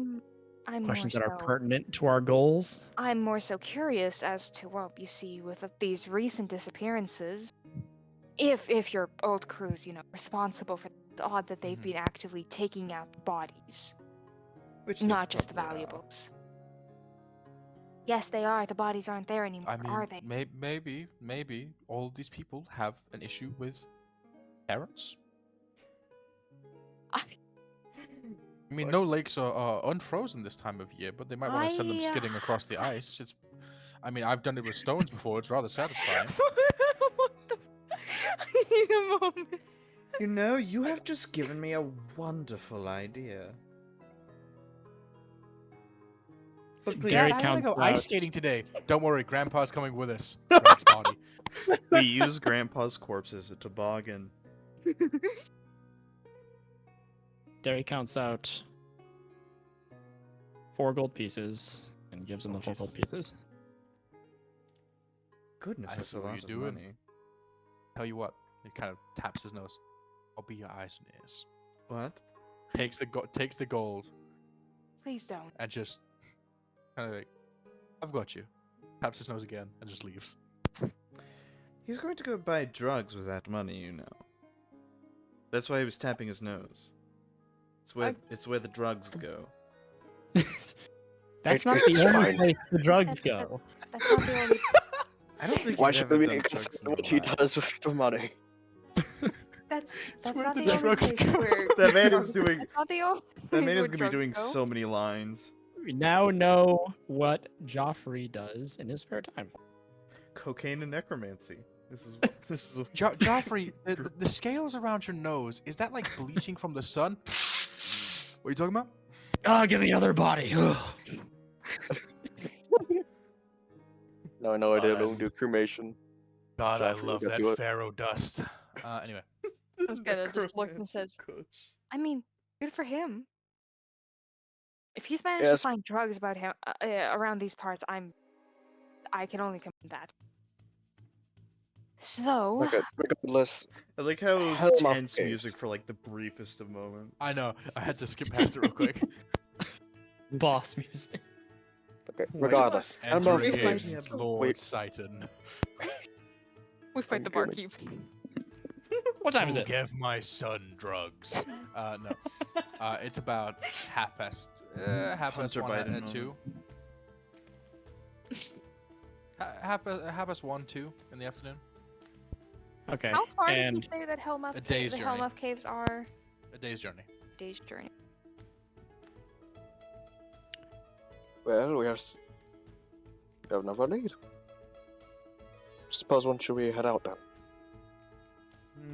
I'm questions more that are so- pertinent to our goals. I'm more so curious as to, well, you see, with these recent disappearances, if your old crew's, responsible for the odd that they've Mhm. been actively taking out the bodies, Which they not just the probably are. valuables. Yes, they are. The bodies aren't there anymore, I mean, are they? maybe all these people have an issue with parents. I mean, no lakes are unfrozen this time of year, but they might want to send them skidding across the ice. I mean, I've done it with stones before. It's rather satisfying. What the I need a moment. You have just given me a wonderful idea. But please, Derry I want to go counts ice out. skating today. Don't worry, Grandpa's coming with us. Drake's body. we use Grandpa's corpse as a toboggan. Derry counts out 4 gold pieces and gives him Oh, the 4 gold Jesus. pieces. Goodness, I that's see a what lot you're of doing. money. Tell you what, he kind of taps his nose. I'll be your eyes and ears. What? Takes the gold Please don't. and just kind of like, I've got you. Taps his nose again and just leaves. He's going to go buy drugs with that money, That's why he was tapping his nose. It's where the drugs go. That's not It's the only fine. place the drugs That's- go. That's not the only. I don't think Why you've should ever we done be drugs concerned in what your he life. does with the money? That's where not the the only drugs place go. where. That man drugs- is doing. That's not the only. That place man where is gonna be drugs doing go. so many lines. We now know what Geoffrey does in his spare time. Cocaine and necromancy. This is a Geoffrey, the scales around your nose, is that like bleaching from the sun? What are you talking about? Oh, give me another body. Ugh. No idea. Don't do cremation. God, I Geoffrey, love you that do it. pharaoh dust. Anyway. was gonna just look and necromancy says- kush. I mean, good for him. If he's managed Yes. to find drugs about him around these parts, I can only commend that. So, Regardless, I like how it was Hell off tense case. music for like the briefest of moments. I know, I had to skip past it real quick. Boss music. okay. Why- Regardless, Enter Emma Wait, games, wait. Lord Wait. Satan. we fight the Thank barkeep. What time is Who it? gave my son drugs? No. It's about half past Hunter one Biden at 2. Half past 1, 2 in the afternoon. Okay. How far did and he say that A day's the journey. Hellmouth Caves are? A day's journey. Day's journey. well, we have another need. Suppose when should we head out then?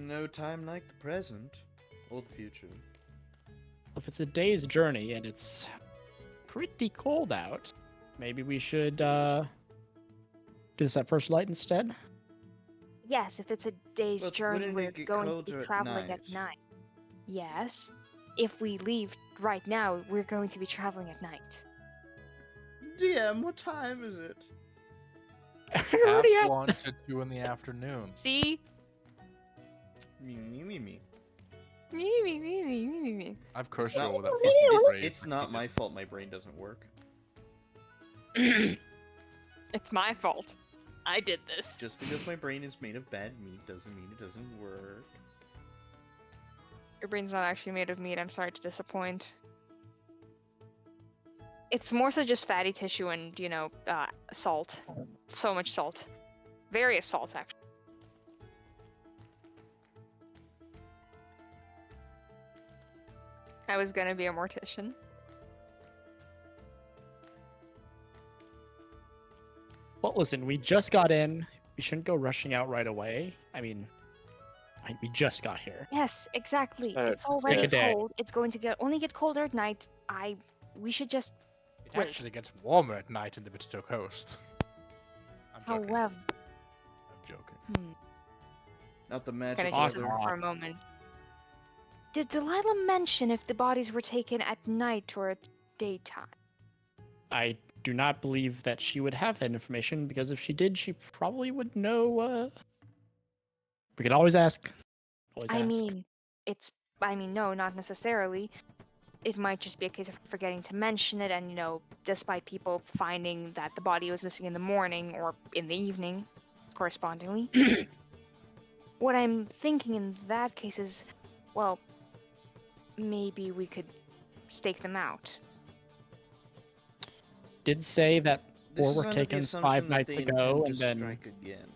No time like the present or the future. if it's a day's journey and it's pretty cold out, maybe we should do this at first light instead. Yes, if it's a day's But journey, wouldn't it we're get going to colder be at traveling at night? night. Yes. If we leave right now, we're going to be traveling at night. DM, what time is it? I Half already asked- 1 to 2 in the afternoon. See? Me. I've cursed It's you not- all with that fucking phrase. It's not my fault my brain doesn't work. It's my fault. I did this. Just because my brain is made of bad meat doesn't mean it doesn't work. Your brain's not actually made of meat. I'm sorry to disappoint. It's more so just fatty tissue and, salt. So much salt. Various salt, actually. I was gonna be a mortician. Well, listen, we just got in. We shouldn't go rushing out right away. I mean, we just got here. Yes, exactly. Alright, It's let's take already a day. cold. It's going to only get colder at night. We should just. It Wait. actually gets warmer at night in the Bitstow Coast. I'm joking. However, I'm joking. Not the can magic I Awesome. just sit weather. for a moment? Did Delilah mention if the bodies were taken at night or at daytime? I do not believe that she would have that information because if she did, she probably would know. We could always ask. Always I ask. mean, no, not necessarily. It might just be a case of forgetting to mention it, and despite people finding that the body was missing in the morning or in the evening, correspondingly. What I'm thinking in that case is, well, maybe we could stake them out. Did say that This Or is were under the taken assumption 5 that nights they ago, intend and to then strike again.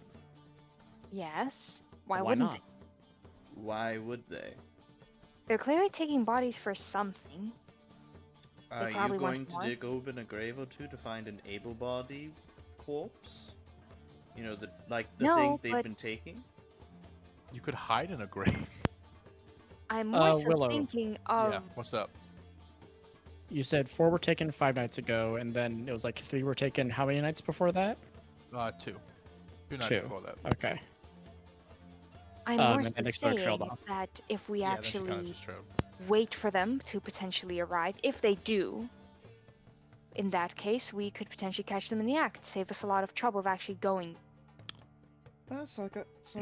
Yes. Why why wouldn't not? they? Why would they? They're clearly taking bodies for something. Are you probably want going to more. dig open a grave or two to find an able-bodied corpse? The No, thing they've but- been taking? You could hide in a grave. I'm more so Willow. thinking of. Yeah, what's up? You said 4 were taken 5 nights ago, and then it was like 3 were taken how many nights before that? 2. 2 nights 2. before that. Okay. I'm more and so then they sort of trailed saying off. that if we Yeah, then she kinda actually just trailed. wait for them to potentially arrive, if they do, in that case, we could potentially catch them in the act, save us a lot of trouble of actually going. Well, it's not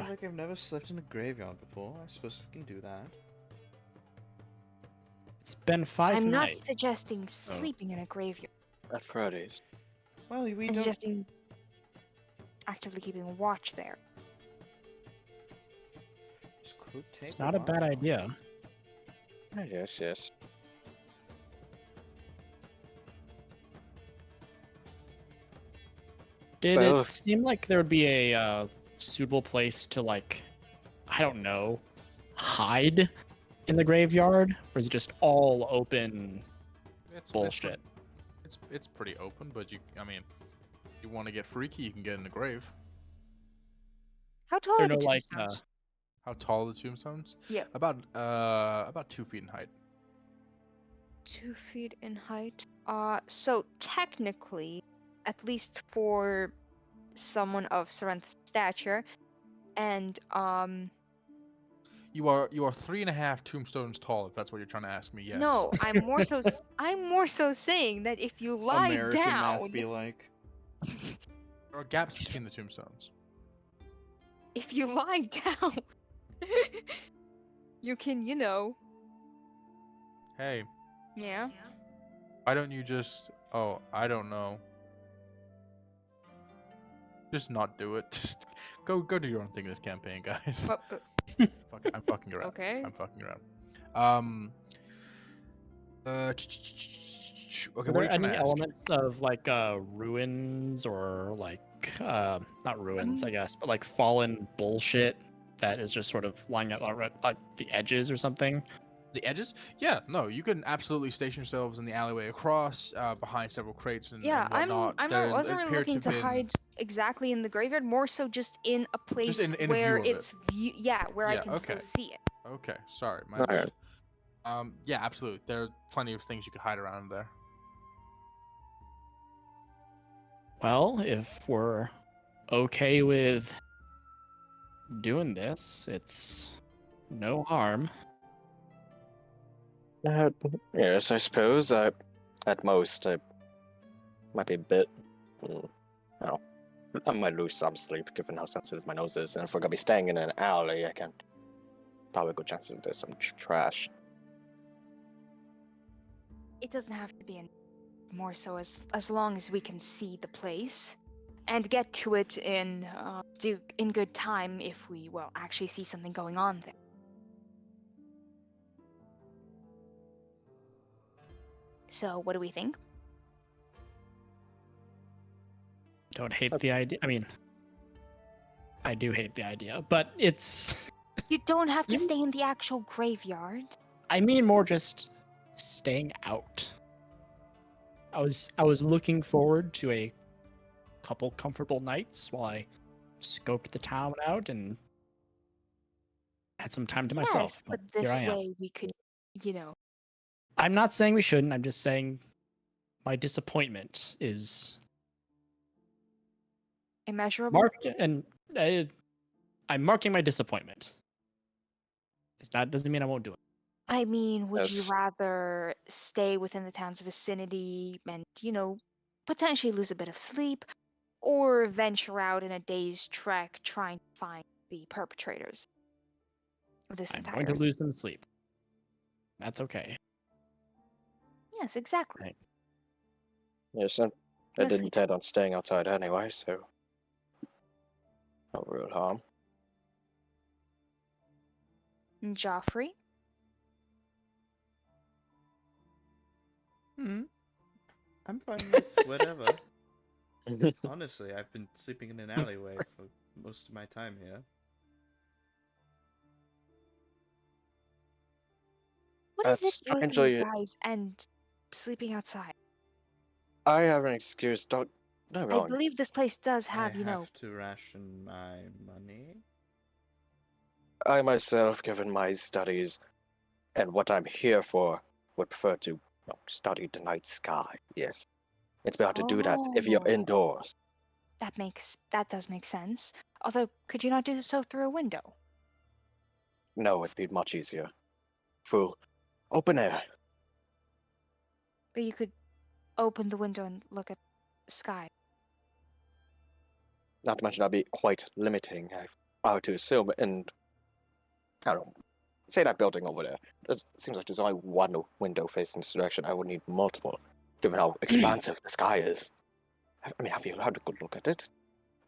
like I've never slept in a graveyard before. I suppose we can do that. It's been 5 I'm not nights. suggesting sleeping in a graveyard. At Fridays. Well, we I'm don't. suggesting actively keeping watch there. This could take It's not a bad while. idea. Yes, yes. Did Well, it seem like there would be a suitable place to, like, I don't know, hide in the graveyard? Or is it just all open It's bullshit? It's pretty open, but I mean, if you want to get freaky, you can get in the grave. How tall There are are the no, like, tombstones? How tall are the tombstones? Yeah. About 2 feet in height. 2 feet in height. So technically, at least for someone of Serrenthis stature, and You are 3.5 tombstones tall, if that's what you're trying to ask me. Yes. no, I'm more so saying that if you lie American math down, be like. There are gaps between the tombstones. if you lie down, you can, Hey, yeah. why don't you just? Oh, I don't know. Just not do it. Just go do your own thing this campaign, guys. But I'm fucking around. okay. I'm fucking around. Okay, Are what are you there trying any to ask? elements of, like, ruins or, like, not ruins, I guess, but, like, fallen bullshit that is just sort of lying out on like the edges or something? The edges? Yeah, no, you can absolutely station yourselves in the alleyway across, behind several crates and Yeah, whatnot. I wasn't really looking to been hide exactly in the graveyard, more so just in a place in a where view of it's where I Yeah, can still okay. see it. Okay, sorry, my Alright. bad. Yeah, absolutely. There are plenty of things you could hide around there. Well, if we're okay with doing this, it's no harm. Yes, I suppose. At most, I might be a bit. Oh, I might lose some sleep given how sensitive my nose is, and if we're gonna be staying in an alley, I can probably a good chance that there's some trash. It doesn't have to be more so as long as we can see the place and get to it in good time if we actually see something going on there. So what do we think? Don't hate the idea. I mean, I do hate the idea, but it's. You don't have to You- stay in the actual graveyard. I mean, more just staying out. I was looking forward to a couple comfortable nights while I scoped the town out and had some time to myself. Yes, but here I this am. way we could, I'm not saying we shouldn't. I'm just saying my disappointment is immeasurable. marked, and I'm marking my disappointment. Doesn't mean I won't do it. I mean, would you Yes. rather stay within the town's vicinity and, potentially lose a bit of sleep, or venture out in a day's trek trying to find the perpetrators of this I'm entire going to event? lose some sleep. That's okay. Yes, exactly. Right. Yes, and I No did sleep. intend on staying outside anyway, so no real harm. Geoffrey? I'm fine with whatever. Honestly, I've been sleeping in an alleyway for most of my time here. What is it with you Strangely, guys and sleeping outside? I have an excuse. Don't no I wrong. believe this place does I have, have to ration my money. I myself, given my studies and what I'm here for, would prefer to study the night sky. Yes, it's better to do that if you're Oh. indoors. That does make sense. Although, could you not do so through a window? No, it'd be much easier. Through open air. But you could open the window and look at the sky. Not to mention that'd be quite limiting. I would to assume, and I don't know. Say that building over there. It seems like there's only one window facing this direction. I would need multiple, given how expansive the sky is. I mean, have you had a good look at it?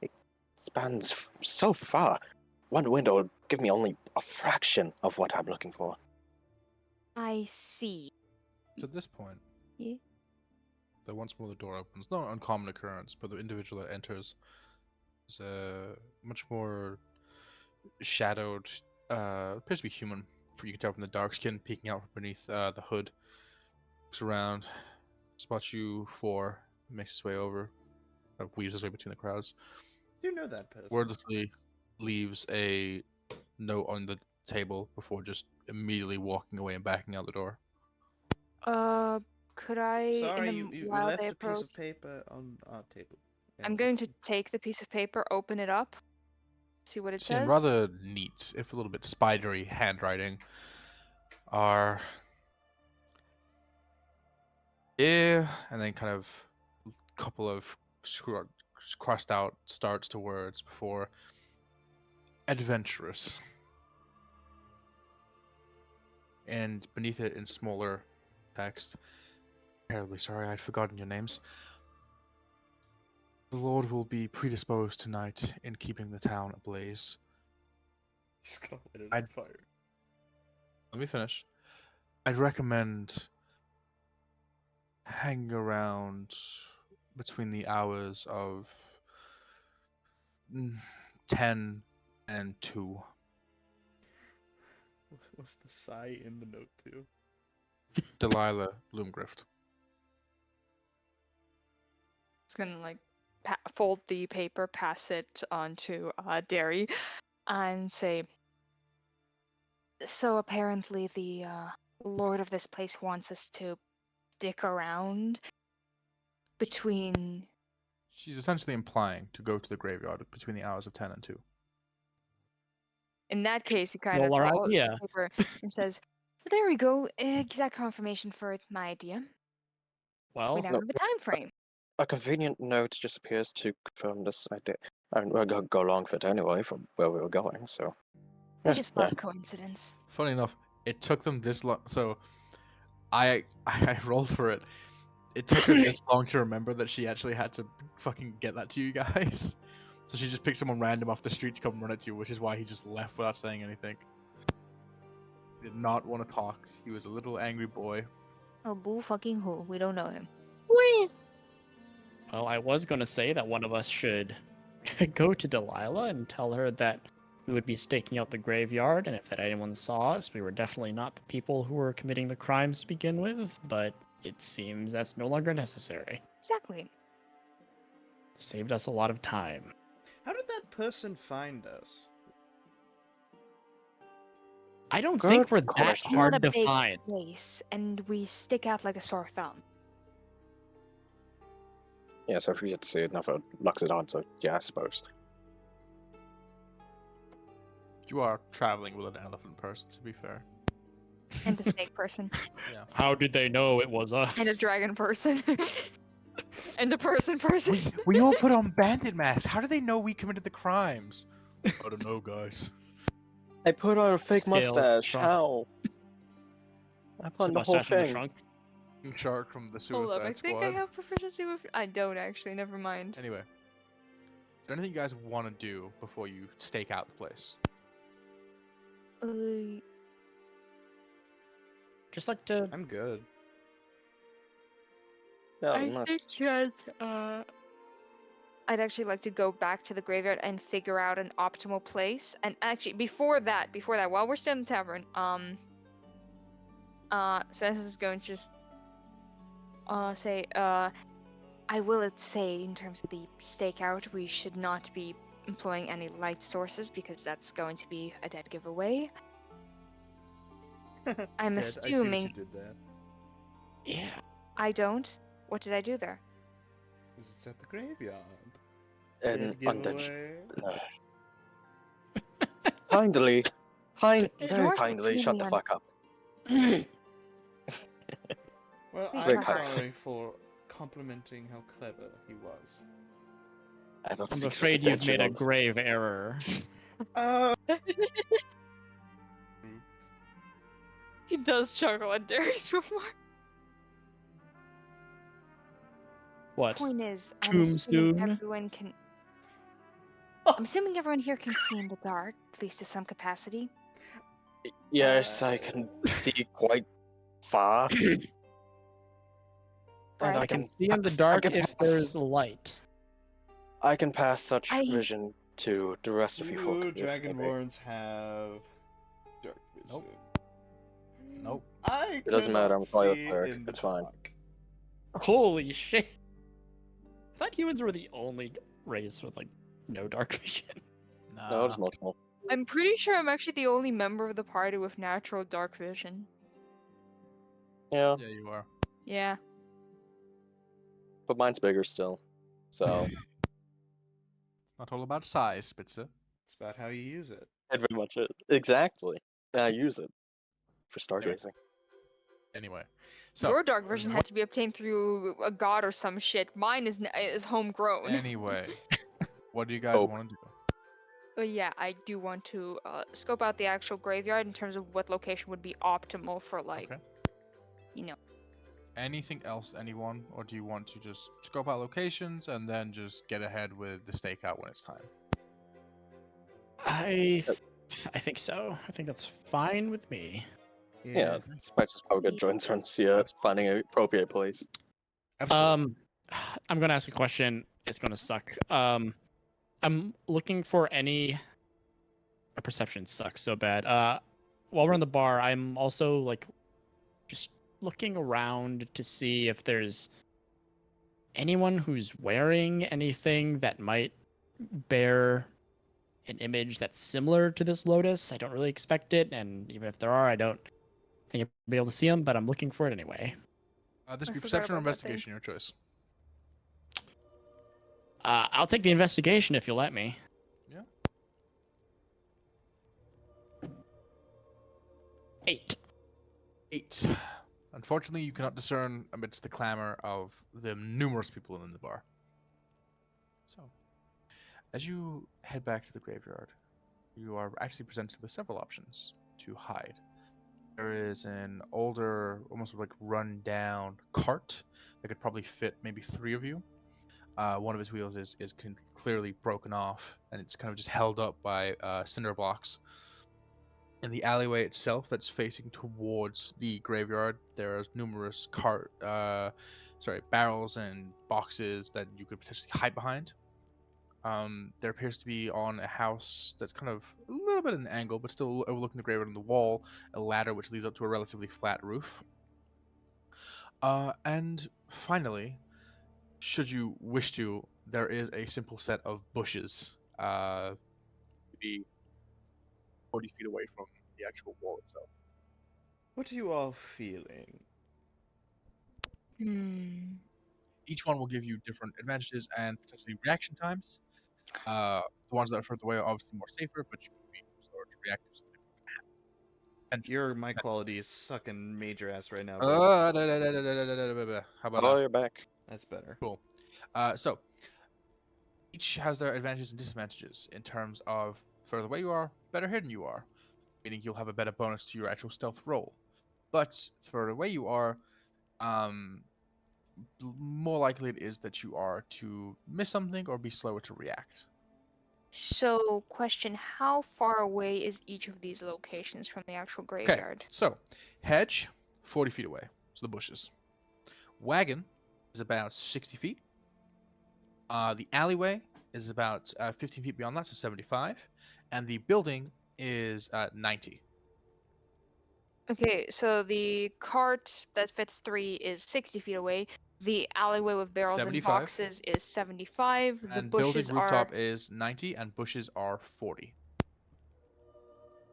It spans so far. One window would give me only a fraction of what I'm looking for. I see. So at this point, Yeah. once more the door opens. Not an uncommon occurrence, but the individual that enters is much more shadowed, appears to be human. You can tell from the dark skin peeking out from beneath the hood. Looks around, spots you four, makes his way over, weaves his way between the crowds. You know that person. Wordlessly leaves a note on the table before just immediately walking away and backing out the door. Could I, Sorry, in the you while left they a piece approach, of paper on our table. I'm Yeah, going to take the piece of paper, open it up, see what it See, in says. rather neat, if a little bit spidery handwriting, are and then kind of a couple of crossed out starts to words before adventurous. And beneath it in smaller text, terribly sorry, I'd forgotten your names. The Lord will be predisposed tonight in keeping the town ablaze. just gonna light it I'd- on fire. Let me finish. I'd recommend hanging around between the hours of 10 and 2. What's the sigh in the note too? Delilah Bloomgrift. Just gonna like fold the paper, pass it on to Derry, and say, So apparently the lord of this place wants us to stick around between. She's essentially implying to go to the graveyard between the hours of 10 and 2. in that case, he kind Stole of our folds the idea. paper and says, There we go. Exact confirmation for my idea. We Well, now No, have a time frame. A convenient note just appears to confirm this idea. And we'll go along with it anyway from where we were going, so. I Yeah, just yeah. love coincidence. Funny enough, it took them this long. So I I rolled for it. It took her this long to remember that she actually had to fucking get that to you guys. So she just picked someone random off the street to come run it to you, which is why he just left without saying anything. He did not want to talk. He was a little angry boy. Oh, boo fucking who? We don't know him. well, I was going to say that one of us should go to Delilah and tell her that we would be staking out the graveyard, and if anyone saw us, we were definitely not the people who were committing the crimes to begin with, but it seems that's no longer necessary. Exactly. Saved us a lot of time. How did that person find us? I don't Good think we're that question. Not a hard to big find. place, and we stick out like a sore thumb. Yeah, so if we get to see another Loxodon, so yeah, I suppose. You are traveling with an elephant person, to be fair. and a snake person, Yeah. How did they know it was us? and a dragon person, and a person. We all put on bandit masks. How do they know we committed the crimes? I don't know, guys. I put on a fake Scales, mustache. trunk. How? I put on the whole Mustache in the thing. trunk. Shark from the Hold Suicide up, I think Squad. I have proficiency with. I don't actually. Never mind. Anyway, is there anything you guys want to do before you stake out the place? Just like to. I'm good. Yeah, I unless think that I'd actually like to go back to the graveyard and figure out an optimal place. And actually, before that, while we're still in the tavern, Sense is going to just say, I will say, in terms of the stakeout, we should not be employing any light sources because that's going to be a dead giveaway. I'm Dead, I see what assuming you did there. Yeah. I don't. What did I do there? It's at the graveyard. an Dead undead. giveaway. Kindly, very Yours was kindly, shut the really fuck up. Well, Please I'm try. sorry for complimenting how clever he was. I don't I'm think it was afraid you've made a intentional. grave error. he does chuckle at Derry's remark. What? Point is, I'm Tomb assuming soon? everyone can. I'm assuming everyone here can see in the dark, at least to some capacity. Yes, I can see quite far. And Right. I I can can see in the pass- dark if there's pass- light. I can pass such I- vision to the rest of you folk. Do if need be. Dragonborns have dark vision? Nope. Nope. I It doesn't matter, cannot I'm Twilight see Cleric, in the it's fine. dark. Holy shit! I thought humans were the only race with like no dark vision. No, there's multiple. I'm pretty sure I'm actually the only member of the party with natural dark vision. Yeah, Yeah, you are. Yeah. but mine's bigger still. So, It's not all about size, Spitzer. It's about how you use it. it very much is. Exactly. I use it for Anyway. stargazing. Anyway, so Your dark vision had to be obtained through a god or some shit. Mine is homegrown. anyway, what do you guys Hope. want to do? But yeah, I do want to scope out the actual graveyard in terms of what location would be optimal for like, Okay. you know. Anything else, anyone, or do you want to just scope out locations and then just get ahead with the stakeout when it's time? I think so. I think that's fine with me. Yeah, Spitz is probably gonna join Serrenthis, finding an appropriate place. Absolutely. I'm gonna ask a question. It's gonna suck. I'm looking for any. My perception sucks so bad. While we're in the bar, I'm also like just looking around to see if there's anyone who's wearing anything that might bear an image that's similar to this lotus. I don't really expect it, and even if there are, I don't think I'll be able to see them, but I'm looking for it anyway. This I be forgot perception or about that thing. investigation, your choice. I'll take the investigation if you'll let me. Yeah. 8. 8. Unfortunately, you cannot discern amidst the clamor of the numerous people in the bar. So, as you head back to the graveyard, you are actually presented with several options to hide. There is an older, almost like run-down cart that could probably fit maybe 3 of you. One of his wheels is clearly broken off, and it's kind of just held up by cinder blocks. In the alleyway itself that's facing towards the graveyard, there are numerous barrels and boxes that you could potentially hide behind. There appears to be on a house that's kind of a little bit at an angle, but still overlooking the graveyard on the wall, a ladder which leads up to a relatively flat roof. And finally, should you wish to, there is a simple set of bushes, maybe 40 feet away from the actual wall itself. What are you all feeling? Each one will give you different advantages and potentially reaction times. The ones that are further away are obviously more safer, but you will be slower to react to something that can happen. And Your mic quality is sucking major ass right now. Bro. How about Oh, that? you're back. That's better. Cool. So each has their advantages and disadvantages in terms of further away you are, better hidden you are, meaning you'll have a better bonus to your actual stealth roll. But further away you are, more likely it is that you are to miss something or be slower to react. So, question: how far away is each of these locations from the actual graveyard? So, hedge, 40 feet away. So the bushes. Wagon is about 60 feet. The alleyway is about 15 feet beyond that, so 75. And the building is 90. Okay, so the cart that fits 3 is 60 feet away. The alleyway with barrels 75. and boxes is 75. The And building bushes rooftop are. is 90, and bushes are 40.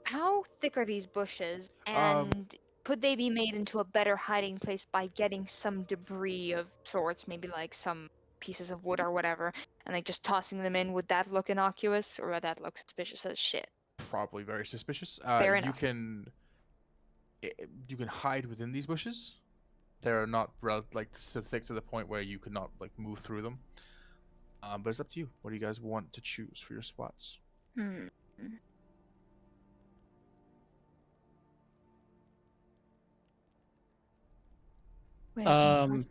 How thick are these bushes? And could they be made into a better hiding place by getting some debris of sorts, maybe like some pieces of wood or whatever, and like just tossing them in? Would that look innocuous, or would that look suspicious as shit? Probably very suspicious. Fair You enough. can hide within these bushes. They're not so thick to the point where you could not like move through them. But it's up to you. What do you guys want to choose for your spots? Hmm. Wait, I think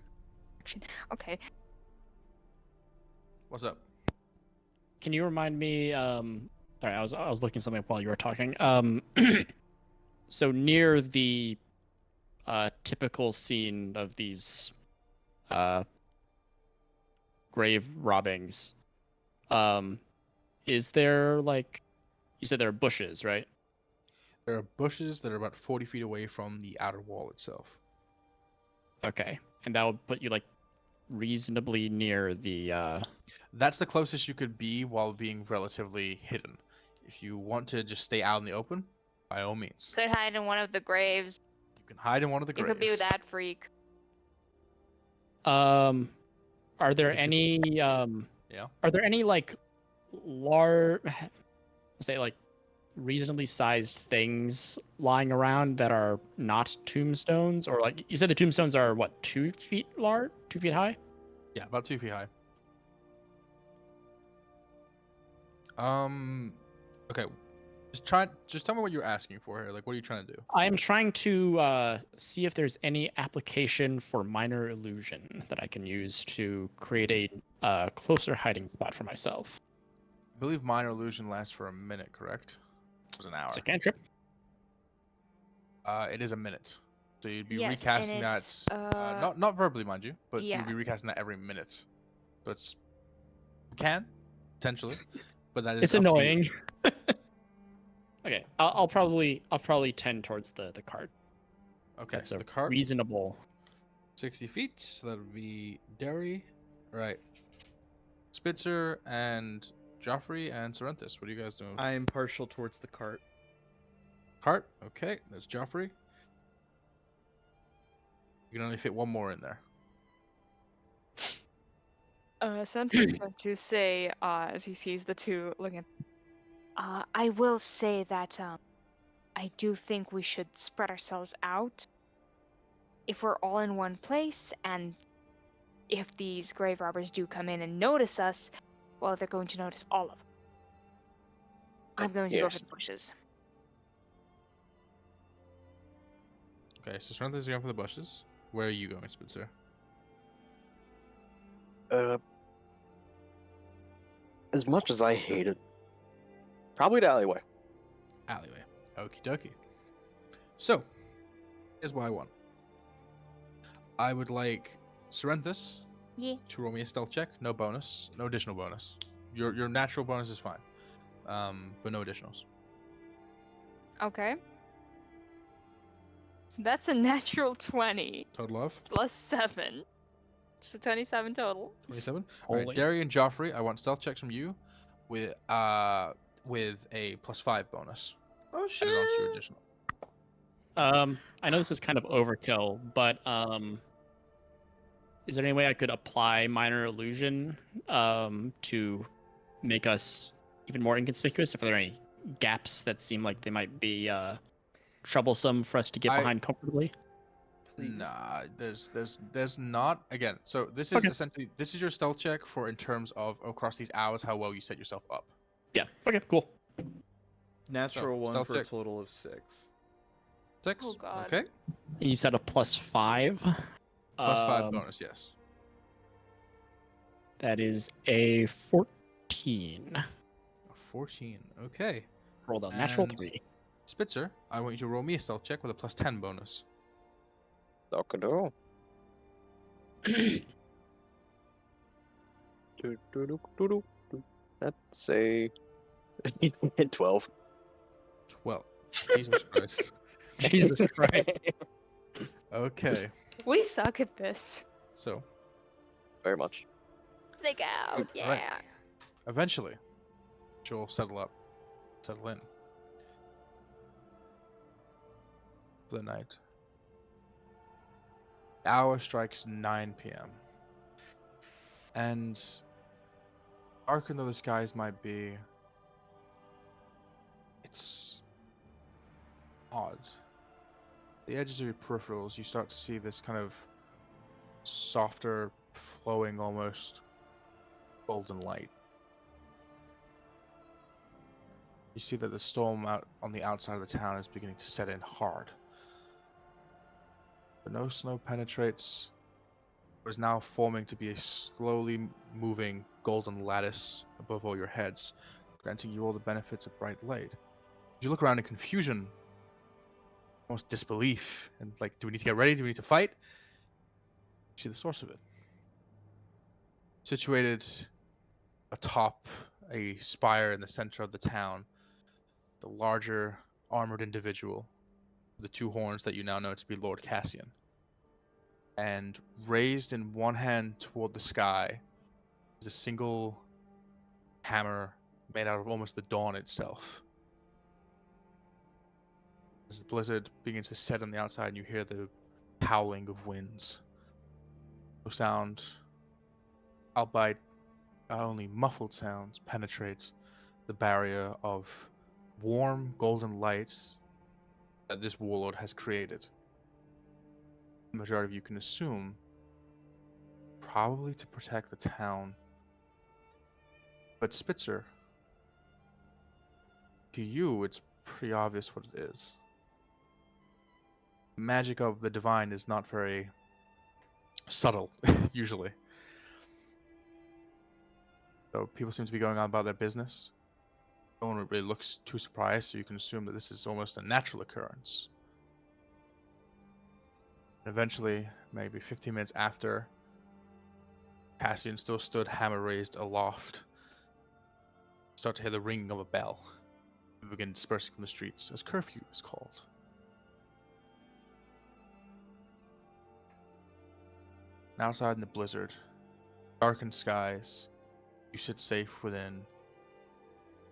okay. What's up? Can you remind me? Sorry, I was looking something up while you were talking. so near the typical scene of these grave robbings, is there like you said there are bushes, right? There are bushes that are about 40 feet away from the outer wall itself. Okay, and that would put you like reasonably near the. That's the closest you could be while being relatively hidden. If you want to just stay out in the open, by all means. Could hide in one of the graves. You can hide in one of the You graves. could be that freak. Are there Could you- any Yeah. Are there any like large, say like reasonably sized things lying around that are not tombstones, or like you said the tombstones are what 2 feet large, 2 feet high? Yeah, about 2 feet high. Okay. Just tell me what you're asking for here. Like, what are you trying to do? I am trying to see if there's any application for minor illusion that I can use to create a closer hiding spot for myself. I believe minor illusion lasts for a minute, correct? It was an hour. It's a cantrip. It is a minute. So you'd be Yes, and recasting that, it's, not verbally, mind you, but yeah. you'd be recasting that every minute. So it's you can potentially, but that is It's up to you. annoying. Okay, I'll probably tend towards the cart. Okay, That's so a the cart reasonable. 60 feet. So that would be Derry, right? Spitzer and Geoffrey and Serrenthis. What are you guys doing? I'm partial towards the cart. Cart. Okay, there's Geoffrey. You can only fit one more in there. Santa's going to say, as he sees the two looking at. I will say that I do think we should spread ourselves out. If we're all in one place, and if these grave robbers do come in and notice us, well, they're going to notice all of them. I'm going to go for Yes. the bushes. Okay, so Serrenthis is going for the bushes. Where are you going, Spitzer? As much as I hate it, probably the alleyway. Alleyway. Okie dokie. So, here's what I want. I would like Serrenthis Yeah. to roll me a stealth check. No bonus. No additional bonus. Your natural bonus is fine. But no additionals. Okay. So that's a natural 20 Total of plus 7. So 27 total. 27. All right, Holy. Derry and Geoffrey, I want stealth checks from you with a +5 bonus. Oh Added onto your additional. I know this is kind of overkill, but is there any way I could apply minor illusion to make us even more inconspicuous? If there are any gaps that seem like they might be troublesome for us to get behind comfortably? Please. Nah, there's not. Again, so this is Okay. essentially this is your stealth check for in terms of across these hours how well you set yourself up. Yeah. Okay. Cool. Natural one stealth for a check. total of 6. 6. Oh, God. Okay. You said a +5. +5 bonus. Yes. That is a 14. A 14. Okay. Rolled a natural And- 3. Spitzer, I want you to roll me a stealth check with a +10 bonus. Loxodon. That's a 12. 12. Jesus Christ. Jesus Christ. Okay. We suck at this. So Very much. Stick out, yeah. Alright. eventually, she'll settle in for the night. The hour strikes 9 p.m. And darker though the skies might be, it's odd. The edges of your peripherals, you start to see this kind of softer, flowing, almost golden light. You see that the storm out on the outside of the town is beginning to set in hard. But no snow penetrates. What is now forming to be a slowly moving golden lattice above all your heads, granting you all the benefits of bright light. As you look around in confusion, almost disbelief and like, do we need to get ready? Do we need to fight? You see the source of it. Situated atop a spire in the center of the town, the larger armored individual, the two horns that you now know to be Lord Cassian. And raised in one hand toward the sky is a single hammer made out of almost the dawn itself. As the blizzard begins to set on the outside and you hear the howling of winds, no sound, albeit only muffled sounds, penetrates the barrier of warm golden lights that this warlord has created. The majority of you can assume probably to protect the town. But Spitzer, to you, it's pretty obvious what it is. The magic of the divine is not very subtle, usually. So people seem to be going on about their business. No one really looks too surprised, so you can assume that this is almost a natural occurrence. And eventually, maybe 15 minutes after, Cassian still stood hammer raised aloft. Start to hear the ringing of a bell. We begin dispersing from the streets as curfew is called. And outside in the blizzard, darkened skies, you sit safe within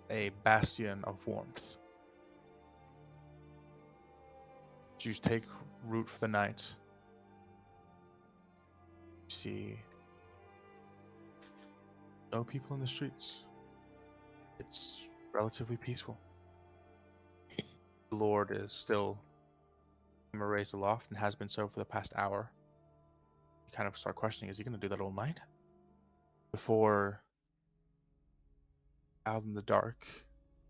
a bastion of warmth. As you take root for the night, you see no people in the streets. It's relatively peaceful. The Lord is still raised aloft and has been so for the past hour. You kind of start questioning, is he going to do that all night? Before, out in the dark,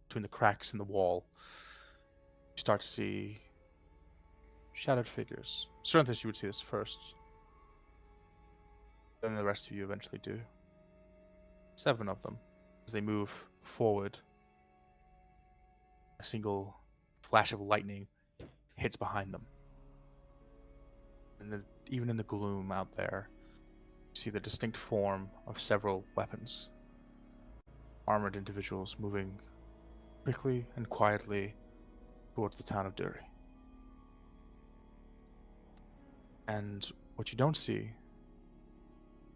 between the cracks in the wall, you start to see shadowed figures. Serrenthis, you would see this first. Then the rest of you eventually do. 7 of them. As they move forward, a single flash of lightning hits behind them. And even in the gloom out there, you see the distinct form of several weapons. Armored individuals moving quickly and quietly towards the town of Derry. And what you don't see,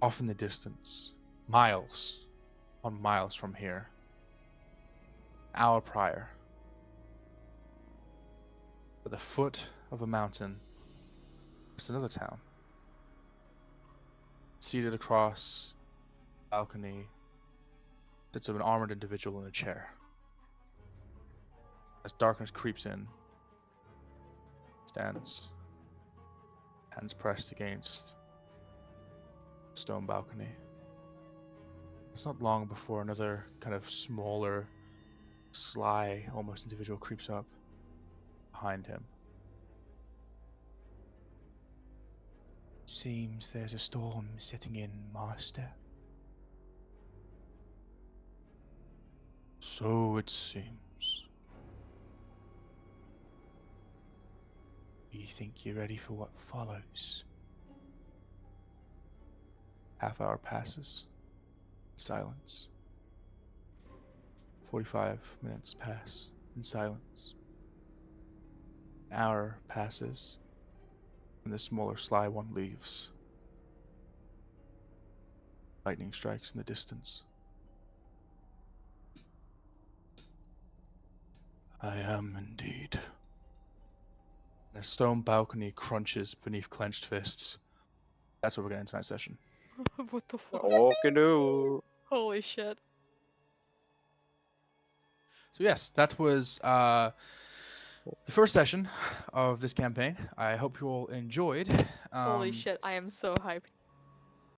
off in the distance, miles on miles from here, an hour prior, at the foot of a mountain, it's another town. Seated across a balcony sits of an armored individual in a chair. As darkness creeps in, stands, hands pressed against a stone balcony. It's not long before another kind of smaller, sly, almost individual creeps up behind him. Seems there's a storm setting in, Master. So it seems. Do you think you're ready for what follows? Half hour passes. Silence. 45 minutes pass in silence. An hour passes, and the smaller sly one leaves. Lightning strikes in the distance. I am indeed. And a stone balcony crunches beneath clenched fists. That's what we're getting tonight's session. What the fuck? Okay, Holy shit. So yes, that was the first session of this campaign. I hope you all enjoyed. Holy shit, I am so hyped.